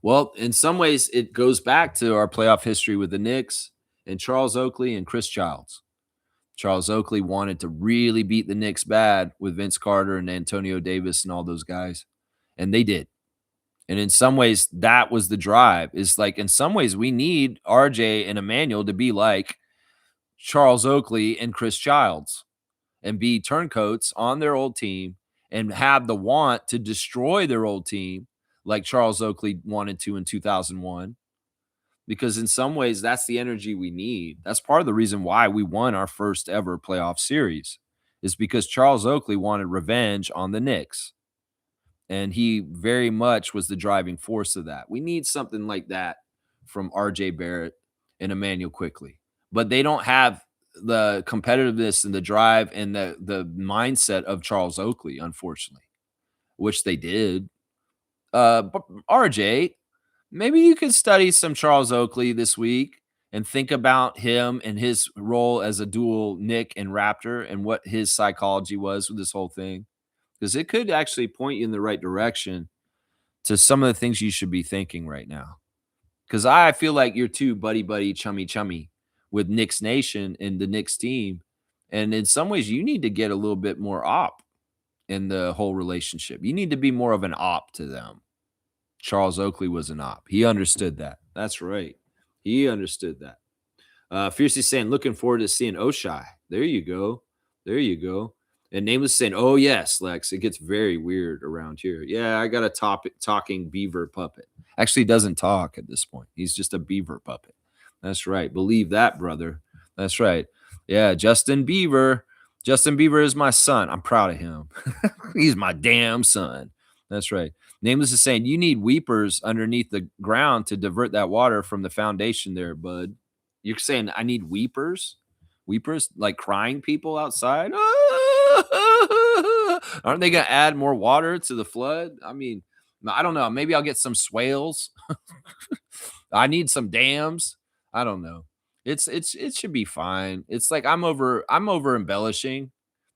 Well, in some ways, it goes back to our playoff history with the Knicks and Charles Oakley and Chris Childs. Charles Oakley wanted to really beat the Knicks bad with Vince Carter and Antonio Davis and all those guys, and they did. And in some ways, that was the drive. Is like in some ways, we need RJ and Emmanuel to be like Charles Oakley and Chris Childs and be turncoats on their old team and have the want to destroy their old team like Charles Oakley wanted to in 2001. Because in some ways, that's the energy we need. That's part of the reason why we won our first ever playoff series is because Charles Oakley wanted revenge on the Knicks. And he very much was the driving force of that. We need something like that from RJ Barrett and Emmanuel Quickly. But they don't have the competitiveness and the drive and the mindset of Charles Oakley, unfortunately, which they did. But RJ, maybe you could study some Charles Oakley this week and think about him and his role as a dual Nick and Raptor and what his psychology was with this whole thing. Because it could actually point you in the right direction to some of the things you should be thinking right now. Because I feel like you're too buddy, chummy with Knicks Nation and the Knicks team. And in some ways, you need to get a little bit more op in the whole relationship. You need to be more of an op to them. Charles Oakley was an op. He understood that. That's right. He understood that. Fiercely saying, looking forward to seeing Oshai. There you go. There you go. And Nameless saying, oh, yes, Lex. It gets very weird around here. Yeah, I got a talking beaver puppet. Actually, he doesn't talk at this point. He's just a beaver puppet. That's right. Believe that, brother. That's right. Yeah, Justin Bieber. Justin Bieber is my son. I'm proud of him. He's my damn son. That's right. Nameless is saying, you need weepers underneath the ground to divert that water from the foundation there, bud. You're saying I need weepers? Weepers? Like crying people outside? Aren't they going to add more water to the flood? I mean, I don't know. Maybe I'll get some swales. I need some dams. I don't know. It should be fine. It's like I'm over embellishing.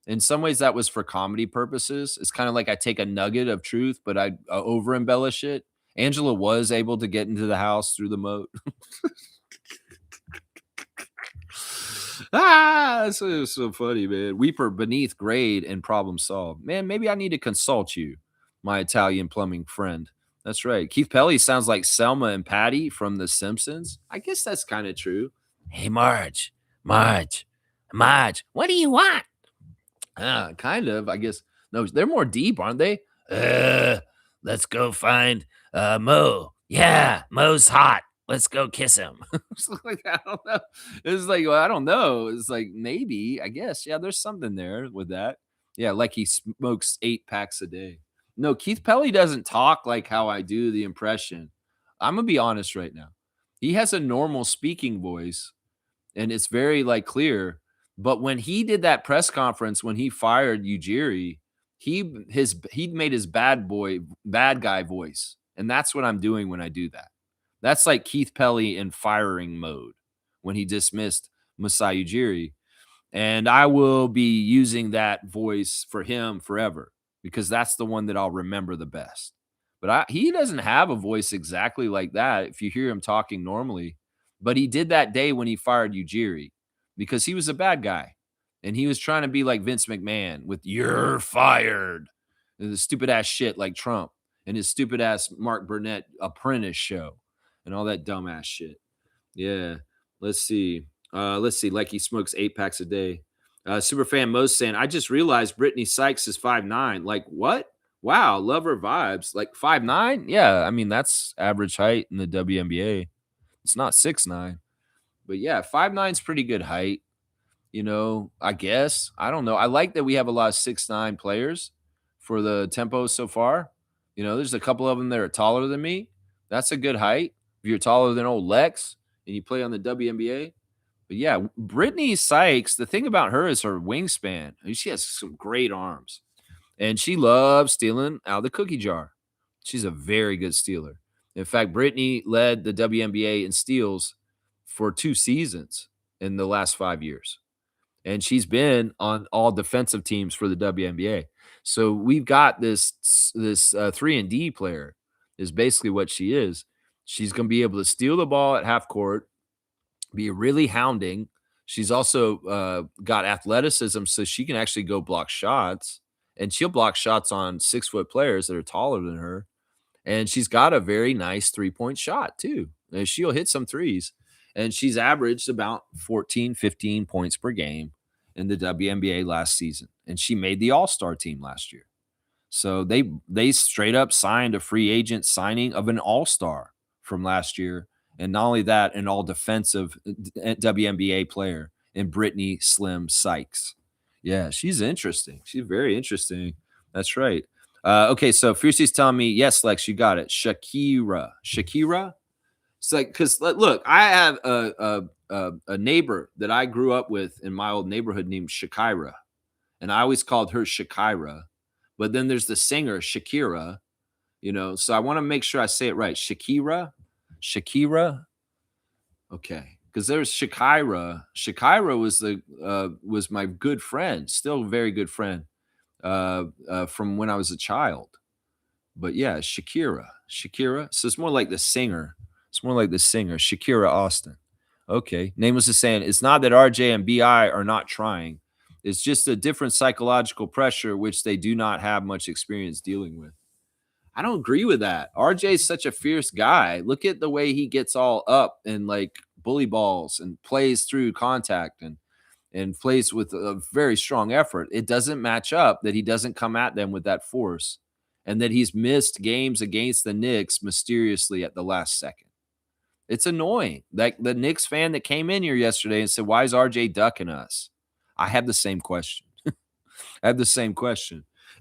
In some ways, that was for comedy purposes. It's kind of like I take a nugget of truth, but I over embellish it. Angela was able to get into the house through the moat. That's so funny, man. Weeper beneath grade and problem solved. Man, maybe I need to consult you, my Italian plumbing friend. That's right. Keith Pelly sounds like Selma and Patty from The Simpsons. I guess that's kind of true. Hey, Marge, what do you want? Kind of, I guess. No, they're more deep, aren't they? Let's go find Mo. Yeah, Mo's hot. Let's go kiss him. It's like, I don't know. It's like, well, I don't know. It's like maybe, I guess. Yeah, there's something there with that. Yeah, like he smokes 8 packs a day. No, Keith Pelly doesn't talk like how I do the impression. I'm gonna be honest right now. He has a normal speaking voice, and it's very like clear. But when he did that press conference when he fired Ujiri, he made his bad guy voice. And that's what I'm doing when I do that. That's like Keith Pelly in firing mode when he dismissed Masai Ujiri. And I will be using that voice for him forever because that's the one that I'll remember the best. But he doesn't have a voice exactly like that if you hear him talking normally. But he did that day when he fired Ujiri because he was a bad guy. And he was trying to be like Vince McMahon with "you're fired" and the stupid ass shit like Trump and his stupid ass Mark Burnett apprentice show and all that dumbass shit. Yeah. Let's see. Let's see. Like he smokes 8 packs a day. Superfan Mo's saying, I just realized Brittany Sykes is 5'9". Like, what? Wow, love her vibes. Like 5'9"? Yeah, I mean, that's average height in the WNBA. It's not 6'9". But yeah, 5'9" is pretty good height. I guess. I don't know. I like that we have a lot of 6'9" players for the tempo so far. There's a couple of them that are taller than me. That's a good height. If you're taller than old Lex and you play on the WNBA. But yeah, Brittany Sykes, the thing about her is her wingspan. She has some great arms. And she loves stealing out of the cookie jar. She's a very good stealer. In fact, Brittany led the WNBA in steals for 2 seasons in the last 5 years. And she's been on all defensive teams for the WNBA. So we've got this 3-and-D player is basically what she is. She's going to be able to steal the ball at half court, be really hounding. She's also got athleticism, so she can actually go block shots, and she'll block shots on 6-foot players that are taller than her. And she's got a very nice 3-point shot too. And she'll hit some threes. And she's averaged about 14, 15 points per game in the WNBA last season. And she made the All-Star team last year. So they straight up signed a free agent signing of an All-Star from last year. And not only that, an all-defensive WNBA player in Brittany Slim Sykes. Yeah, she's interesting. She's very interesting. That's right. Okay, so Fiercey's telling me, yes, Lex, you got it. Shakira. It's like, because look, I have a neighbor that I grew up with in my old neighborhood named Shakira, and I always called her Shakira. But then there's the singer Shakira, so I want to make sure I say it right. Shakira. Okay, because there's Shakira. Shakira was my good friend, still a very good friend from when I was a child. But yeah, Shakira. So it's more like the singer. Shakira Austin. Okay. Nameless is saying it's not that RJ and BI are not trying. It's just a different psychological pressure, which they do not have much experience dealing with. I don't agree with that. RJ is such a fierce guy. Look at the way he gets all up and like bully balls and plays through contact and plays with a very strong effort. It doesn't match up that he doesn't come at them with that force and that he's missed games against the Knicks mysteriously at the last second. It's annoying. Like the Knicks fan that came in here yesterday and said, why is RJ ducking us? I have the same question.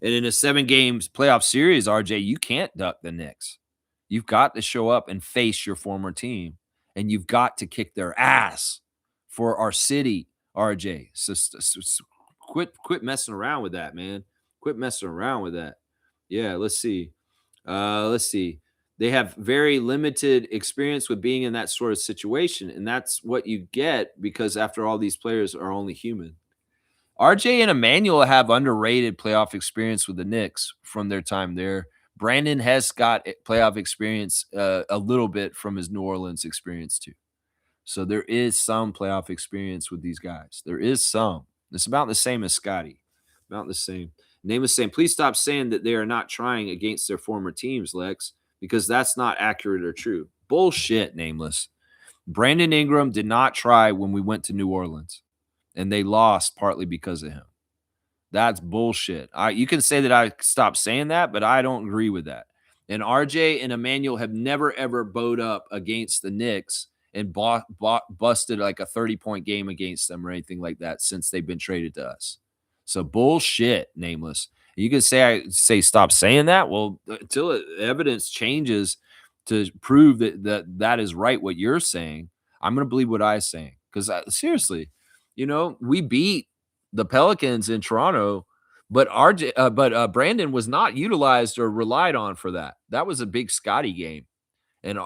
And in a 7-game playoff series, RJ, you can't duck the Knicks. You've got to show up and face your former team, and you've got to kick their ass for our city, RJ. So quit messing around with that, man. Quit messing around with that. Yeah, let's see. They have very limited experience with being in that sort of situation, and that's what you get because after all, these players are only human. RJ and Emmanuel have underrated playoff experience with the Knicks from their time there. Brandon has got playoff experience a little bit from his New Orleans experience too. So there is some playoff experience with these guys. There is some. It's about the same as Scotty. About the same. Name is saying, please stop saying that they are not trying against their former teams, Lex, because that's not accurate or true. Bullshit, Nameless. Brandon Ingram did not try when we went to New Orleans, and they lost partly because of him. That's bullshit. You can say that I stopped saying that, but I don't agree with that. And RJ and Emmanuel have never, ever bowed up against the Knicks and busted like a 30-point game against them or anything like that since they've been traded to us. So bullshit, Nameless. You can say stop saying that. Well, until evidence changes to prove that is right what you're saying, I'm going to believe what I'm saying. Because seriously, We beat the Pelicans in Toronto, but Brandon was not utilized or relied on for that. That was a big Scotty game. And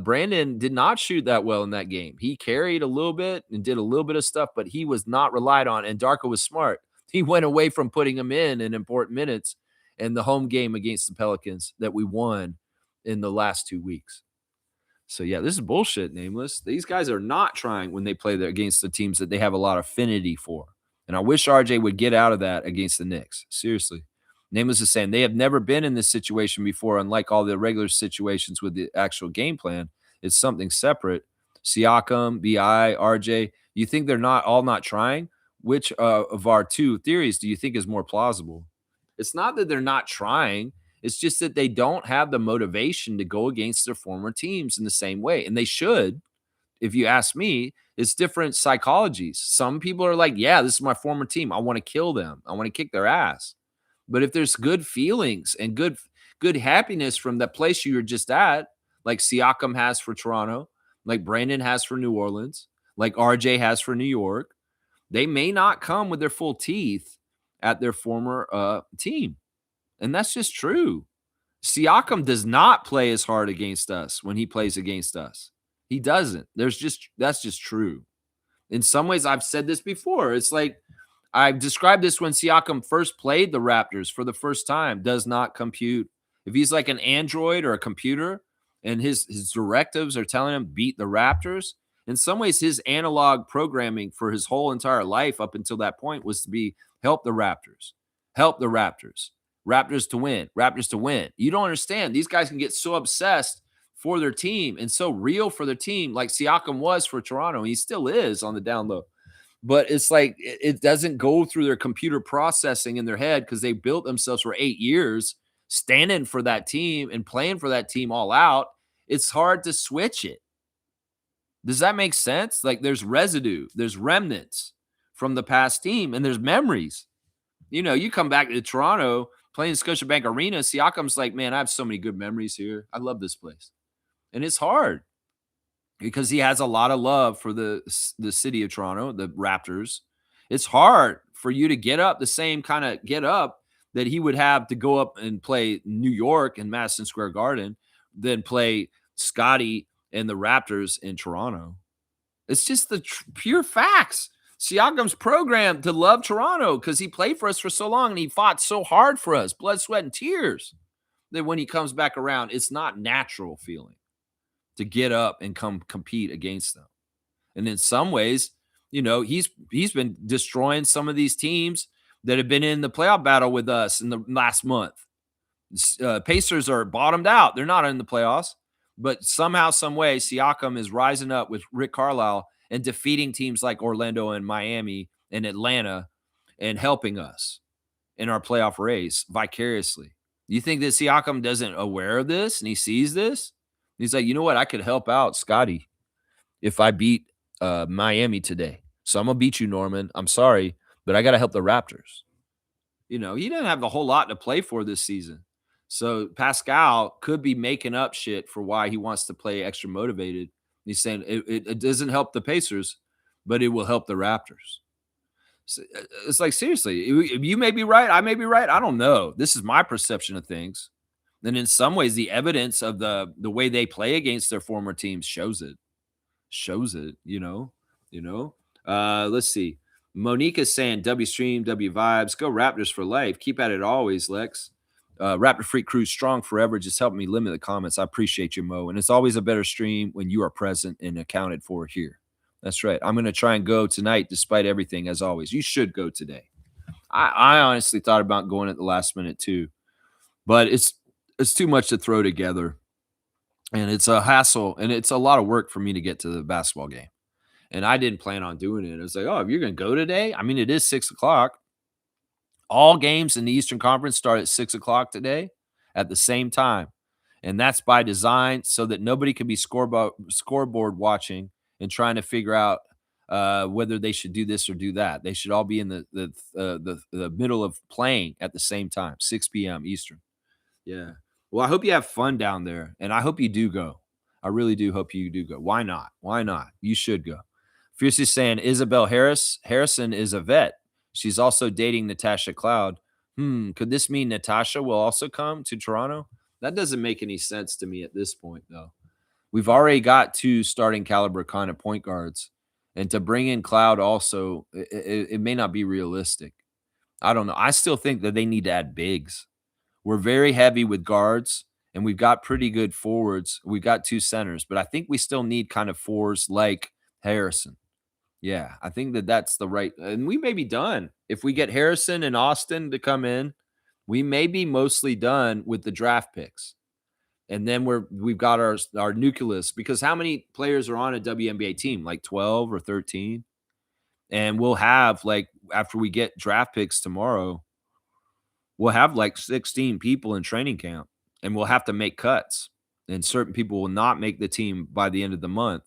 Brandon did not shoot that well in that game. He carried a little bit and did a little bit of stuff, but he was not relied on. And Darko was smart. He went away from putting him in important minutes in the home game against the Pelicans that we won in the last 2 weeks. So yeah, this is bullshit, Nameless. These guys are not trying when they play against the teams that they have a lot of affinity for. And I wish RJ would get out of that against the Knicks. Seriously. Nameless is saying they have never been in this situation before, unlike all the regular situations with the actual game plan. It's something separate. Siakam, BI, RJ, you think they're not trying? Which of our two theories do you think is more plausible? It's not that they're not trying. It's just that they don't have the motivation to go against their former teams in the same way. And they should, if you ask me. It's different psychologies. Some people are like, yeah, this is my former team. I want to kill them. I want to kick their ass. But if there's good feelings and good happiness from that place you were just at, like Siakam has for Toronto, like Brandon has for New Orleans, like RJ has for New York, they may not come with their full teeth at their former team. And that's just true. Siakam does not play as hard against us when he plays against us. He doesn't. That's just true. In some ways, I've said this before. It's like I've described this when Siakam first played the Raptors for the first time, does not compute. If he's like an android or a computer and his directives are telling him beat the Raptors, in some ways his analog programming for his whole entire life up until that point was to be help the Raptors. Help the Raptors. Raptors to win. Raptors to win. You don't understand. These guys can get so obsessed for their team and so real for their team like Siakam was for Toronto. And he still is on the down low. But it's like it doesn't go through their computer processing in their head because they built themselves for 8 years standing for that team and playing for that team all out. It's hard to switch it. Does that make sense? Like there's residue, there's remnants from the past team, and there's memories. You come back to Toronto playing Scotiabank Arena, Siakam's like, man, I have so many good memories here. I love this place. And it's hard because he has a lot of love for the city of Toronto, the Raptors. It's hard for you to get up the same kind of get up that he would have to go up and play New York in Madison Square Garden, then play Scotty and the Raptors in Toronto. It's just the pure facts. Siakam's programmed to love Toronto because he played for us for so long and he fought so hard for us, blood, sweat, and tears, that when he comes back around, it's not natural feeling to get up and come compete against them. And in some ways, he's been destroying some of these teams that have been in the playoff battle with us in the last month. Pacers are bottomed out. They're not in the playoffs. But somehow, some way, Siakam is rising up with Rick Carlisle and defeating teams like Orlando and Miami and Atlanta and helping us in our playoff race vicariously. You think that Siakam doesn't aware of this and he sees this? He's like, you know what? I could help out Scotty if I beat Miami today. So I'm going to beat you, Norman. I'm sorry, but I got to help the Raptors. He didn't have a whole lot to play for this season. So Pascal could be making up shit for why he wants to play extra motivated. He's saying it doesn't help the Pacers, but it will help the Raptors. So it's like, seriously, you may be right. I may be right. I don't know. This is my perception of things. And in some ways, the evidence of the way they play against their former teams shows it. Let's see. Monique is saying W stream, W vibes, go Raptors for life. Keep at it always, Lex. Raptor Freak Crew strong forever. Just help me limit the comments. I appreciate you, Mo. And it's always a better stream when you are present and accounted for here. That's right. I'm going to try and go tonight despite everything, as always. You should go today. I honestly thought about going at the last minute too, but it's too much to throw together. And it's a hassle, and it's a lot of work for me to get to the basketball game. And I didn't plan on doing it. I was like, oh, if you're going to go today? I mean, it is 6 o'clock. All games in the Eastern Conference start at 6 o'clock today at the same time. And that's by design so that nobody can be scoreboard watching and trying to figure out whether they should do this or do that. They should all be in the middle of playing at the same time, 6 p.m. Eastern. Yeah. Well, I hope you have fun down there, and I hope you do go. I really do hope you do go. Why not? Why not? You should go. Fiercely saying Isabel Harrison is a vet. She's also dating Natasha Cloud. Could this mean Natasha will also come to Toronto? That doesn't make any sense to me at this point, though. We've already got 2 starting caliber kind of point guards, and to bring in Cloud also, it may not be realistic. I don't know. I still think that they need to add bigs. We're very heavy with guards, and we've got pretty good forwards. We've got 2 centers, but I think we still need kind of fours like Harrison. Yeah, I think that that's the right, and we may be done. If we get Harrison and Austin to come in, we may be mostly done with the draft picks. And then we've got our nucleus, because how many players are on a WNBA team? Like 12 or 13? And we'll have, like, after we get draft picks tomorrow, we'll have like 16 people in training camp, and we'll have to make cuts. And certain people will not make the team by the end of the month.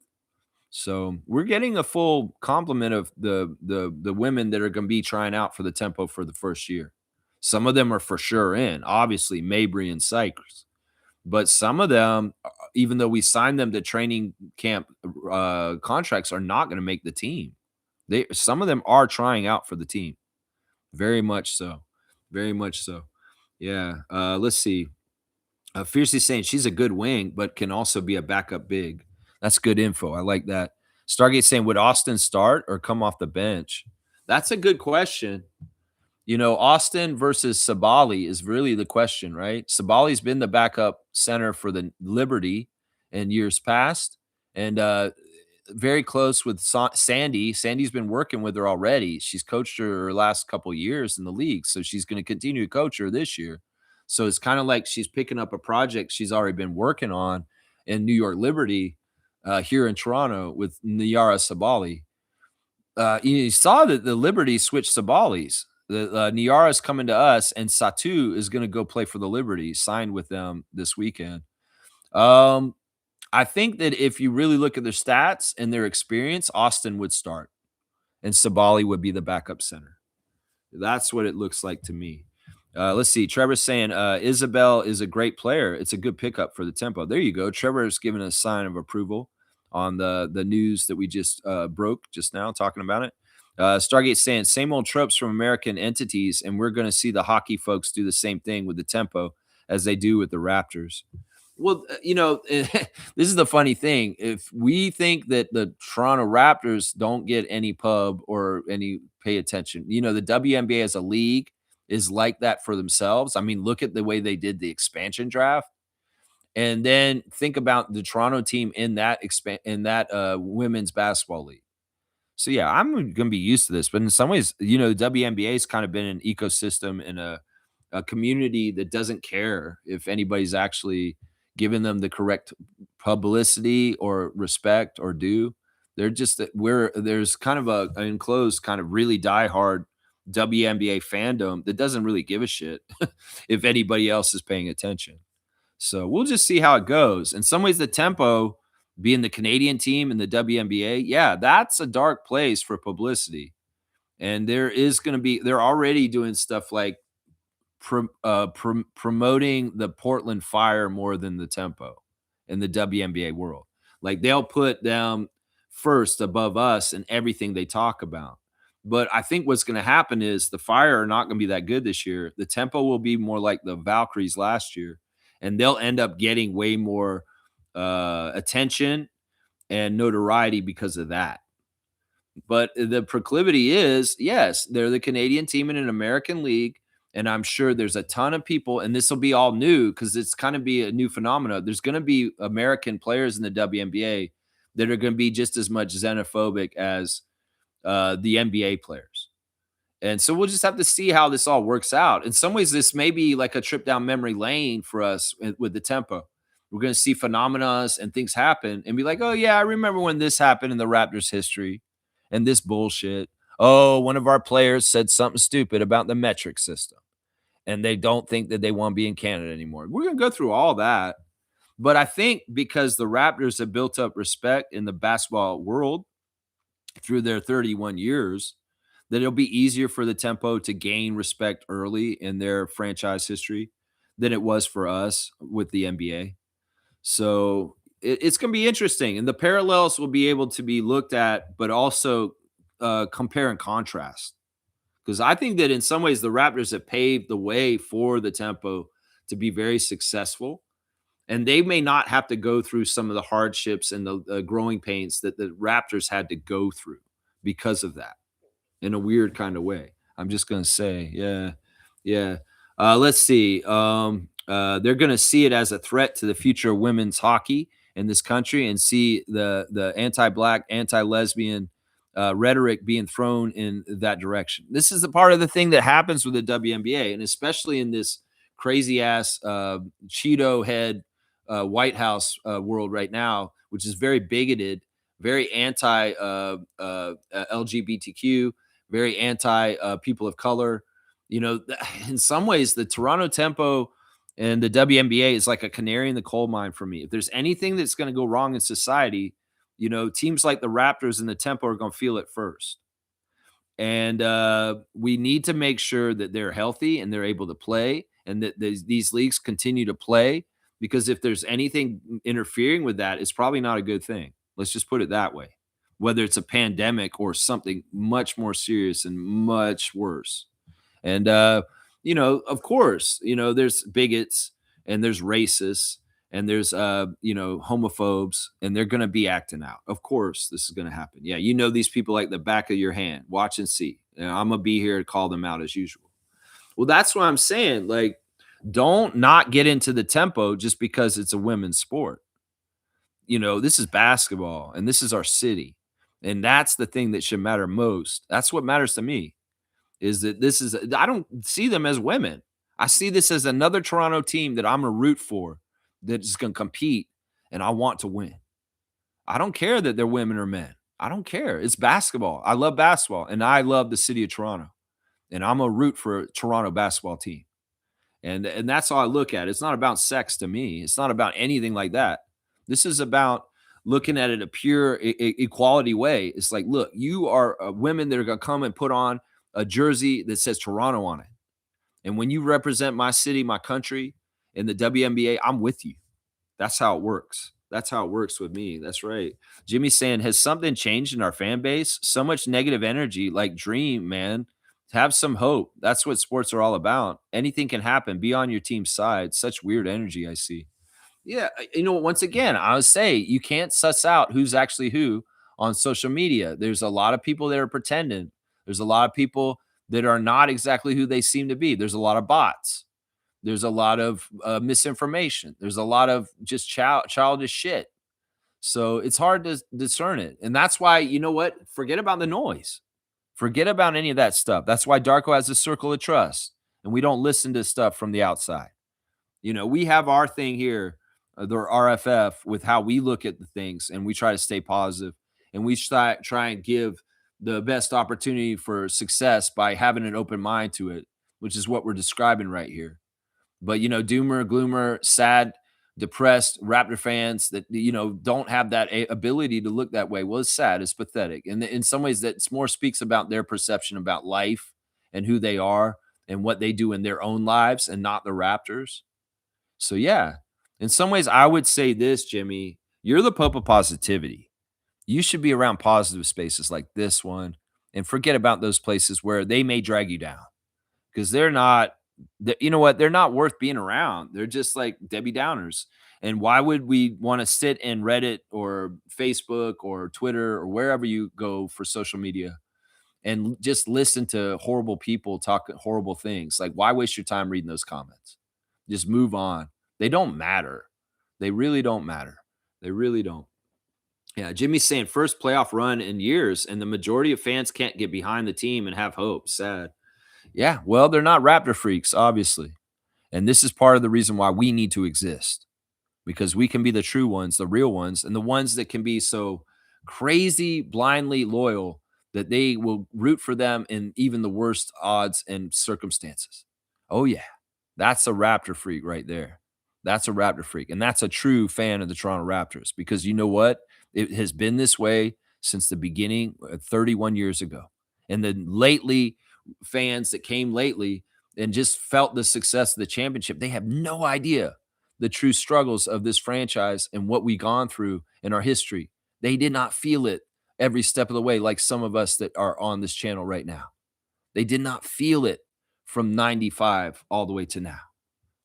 So we're getting a full complement of the women that are going to be trying out for the Tempo for the first year. Some of them are for sure in, obviously Mabry and Sykes, but some of them, even though we signed them to training camp contracts, are not going to make the team. Some of them are trying out for the team, very much so, very much so. Yeah. Let's see. Fiercely saying she's a good wing, but can also be a backup big. That's good info. I like that. Stargate saying, would Austin start or come off the bench? That's a good question. You know, Austin versus Sabali is really the question, right? Sabali's been the backup center for the Liberty in years past, and very close with Sandy. Sandy's been working with her already. She's coached her last couple years in the league, so she's going to continue to coach her this year. So it's kind of like she's picking up a project she's already been working on in New York Liberty, here in Toronto with Nyara Sabali. You saw that the Liberty switched Sabalis. The Nyara's coming to us, and Satu is going to go play for the Liberty. Signed with them this weekend. Um, I think that if you really look at their stats and their experience, Austin would start, and Sabali would be the backup center. That's what it looks like to me. Let's see. Trevor's saying Isabel is a great player. It's a good pickup for the Tempo. There you go. Trevor's giving a sign of approval on the news that we just broke just now, talking about it. Stargate saying same old tropes from American entities, and we're going to see the hockey folks do the same thing with the Tempo as they do with the Raptors. Well, you know, this is the funny thing. If we think that the Toronto Raptors don't get any pub or any pay attention, you know, the WNBA as a league is like that for themselves. I mean, look at the way they did the expansion draft, and then think about the Toronto team in that women's basketball league. So yeah, I'm going to be used to this, but in some ways, you know, the WNBA has kind of been an ecosystem and a community that doesn't care if anybody's actually giving them the correct publicity or respect or due. They're just there's kind of an enclosed kind of really diehard WNBA fandom that doesn't really give a shit if anybody else is paying attention. So we'll just see how it goes. In some ways, the Tempo being the Canadian team in the WNBA, yeah, that's a dark place for publicity. And they're already doing stuff like promoting the Portland Fire more than the Tempo in the WNBA world. Like they'll put them first above us in everything they talk about. But I think what's going to happen is the Fire are not going to be that good this year. The Tempo will be more like the Valkyries last year, and they'll end up getting way more attention and notoriety because of that. But the proclivity is, yes, they're the Canadian team in an American league. And I'm sure there's a ton of people, and this will be all new because it's kind of be a new phenomenon. There's going to be American players in the WNBA that are going to be just as much xenophobic as the NBA players. And so we'll just have to see how this all works out. In some ways, this may be like a trip down memory lane for us with the Tempo. We're going to see phenomena and things happen and be like, oh, yeah, I remember when this happened in the Raptors history and this bullshit. Oh, one of our players said something stupid about the metric system, and they don't think that they want to be in Canada anymore. We're going to go through all that. But I think because the Raptors have built up respect in the basketball world through their 31 years, that it'll be easier for the Tempo to gain respect early in their franchise history than it was for us with the NBA. So it's going to be interesting, and the parallels will be able to be looked at, but also compare and contrast. Because I think that in some ways the Raptors have paved the way for the Tempo to be very successful, and they may not have to go through some of the hardships and the growing pains that the Raptors had to go through because of that in a weird kind of way. I'm just gonna say, yeah, yeah. Let's see. They're gonna see it as a threat to the future of women's hockey in this country, and see the anti-black, anti-lesbian rhetoric being thrown in that direction. This is a part of the thing that happens with the WNBA, and especially in this crazy ass Cheeto head White House world right now, which is very bigoted, very anti LGBTQ, very anti people of color. You know, in some ways, the Toronto Tempo and the WNBA is like a canary in the coal mine for me. If there's anything that's going to go wrong in society, you know, teams like the Raptors and the Tempo are going to feel it first. And we need to make sure that they're healthy and they're able to play, and that these leagues continue to play. Because if there's anything interfering with that, it's probably not a good thing. Let's just put it that way. Whether it's a pandemic or something much more serious and much worse. And you know, of course, you know, there's bigots and there's racists and there's you know, homophobes, and they're going to be acting out. Of course this is going to happen. Yeah, you know, these people like the back of your hand. Watch and see. You know, I'm going to be here to call them out as usual. Well, that's what I'm saying. Like, don't not get into the Tempo just because it's a women's sport. You know, this is basketball and this is our city. And that's the thing that should matter most. That's what matters to me, is that this is, I don't see them as women. I see this as another Toronto team that I'm going to root for, that's going to compete, and I want to win. I don't care that they're women or men. I don't care. It's basketball. I love basketball, and I love the city of Toronto, and I'm a root for a Toronto basketball team. And that's all I look at. It's not about sex to me. It's not about anything like that. This is about looking at it a pure equality way. It's like, look, you are women that are going to come and put on a jersey that says Toronto on it. And when you represent my city, my country in the WNBA, I'm with you. That's how it works. That's how it works with me. That's right. Jimmy's saying, has something changed in our fan base? So much negative energy. Like, dream, man. Have some hope. That's what sports are all about. Anything can happen. Be on your team's side. Such weird energy I see. Yeah, you know, once again, I would say you can't suss out who's actually who on social media. There's a lot of people that are pretending. There's a lot of people that are not exactly who they seem to be. There's a lot of bots. There's a lot of misinformation. There's a lot of just childish shit. So it's hard to discern it. And that's why, you know what? Forget about the noise. Forget about any of that stuff. That's why Darko has a circle of trust, and we don't listen to stuff from the outside. You know, we have our thing here, the RFF, with how we look at the things, and we try to stay positive, and we try and give the best opportunity for success by having an open mind to it, which is what we're describing right here. But, you know, doomer, gloomer, sad, depressed Raptor fans that, you know, don't have that ability to look that way. Well, it's sad. It's pathetic. And in some ways, that more speaks about their perception about life and who they are and what they do in their own lives, and not the Raptors. So, yeah, in some ways, I would say this, Jimmy, you're the Pope of positivity. You should be around positive spaces like this one, and forget about those places where they may drag you down, because they're not, you know what? They're not worth being around. They're just like Debbie Downers. And why would we want to sit in Reddit or Facebook or Twitter or wherever you go for social media and just listen to horrible people talk horrible things? Like, why waste your time reading those comments? Just move on. They don't matter. They really don't matter. They really don't. Yeah, Jimmy's saying first playoff run in years, and the majority of fans can't get behind the team and have hope. Sad. Yeah, well, they're not Raptor freaks, obviously. And this is part of the reason why we need to exist, because we can be the true ones, the real ones, and the ones that can be so crazy, blindly loyal that they will root for them in even the worst odds and circumstances. Oh, yeah, that's a Raptor freak right there. That's a Raptor freak. And that's a true fan of the Toronto Raptors, because you know what? It has been this way since the beginning, 31 years ago. And then lately, fans that came lately and just felt the success of the championship, they have no idea the true struggles of this franchise and what we gone through in our history. They did not feel it every step of the way like some of us that are on this channel right now. They did not feel it from 95 all the way to now.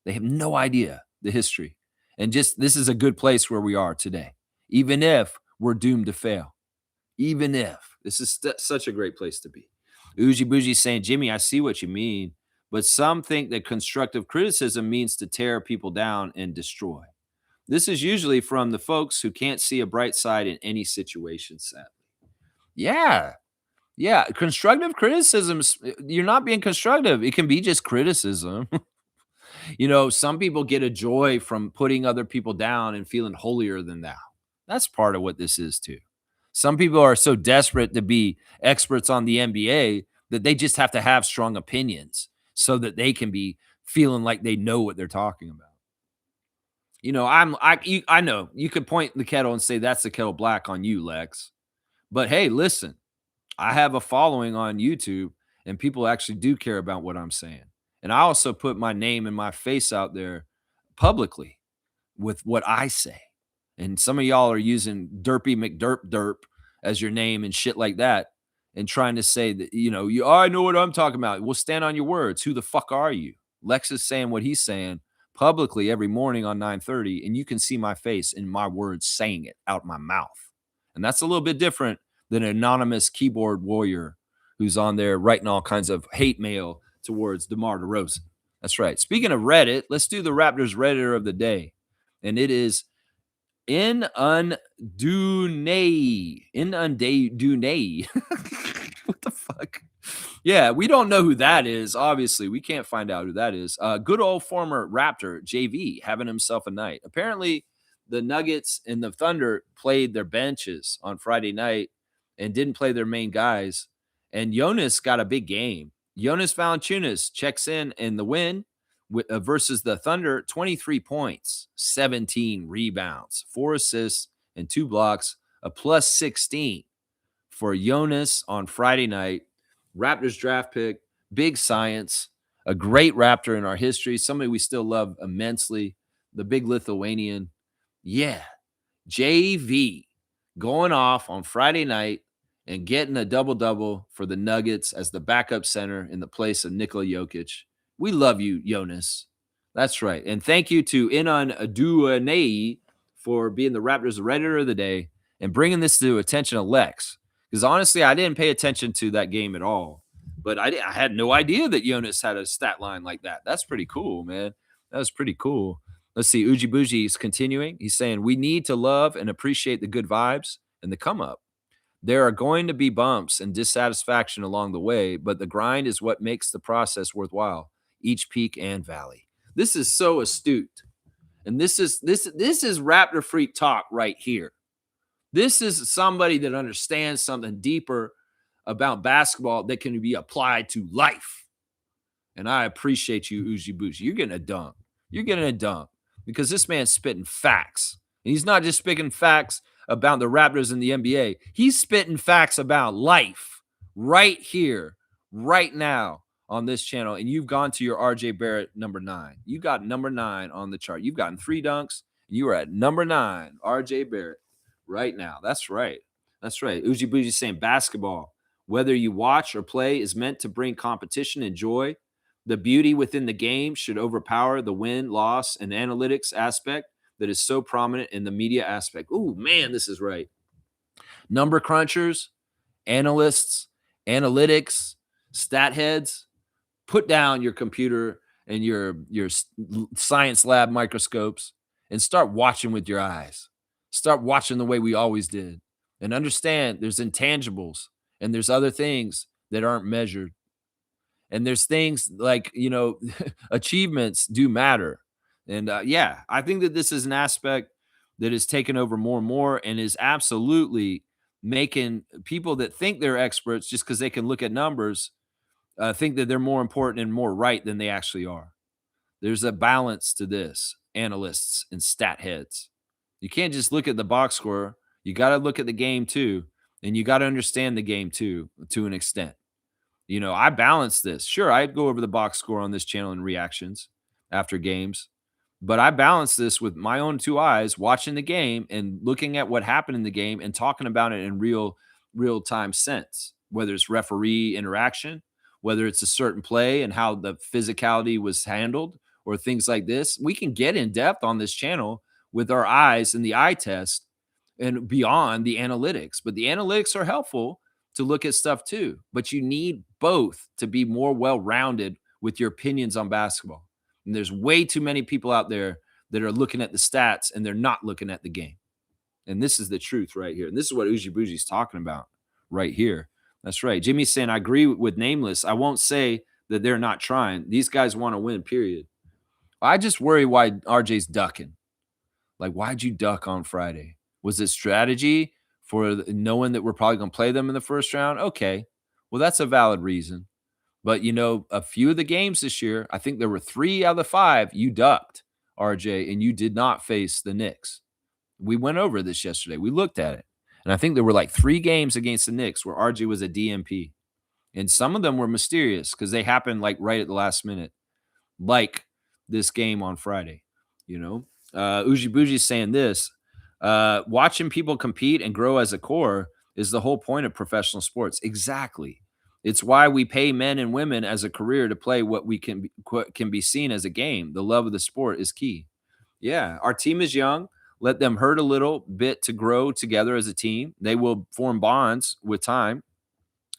They have no idea the history. And just this is a good place where we are today, even if we're doomed to fail. Even if this is such a great place to be. Uji Bougie saying, Jimmy, I see what you mean, but some think that constructive criticism means to tear people down and destroy. This is usually from the folks who can't see a bright side in any situation, sadly. Yeah. Yeah. Constructive criticisms, you're not being constructive. It can be just criticism. Some people get a joy from putting other people down and feeling holier than thou. That's part of what this is too. Some people are so desperate to be experts on the NBA that they just have to have strong opinions so that they can be feeling like they know what they're talking about. I know you could point the kettle and say that's the kettle black on you, Lex. But hey, listen, I have a following on YouTube and people actually do care about what I'm saying. And I also put my name and my face out there publicly with what I say. And some of y'all are using Derpy McDerp Derp as your name and shit like that and trying to say that, I know what I'm talking about. Well, stand on your words. Who the fuck are you? Lex is saying what he's saying publicly every morning on 9:30, and you can see my face and my words saying it out my mouth. And that's a little bit different than an anonymous keyboard warrior who's on there writing all kinds of hate mail towards DeMar DeRozan. That's right. Speaking of Reddit, let's do the Raptors Redditor of the day. And it is Inundune. What the fuck? Yeah, we don't know who that is. Obviously, we can't find out who that is. Good old former Raptor, JV, having himself a night. Apparently, the Nuggets and the Thunder played their benches on Friday night and didn't play their main guys. And Jonas got a big game. Jonas Valanciunas checks in the win versus the Thunder, 23 points, 17 rebounds, 4 assists, and 2 blocks, a plus 16 for Jonas on Friday night. Raptors draft pick, big science, a great Raptor in our history, somebody we still love immensely, the big Lithuanian. Yeah, JV going off on Friday night and getting a double-double for the Nuggets as the backup center in the place of Nikola Jokic. We love you, Jonas. That's right. And thank you to Inundune for being the Raptors Redditor of the day and bringing this to attention of Lex. Because honestly, I didn't pay attention to that game at all. But I had no idea that Jonas had a stat line like that. That's pretty cool, man. That was pretty cool. Let's see. Uji Bougie is continuing. He's saying, we need to love and appreciate the good vibes and the come up. There are going to be bumps and dissatisfaction along the way, but the grind is what makes the process worthwhile, each peak and valley. This is so astute. And this is Raptor Freak talk right here. This is somebody that understands something deeper about basketball that can be applied to life. And I appreciate you, Uji Bougie. You're getting a dunk. You're getting a dunk because this man's spitting facts. And he's not just spitting facts about the Raptors in the NBA. He's spitting facts about life right here, right now on this channel. And you've gone to your RJ Barrett number 9. You got number 9 on the chart. You've gotten 3 dunks. And you are at number 9, RJ Barrett, right now. That's right. That's right. Uji Bougie saying basketball, whether you watch or play, is meant to bring competition and joy. The beauty within the game should overpower the win, loss, and analytics aspect that is so prominent in the media aspect. Ooh, man, this is right. Number crunchers, analysts, analytics, stat heads, put down your computer and your science lab microscopes and start watching with your eyes. Start watching the way we always did and understand there's intangibles and there's other things that aren't measured. And there's things like, achievements do matter. And yeah, I think that this is an aspect that is taken over more and more and is absolutely making people that think they're experts just because they can look at numbers think that they're more important and more right than they actually are. There's a balance to this, analysts and stat heads. You can't just look at the box score. You got to look at the game too. And you got to understand the game too, to an extent. I balance this. Sure, I'd go over the box score on this channel in reactions after games. But I balance this with my own 2 eyes, watching the game and looking at what happened in the game and talking about it in real-time sense, whether it's referee interaction, whether it's a certain play and how the physicality was handled or things like this. We can get in depth on this channel with our eyes and the eye test and beyond the analytics. But the analytics are helpful to look at stuff too. But you need both to be more well-rounded with your opinions on basketball. And there's way too many people out there that are looking at the stats and they're not looking at the game. And this is the truth right here. And this is what Uji Buji's talking about right here. That's right. Jimmy's saying, I agree with Nameless. I won't say that they're not trying. These guys want to win, period. I just worry why RJ's ducking. Like, why'd you duck on Friday? Was it strategy for knowing that we're probably going to play them in the first round? Okay. Well, that's a valid reason. But, a few of the games this year, I think there were 3 out of the 5 you ducked, RJ, and you did not face the Knicks. We went over this yesterday. We looked at it. And I think there were like 3 games against the Knicks where RJ was a DMP. And some of them were mysterious because they happened like right at the last minute, like this game on Friday. Uji Buji's saying this. Watching people compete and grow as a core is the whole point of professional sports. Exactly. It's why we pay men and women as a career to play what can be seen as a game. The love of the sport is key. Yeah, our team is young. Let them hurt a little bit to grow together as a team. They will form bonds with time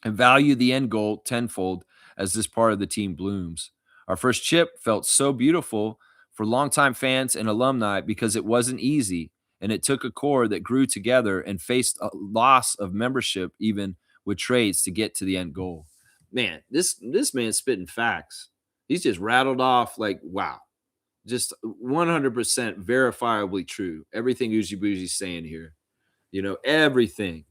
and value the end goal tenfold as this part of the team blooms. Our first chip felt so beautiful for longtime fans and alumni because it wasn't easy, and it took a core that grew together and faced a loss of membership even with trades to get to the end goal. Man, this man's spitting facts. He's just rattled off like, wow, just 100% verifiably true. Everything Uji Buji's saying here, everything.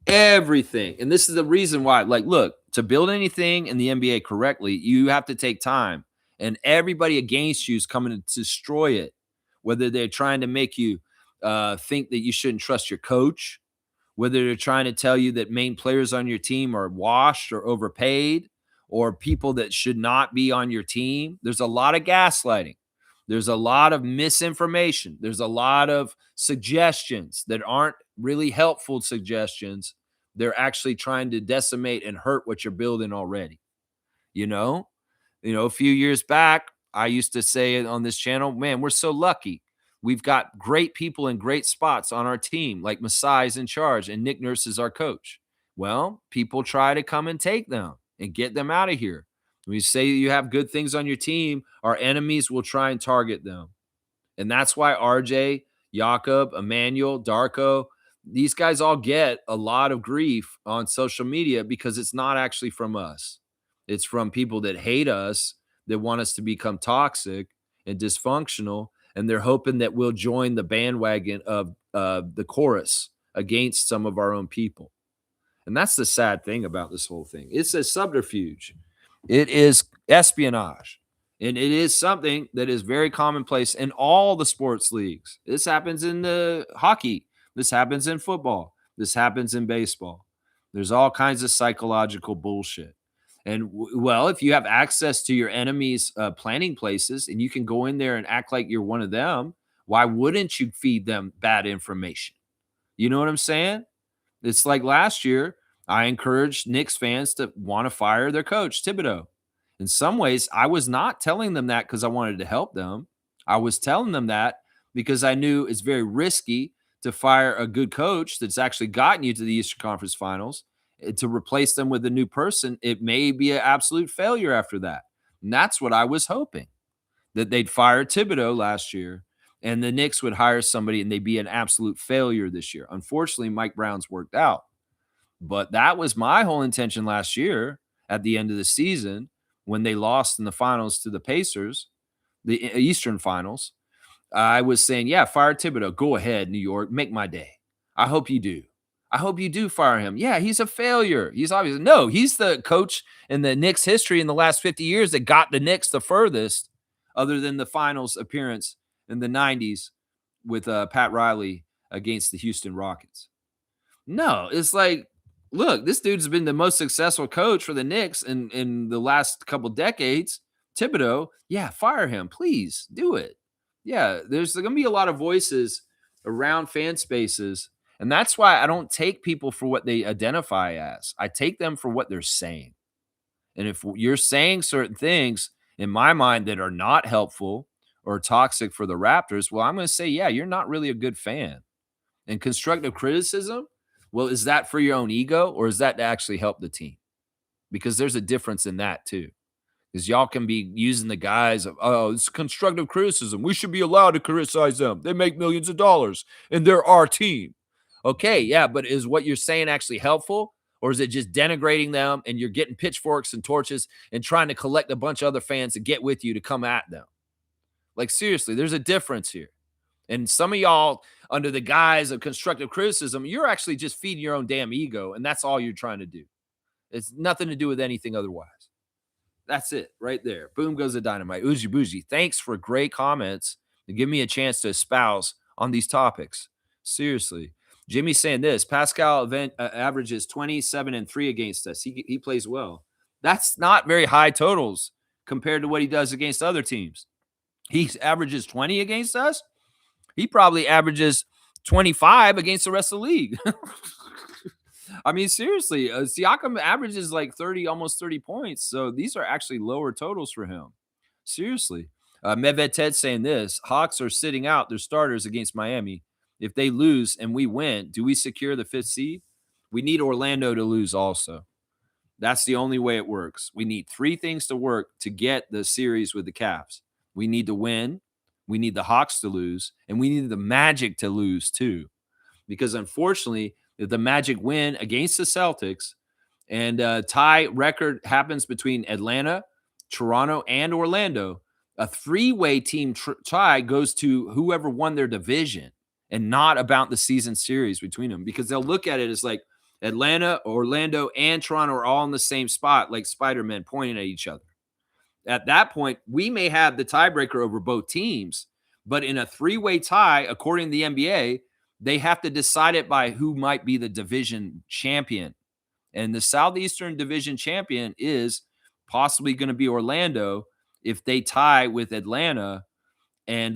And this is the reason why, like, look, to build anything in the NBA correctly, you have to take time. And everybody against you is coming to destroy it, whether they're trying to make you think that you shouldn't trust your coach, whether they're trying to tell you that main players on your team are washed or overpaid, or people that should not be on your team. There's a lot of gaslighting. There's a lot of misinformation. There's a lot of suggestions that aren't really helpful suggestions. They're actually trying to decimate and hurt what you're building already. A few years back, I used to say on this channel, man, we're so lucky. We've got great people in great spots on our team, like Masai's in charge and Nick Nurse is our coach. Well, people try to come and take them and get them out of here. When you say you have good things on your team, our enemies will try and target them. And that's why RJ, Jakob, Emmanuel, Darko, these guys all get a lot of grief on social media because it's not actually from us. It's from people that hate us, that want us to become toxic and dysfunctional, and they're hoping that we'll join the bandwagon of the chorus against some of our own people. And that's the sad thing about this whole thing. It's a subterfuge. It is espionage. And it is something that is very commonplace in all the sports leagues. This happens in the hockey. This happens in football. This happens in baseball. There's all kinds of psychological bullshit. And well, if you have access to your enemies' planning places and you can go in there and act like you're one of them, why wouldn't you feed them bad information? You know what I'm saying? It's like last year, I encouraged Knicks fans to want to fire their coach, Thibodeau. In some ways, I was not telling them that because I wanted to help them. I was telling them that because I knew it's very risky to fire a good coach that's actually gotten you to the Eastern Conference Finals. To replace them with a new person, it may be an absolute failure after that. And that's what I was hoping, that they'd fire Thibodeau last year and the Knicks would hire somebody and they'd be an absolute failure this year. Unfortunately, Mike Brown's worked out. But that was my whole intention last year at the end of the season when they lost in the finals to the Pacers, the Eastern Finals. I was saying, yeah, fire Thibodeau. Go ahead, New York. Make my day. I hope you do. I hope you do fire him. Yeah, he's a failure. He's obviously no, he's the coach in the Knicks history in the last 50 years that got the Knicks the furthest, other than the finals appearance in the 90s with Pat Riley against the Houston Rockets. No, it's like, look, this dude's been the most successful coach for the Knicks in the last couple decades. Thibodeau, yeah, fire him. Please do it. Yeah, there's going to be a lot of voices around fan spaces. And that's why I don't take people for what they identify as. I take them for what they're saying. And if you're saying certain things in my mind that are not helpful or toxic for the Raptors, well, I'm going to say, yeah, you're not really a good fan. And constructive criticism, well, is that for your own ego or is that to actually help the team? Because there's a difference in that too. Because y'all can be using the guise of, oh, it's constructive criticism. We should be allowed to criticize them. They make millions of dollars and they're our team. Okay, yeah, but is what you're saying actually helpful? Or is it just denigrating them and you're getting pitchforks and torches and trying to collect a bunch of other fans to get with you to come at them? Like, seriously, there's a difference here. And some of y'all, under the guise of constructive criticism, you're actually just feeding your own damn ego. And that's all you're trying to do. It's nothing to do with anything otherwise. That's it right there. Boom goes the dynamite. Uji Bougie. Thanks for great comments and give me a chance to espouse on these topics. Seriously. Jimmy's saying this Pascal event averages 27-3 against us. He plays well. That's not very high totals compared to what he does against other teams. He averages 20 against us. He probably averages 25 against the rest of the league. I mean, seriously, Siakam averages like 30, almost 30 points. So these are actually lower totals for him. Seriously. Medved Ted saying this Hawks are sitting out their starters against Miami. If they lose and we win, do we secure the 5th seed? We need Orlando to lose also. That's the only way it works. We need 3 things to work to get the series with the Cavs. We need to win. We need the Hawks to lose. And we need the Magic to lose too. Because unfortunately, if the Magic win against the Celtics and tie record happens between Atlanta, Toronto, and Orlando, a 3-way team tie goes to whoever won their division and not about the season series between them because they'll look at it as like Atlanta, Orlando, and Toronto are all in the same spot, like Spider-Man pointing at each other. At that point, we may have the tiebreaker over both teams, but in a 3-way tie, according to the NBA, they have to decide it by who might be the division champion. And the Southeastern Division champion is possibly going to be Orlando if they tie with Atlanta. And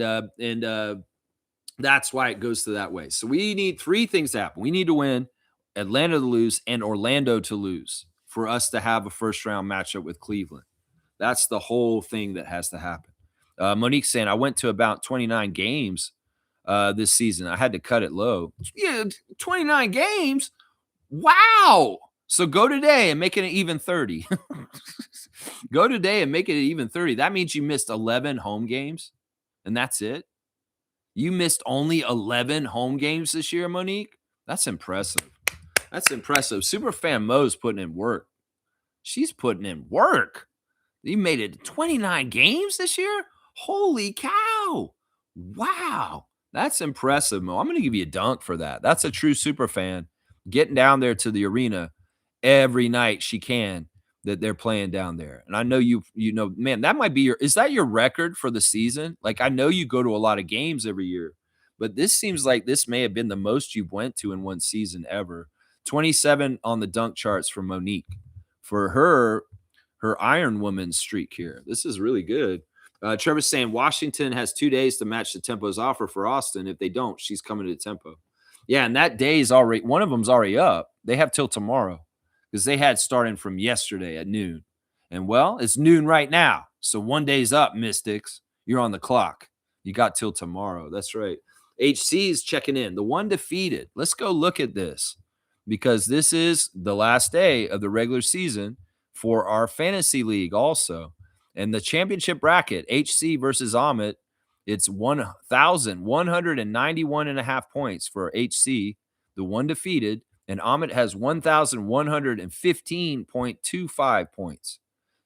that's why it goes to that way. So we need 3 things to happen. We need to win, Atlanta to lose, and Orlando to lose for us to have a first-round matchup with Cleveland. That's the whole thing that has to happen. Monique saying, I went to about 29 games this season. I had to cut it low. Yeah, 29 games? Wow. So go today and make it an even 30. Go today and make it an even 30. That means you missed 11 home games, and that's it. You missed only 11 home games this year, Monique? That's impressive. That's impressive. Superfan Mo's putting in work. She's putting in work. You made it 29 games this year? Holy cow. Wow. That's impressive, Mo. I'm going to give you a dunk for that. That's a true super fan getting down there to the arena every night she can that they're playing down there. And I know you know, man, that might be is that your record for the season? Like, I know you go to a lot of games every year, but this seems like this may have been the most you went to in one season ever. 27 on the dunk charts for Monique. For her Iron Woman streak here. This is really good. Trevor's saying Washington has 2 days to match the Tempo's offer for Austin. If they don't, she's coming to Tempo. Yeah, and that day is already, one of them's already up. They have till tomorrow because they had starting from yesterday at noon. And well, it's noon right now. So 1 day's up, Mystics. You're on the clock. You got till tomorrow. That's right. HC's checking in. The one defeated. Let's go look at this because this is the last day of the regular season for our fantasy league also. And the championship bracket, HC versus Amit, it's 1,191.5 points for HC, the one defeated, and Amit has 1,115.25 points.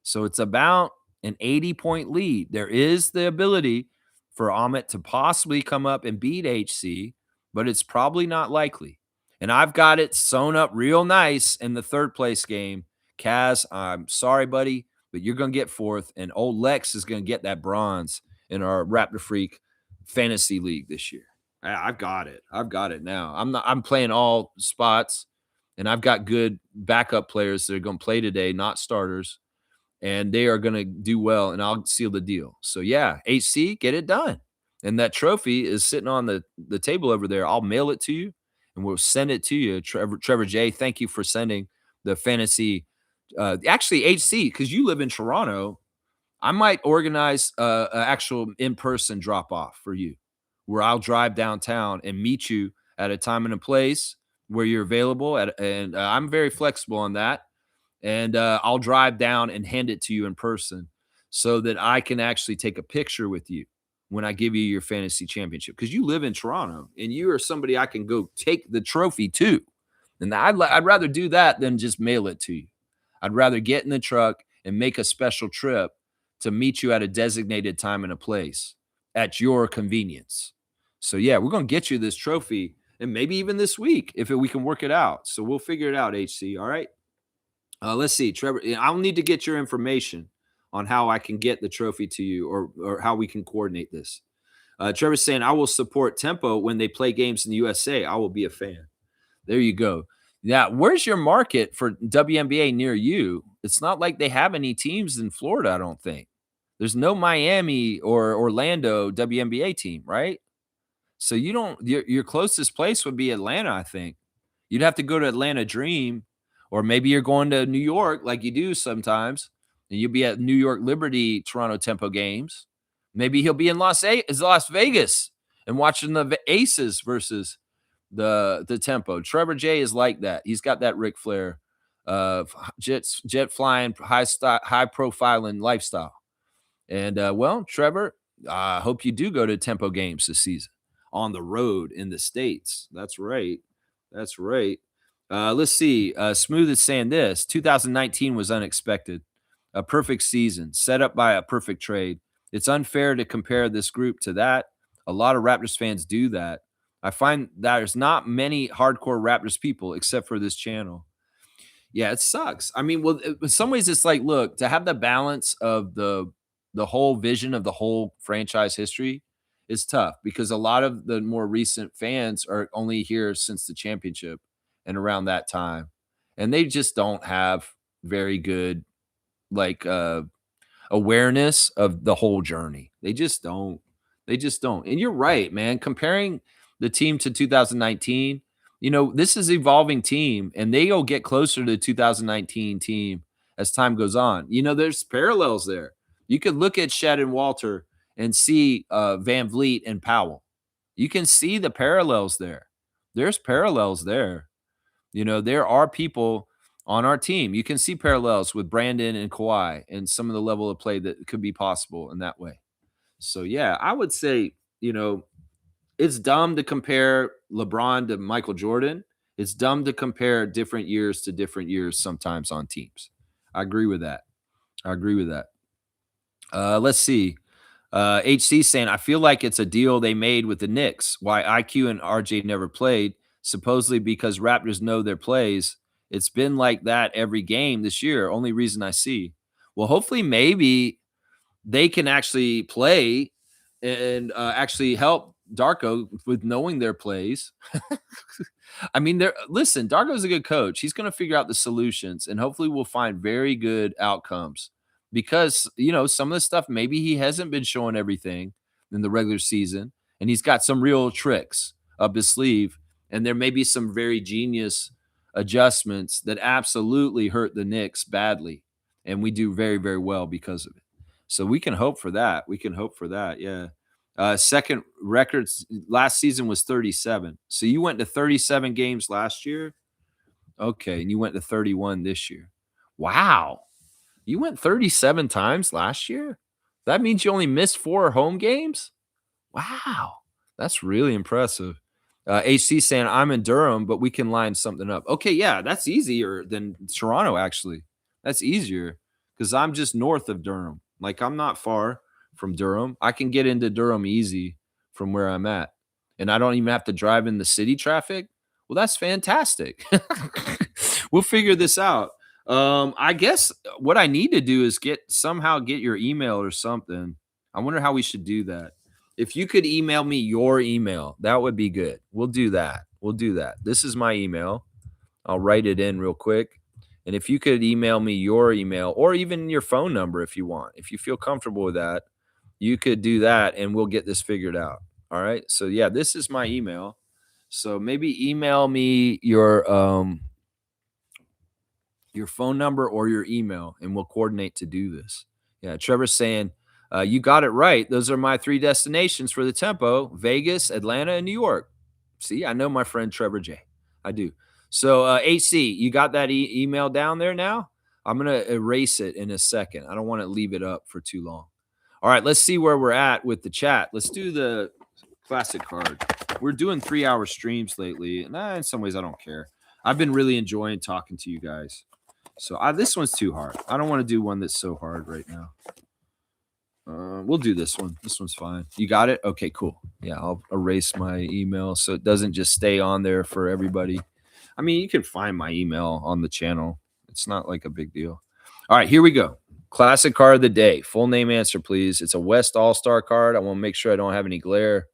So it's about an 80-point lead. There is the ability for Amit to possibly come up and beat HC, but it's probably not likely. And I've got it sewn up real nice in the 3rd place game. Kaz, I'm sorry, buddy, but you're going to get 4th, and old Lex is going to get that bronze in our Raptor Freak fantasy league this year. I've got it. I've got it now. I'm playing all spots, and I've got good backup players that are going to play today, not starters, and they are going to do well, and I'll seal the deal. So, yeah, HC, get it done. And that trophy is sitting on the table over there. I'll mail it to you and we'll send it to you. Trevor J, thank you for sending the fantasy. Actually, HC, because you live in Toronto, I might organize an actual in-person drop-off for you where I'll drive downtown and meet you at a time and a place where you're available. And I'm very flexible on that. And I'll drive down and hand it to you in person so that I can actually take a picture with you when I give you your fantasy championship, because you live in Toronto and you are somebody I can go take the trophy to. And I'd rather do that than just mail it to you. I'd rather get in the truck and make a special trip to meet you at a designated time and a place at your convenience. So yeah, we're going to get you this trophy, and maybe even this week if we can work it out. So we'll figure it out, HC. All right. Let's see, Trevor. I'll need to get your information on how I can get the trophy to you, or how we can coordinate this. Trevor's saying, I will support Tempo when they play games in the USA. I will be a fan. There you go. Yeah, where's your market for WNBA near you? It's not like they have any teams in Florida, I don't think. There's no Miami or Orlando WNBA team, right? So you don't your closest place would be Atlanta, I think. You'd have to go to Atlanta Dream, or maybe you're going to New York like you do sometimes, and you'll be at New York Liberty Toronto Tempo games. Maybe he'll be in Las Vegas and watching the Aces versus the Tempo. Trevor J is like that. He's got that Ric Flair jet flying, high profiling lifestyle. And well, Trevor, I hope you do go to Tempo games this season on the road in the States. That's right. That's right. Let's see. Smooth is saying this: 2019 was unexpected, a perfect season set up by a perfect trade. It's unfair to compare this group to that. A lot of Raptors fans do that. I find there's not many hardcore Raptors people except for this channel. Yeah, it sucks. I mean, well, in some ways, it's like, look, to have the balance of the whole vision of the whole franchise history is tough, because a lot of the more recent fans are only here since the championship and around that time, and they just don't have very good like awareness of the whole journey. They just don't. They just don't. And you're right, man. Comparing the team to 2019, this is evolving team, and they'll get closer to the 2019 team as time goes on. There's parallels there. You could look at Shed and Walter and see Van Vliet and Powell. You can see the parallels there. There's parallels there. There are people on our team. You can see parallels with Brandon and Kawhi and some of the level of play that could be possible in that way. So, yeah, I would say, it's dumb to compare LeBron to Michael Jordan. It's dumb to compare different years to different years sometimes on teams. I agree with that. Let's see. HC saying, I feel like it's a deal they made with the Knicks. Why IQ and RJ never played, supposedly because Raptors know their plays. It's been like that every game this year. Only reason I see. Well, hopefully, maybe they can actually play and actually help Darko with knowing their plays. I mean, listen, Darko's a good coach. He's going to figure out the solutions, and hopefully we'll find very good outcomes, because, some of the stuff, maybe he hasn't been showing everything in the regular season, and he's got some real tricks up his sleeve, and there may be some very genius adjustments that absolutely hurt the Knicks badly, and we do very, very well because of it. So we can hope for that. Yeah. Second records last season was 37. So you went to 37 games last year. Okay. And you went to 31 this year. Wow. You went 37 times last year? That means you only missed 4 home games? Wow. That's really impressive. HC saying, I'm in Durham, but we can line something up. Okay. Yeah. That's easier than Toronto, actually. That's easier because I'm just north of Durham. Like, I'm not far from Durham. I can get into Durham easy from where I'm at, and I don't even have to drive in the city traffic. Well, that's fantastic. We'll figure this out. I guess what I need to do is somehow get your email or something. I wonder how we should do that. If you could email me your email, that would be good. We'll do that. This is my email. I'll write it in real quick. And if you could email me your email, or even your phone number if you want, if you feel comfortable with that, you could do that and we'll get this figured out. All right. So yeah, this is my email. So maybe email me your phone number or your email and we'll coordinate to do this. Yeah, Trevor's saying, you got it right. Those are my 3 destinations for the tempo: Vegas, Atlanta, and New York. See, I know my friend Trevor J. I do. So, HC, you got that email down there now? I'm going to erase it in a second. I don't want to leave it up for too long. All right, let's see where we're at with the chat. Let's do the classic card. We're doing 3-hour streams lately, and in some ways I don't care. I've been really enjoying talking to you guys. So this one's too hard. I don't want to do one that's so hard right now. We'll do this one. This one's fine. You got it? Okay, cool. Yeah, I'll erase my email so it doesn't just stay on there for everybody. I mean, you can find my email on the channel. It's not like a big deal. All right, here we go. Classic card of the day. Full name answer, please. It's a West All-Star card. I want to make sure I don't have any glare.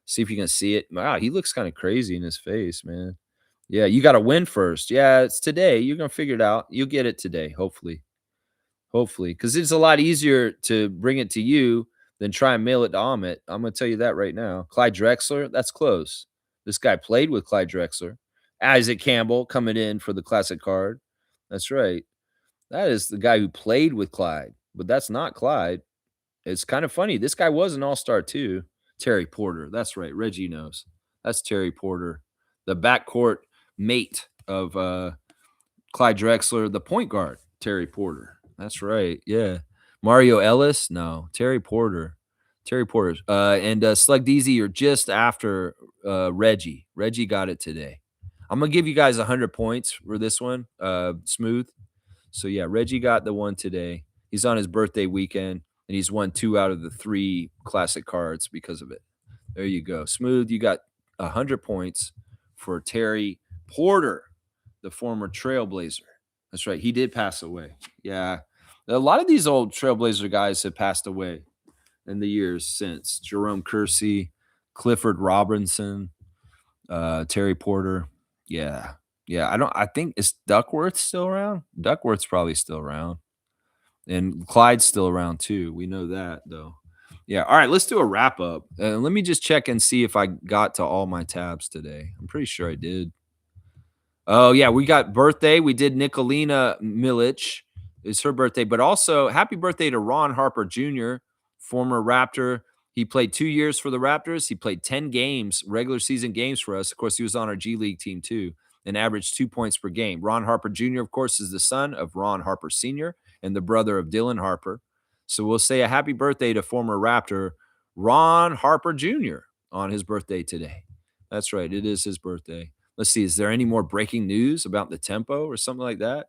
See if you can see it. Wow, he looks kind of crazy in his face, man. Yeah, you got to win first. Yeah, it's today. You're going to figure it out. You'll get it today, hopefully. Hopefully, because it's a lot easier to bring it to you than try and mail it to Amit. I'm going to tell you that right now. Clyde Drexler, that's close. This guy played with Clyde Drexler. Isaac Campbell coming in for the classic card. That's right. That is the guy who played with Clyde, but that's not Clyde. It's kind of funny. This guy was an all-star too. Terry Porter. That's right. Reggie knows. That's Terry Porter, the backcourt mate of Clyde Drexler, the point guard, Terry Porter. That's right. Yeah. Mario Ellis? No. Terry Porter. Terry Porter. And Slug DZ, you're just after Reggie. Reggie got it today. I'm going to give you guys 100 points for this one. Smooth. So, yeah, Reggie got the one today. He's on his birthday weekend, and he's won 2 out of the 3 classic cards because of it. There you go. Smooth, you got 100 points for Terry Porter, the former Trailblazer. That's right. He did pass away. Yeah. A lot of these old Trailblazer guys have passed away in the years since. Jerome Kersey, Clifford Robinson, Terry Porter. Yeah. Yeah. I think, is Duckworth still around? Duckworth's probably still around. And Clyde's still around too. We know that though. Yeah. All right. Let's do a wrap up. Let me just check and see if I got to all my tabs today. I'm pretty sure I did. Oh, yeah, we got birthday. We did Nicolina Milic. It's her birthday, but also happy birthday to Ron Harper Jr., former Raptor. He played 2 years for the Raptors. He played 10 games, regular season games for us. Of course, he was on our G League team too and averaged 2 points per game. Ron Harper Jr., of course, is the son of Ron Harper Sr. and the brother of Dylan Harper. So we'll say a happy birthday to former Raptor Ron Harper Jr. on his birthday today. That's right. It is his birthday. Let's see. Is there any more breaking news about the tempo or something like that?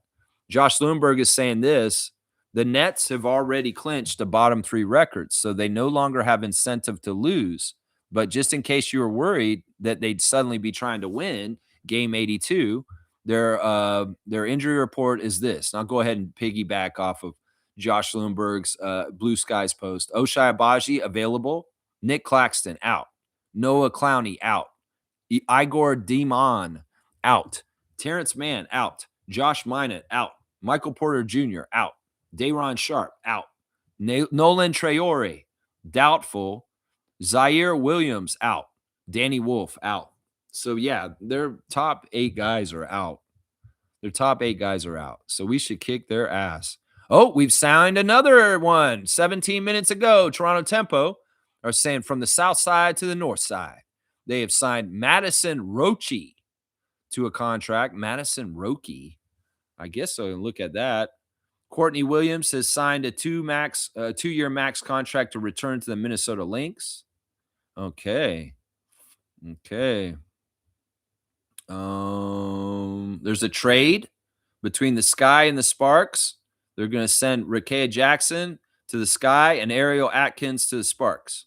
Josh Lundberg is saying this. The Nets have already clinched the bottom 3 records, so they no longer have incentive to lose. But just in case you were worried that they'd suddenly be trying to win game 82, their injury report is this. And I'll go ahead and piggyback off of Josh Lundberg's Blue Skies post. Ochai Agbaji available. Nick Claxton out. Noah Clowney out. Igor Demon out. Terrence Mann out. Josh Minot out. Michael Porter Jr. out. Day'Ron Sharp out. Nolan Traore doubtful. Zaire Williams out. Danny Wolf out. So, yeah, their top 8 guys are out. Their top 8 guys are out. So we should kick their ass. Oh, we've signed another one 17 minutes ago. Toronto Tempo are saying from the south side to the north side. They have signed Madison Roche to a contract. Madison Roche. I guess so. Look at that. Courtney Williams has signed a 2-year max contract to return to the Minnesota Lynx. Okay. There's a trade between the Sky and the Sparks. They're going to send Rickea Jackson to the Sky and Ariel Atkins to the Sparks.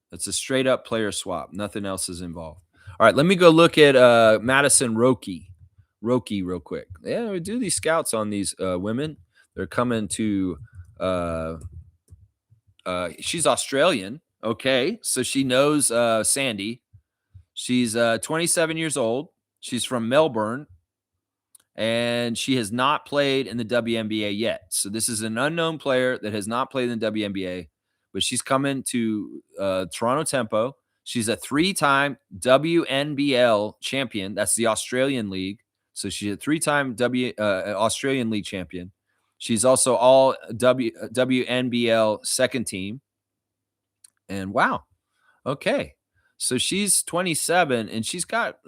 That's a straight up player swap. Nothing else is involved. All right, let me go look at Madison Roche real quick. Yeah, we do these scouts on these women. They're coming to she's Australian. Okay, so she knows Sandy. She's 27 years old. She's from Melbourne, and she has not played in the WNBA yet. So this is an unknown player that has not played in the WNBA. but she's coming to Toronto Tempo. She's a 3-time WNBL champion. That's the Australian League. So she's a 3-time Australian League champion. She's also all WNBL second team. And wow, okay. So she's 27 and she's got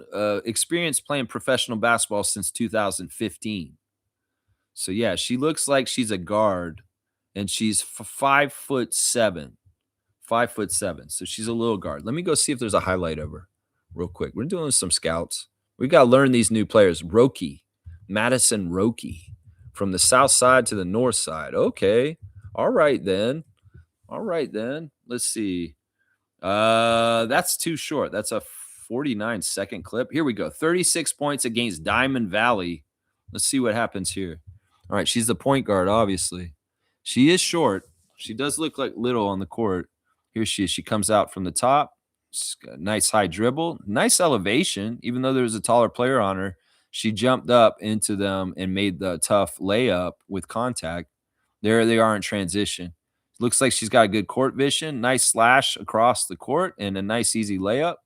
experience playing professional basketball since 2015. So yeah, she looks like she's a guard, and she's 5'7". 5'7". So she's a little guard. Let me go see if there's a highlight of her real quick. We're doing some scouts. We got to learn these new players. Roki, Madison Roki, from the south side to the north side. Okay. All right then. Let's see. That's too short. That's a 49-second clip. Here we go. 36 points against Diamond Valley. Let's see what happens here. All right, she's the point guard, obviously. She is short. She does look like little on the court. Here she is. She comes out from the top. She's got a nice high dribble, nice elevation. Even though there was a taller player on her, she jumped up into them and made the tough layup with contact. There they are in transition. Looks like she's got a good court vision, nice slash across the court, and a nice easy layup.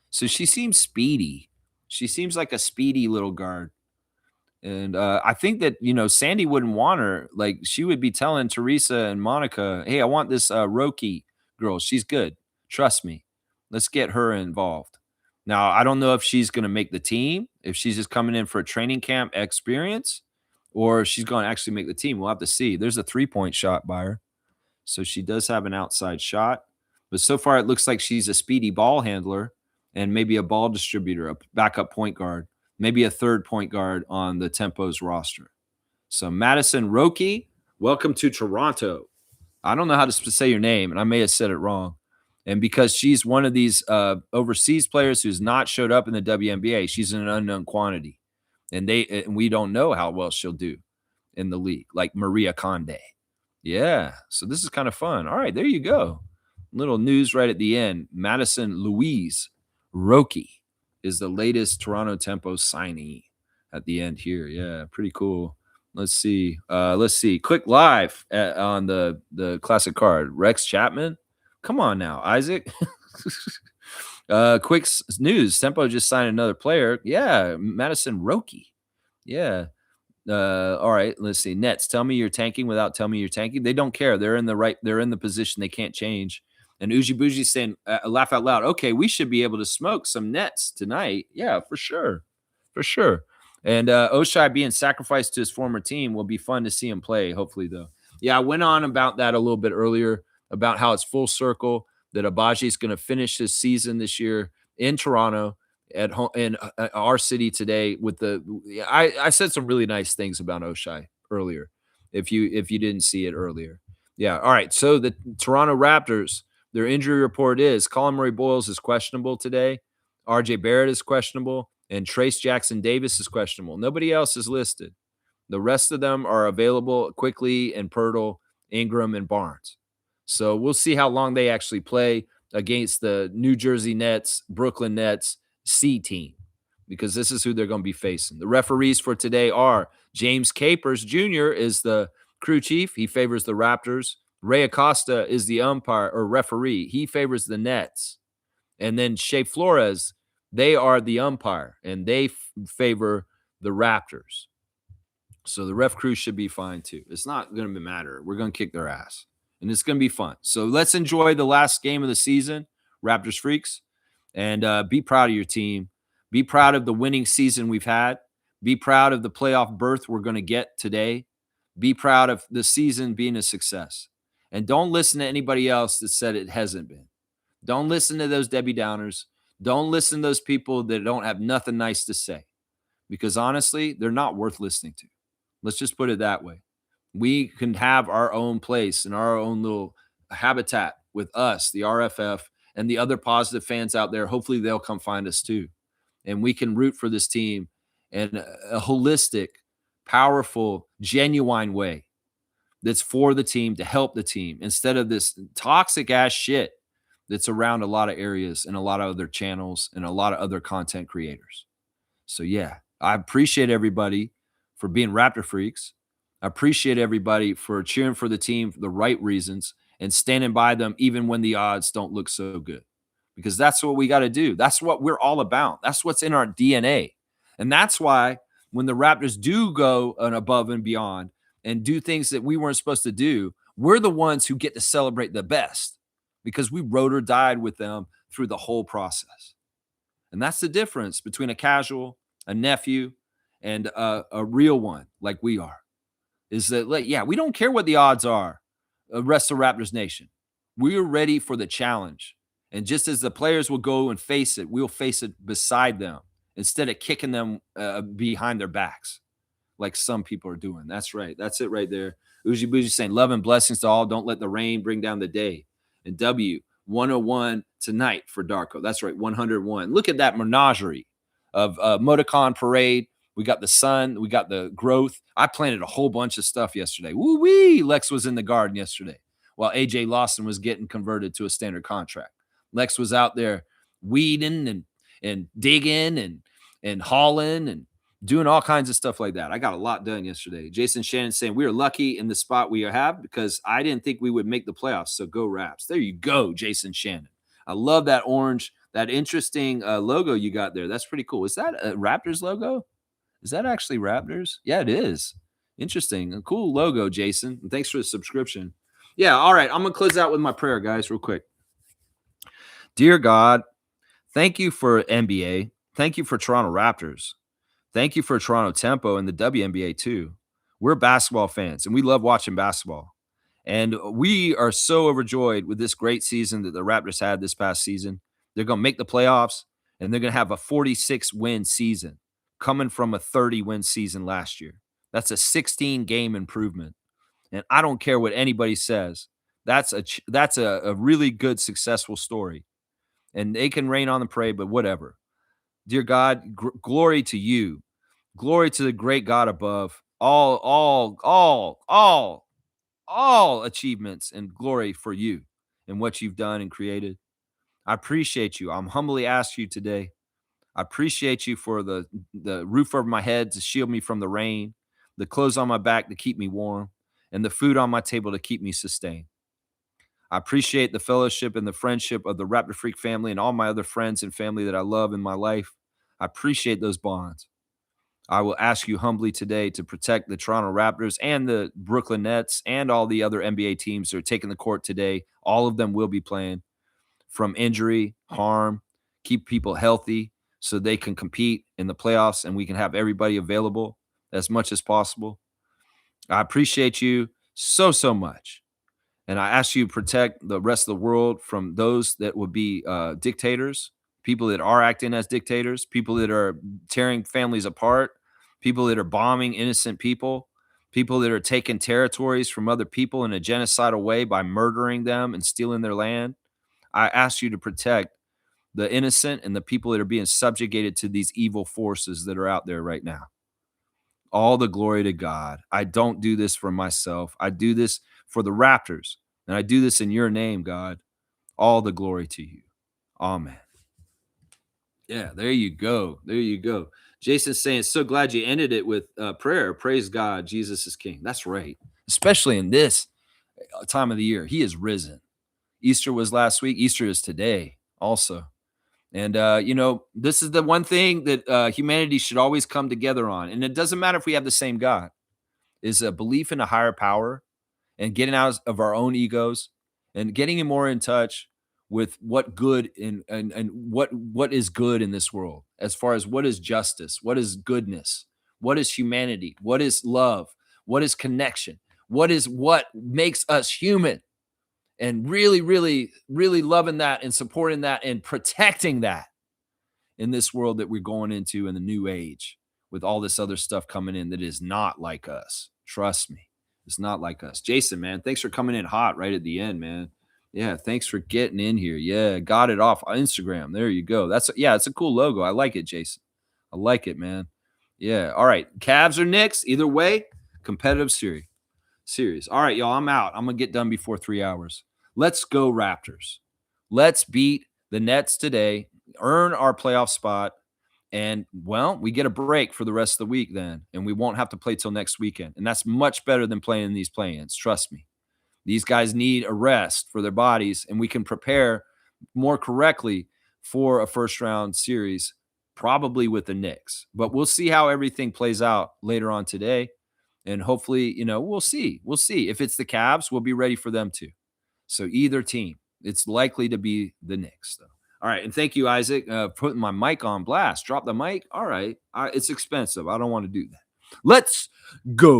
So she seems speedy. She seems like a speedy little guard. And I think that, Sandy wouldn't want her. Like, she would be telling Teresa and Monica, hey, I want this Roki girl. She's good. Trust me. Let's get her involved. Now, I don't know if she's going to make the team, if she's just coming in for a training camp experience, or if she's going to actually make the team. We'll have to see. There's a 3-point shot by her. So she does have an outside shot. But so far, it looks like she's a speedy ball handler and maybe a ball distributor, a backup point guard, maybe a third point guard on the Tempo's roster. So Madison Roki, welcome to Toronto. I don't know how to say your name, and I may have said it wrong. And because she's one of these overseas players who's not showed up in the WNBA, she's an unknown quantity. And we don't know how well she'll do in the league, like Maria Conde. Yeah, so this is kind of fun. All right, there you go. Little news right at the end. Madison Louise Roki is the latest Toronto Tempo signee at the end here. Yeah, pretty cool. Let's see. Click live on the classic card. Rex Chapman. Come on now, Isaac. Quick news. Tempo just signed another player. Yeah, Madison Roki. Yeah. All right, let's see. Nets, tell me you're tanking without telling me you're tanking. They don't care. They're in the position they can't change. And Uji Buji's saying, laugh out loud. Okay, we should be able to smoke some Nets tonight. Yeah, for sure. For sure. And Oshai being sacrificed to his former team will be fun to see him play, hopefully, though. Yeah, I went on about that a little bit earlier, about how it's full circle, that Abaji is going to finish his season this year in Toronto, at home in our city today. I said some really nice things about Oshai earlier. If you didn't see it earlier, yeah. All right. So the Toronto Raptors, their injury report is Colin Murray-Boyles is questionable today. R.J. Barrett is questionable, and Trace Jackson Davis is questionable. Nobody else is listed. The rest of them are available quickly, and Pirtle, Ingram, and Barnes. So we'll see how long they actually play against the New Jersey Nets, Brooklyn Nets C team, because this is who they're going to be facing. The referees for today are James Capers Jr. is the crew chief. He favors the Raptors. Ray Acosta is the umpire or referee. He favors the Nets. And then Shea Flores, they are the umpire, and they favor the Raptors. So the ref crew should be fine too. It's not going to matter. We're going to kick their ass, and it's going to be fun. So let's enjoy the last game of the season, Raptors Freaks. And be proud of your team. Be proud of the winning season we've had. Be proud of the playoff berth we're going to get today. Be proud of the season being a success. And don't listen to anybody else that said it hasn't been. Don't listen to those Debbie Downers. Don't listen to those people that don't have nothing nice to say. Because honestly, they're not worth listening to. Let's just put it that way. We can have our own place and our own little habitat with us, the RFF, and the other positive fans out there. Hopefully they'll come find us too. And we can root for this team in a holistic, powerful, genuine way that's for the team, to help the team, instead of this toxic ass shit that's around a lot of areas and a lot of other channels and a lot of other content creators. So yeah, I appreciate everybody for being Raptor Freaks. I appreciate everybody for cheering for the team for the right reasons and standing by them even when the odds don't look so good. Because that's what we got to do. That's what we're all about. That's what's in our DNA. And that's why when the Raptors do go an above and beyond and do things that we weren't supposed to do, we're the ones who get to celebrate the best because we rode or died with them through the whole process. And that's the difference between a casual, a nephew, and a real one like we are. Is that, like, yeah, we don't care what the odds are, the rest of Raptors Nation. We're ready for the challenge. And just as the players will go and face it, we'll face it beside them instead of kicking them behind their backs like some people are doing. That's right. That's it right there. Uji Bougie saying, love and blessings to all. Don't let the rain bring down the day. And W, 101 tonight for Darko. That's right, 101. Look at that menagerie of Moticon Parade. We got the sun. We got the growth. I planted a whole bunch of stuff yesterday. Woo-wee! Lex was in the garden yesterday while A.J. Lawson was getting converted to a standard contract. Lex was out there weeding and digging and hauling and doing all kinds of stuff like that. I got a lot done yesterday. Jason Shannon saying, we are lucky in the spot we have because I didn't think we would make the playoffs. So go Raps. There you go, Jason Shannon. I love that orange, that interesting logo you got there. That's pretty cool. Is that a Raptors logo? Is that actually Raptors? Yeah, it is. Interesting. A cool logo, Jason. And thanks for the subscription. Yeah, all right. I'm going to close out with my prayer, guys, real quick. Dear God, thank you for NBA. Thank you for Toronto Raptors. Thank you for Toronto Tempo and the WNBA too. We're basketball fans, and we love watching basketball. And we are so overjoyed with this great season that the Raptors had this past season. They're going to make the playoffs, and they're going to have a 46-win season coming from a 30-win season last year. That's a 16-game improvement. And I don't care what anybody says. That's a really good, successful story. And they can rain on the parade, but whatever. Dear God, glory to you. Glory to the great God above. All achievements and glory for you and what you've done and created. I appreciate you. I'm humbly asked you today. I appreciate you for the roof over my head to shield me from the rain, the clothes on my back to keep me warm, and the food on my table to keep me sustained. I appreciate the fellowship and the friendship of the Raptor Freak family and all my other friends and family that I love in my life. I appreciate those bonds. I will ask you humbly today to protect the Toronto Raptors and the Brooklyn Nets and all the other NBA teams that are taking the court today. All of them will be playing from injury, harm, keep people healthy so they can compete in the playoffs and we can have everybody available as much as possible. I appreciate you so, so much. And I ask you to protect the rest of the world from those that would be dictators, people that are acting as dictators, people that are tearing families apart, people that are bombing innocent people, people that are taking territories from other people in a genocidal way by murdering them and stealing their land. I ask you to protect the innocent and the people that are being subjugated to these evil forces that are out there right now. All the glory to God. I don't do this for myself. I do this for the Raptors, and I do this in your name, God. All the glory to you. Amen. Yeah, there you go. There you go. Jason's saying, so glad you ended it with prayer. Praise God. Jesus is King. That's right. Especially in this time of the year. He is risen. Easter was last week. Easter is today also. And, this is the one thing that humanity should always come together on. And it doesn't matter if we have the same God, is a belief in a higher power and getting out of our own egos and getting more in touch with what good and what is good in this world, as far as what is justice, what is goodness, what is humanity, what is love, what is connection, what makes us human. And really, really, really loving that and supporting that and protecting that in this world that we're going into in the new age with all this other stuff coming in that is not like us. Trust me, it's not like us. Jason, man, thanks for coming in hot right at the end, man. Yeah, thanks for getting in here. Yeah, got it off on Instagram. There you go. It's a cool logo. I like it, Jason. I like it, man. Yeah, all right. Cavs or Knicks, either way, competitive series. All right, y'all, I'm out. I'm going to get done before 3 hours. Let's go Raptors. Let's beat the Nets today, earn our playoff spot, and, well, we get a break for the rest of the week then, and we won't have to play till next weekend. And that's much better than playing these play-ins. Trust me. These guys need a rest for their bodies, and we can prepare more correctly for a first round series, probably with the Knicks. But we'll see how everything plays out later on today. And hopefully, we'll see. We'll see. If it's the Cavs, we'll be ready for them too. So either team, it's likely to be the Knicks, though. All right. And thank you, Isaac, putting my mic on blast. Drop the mic. All right. It's expensive. I don't want to do that. Let's go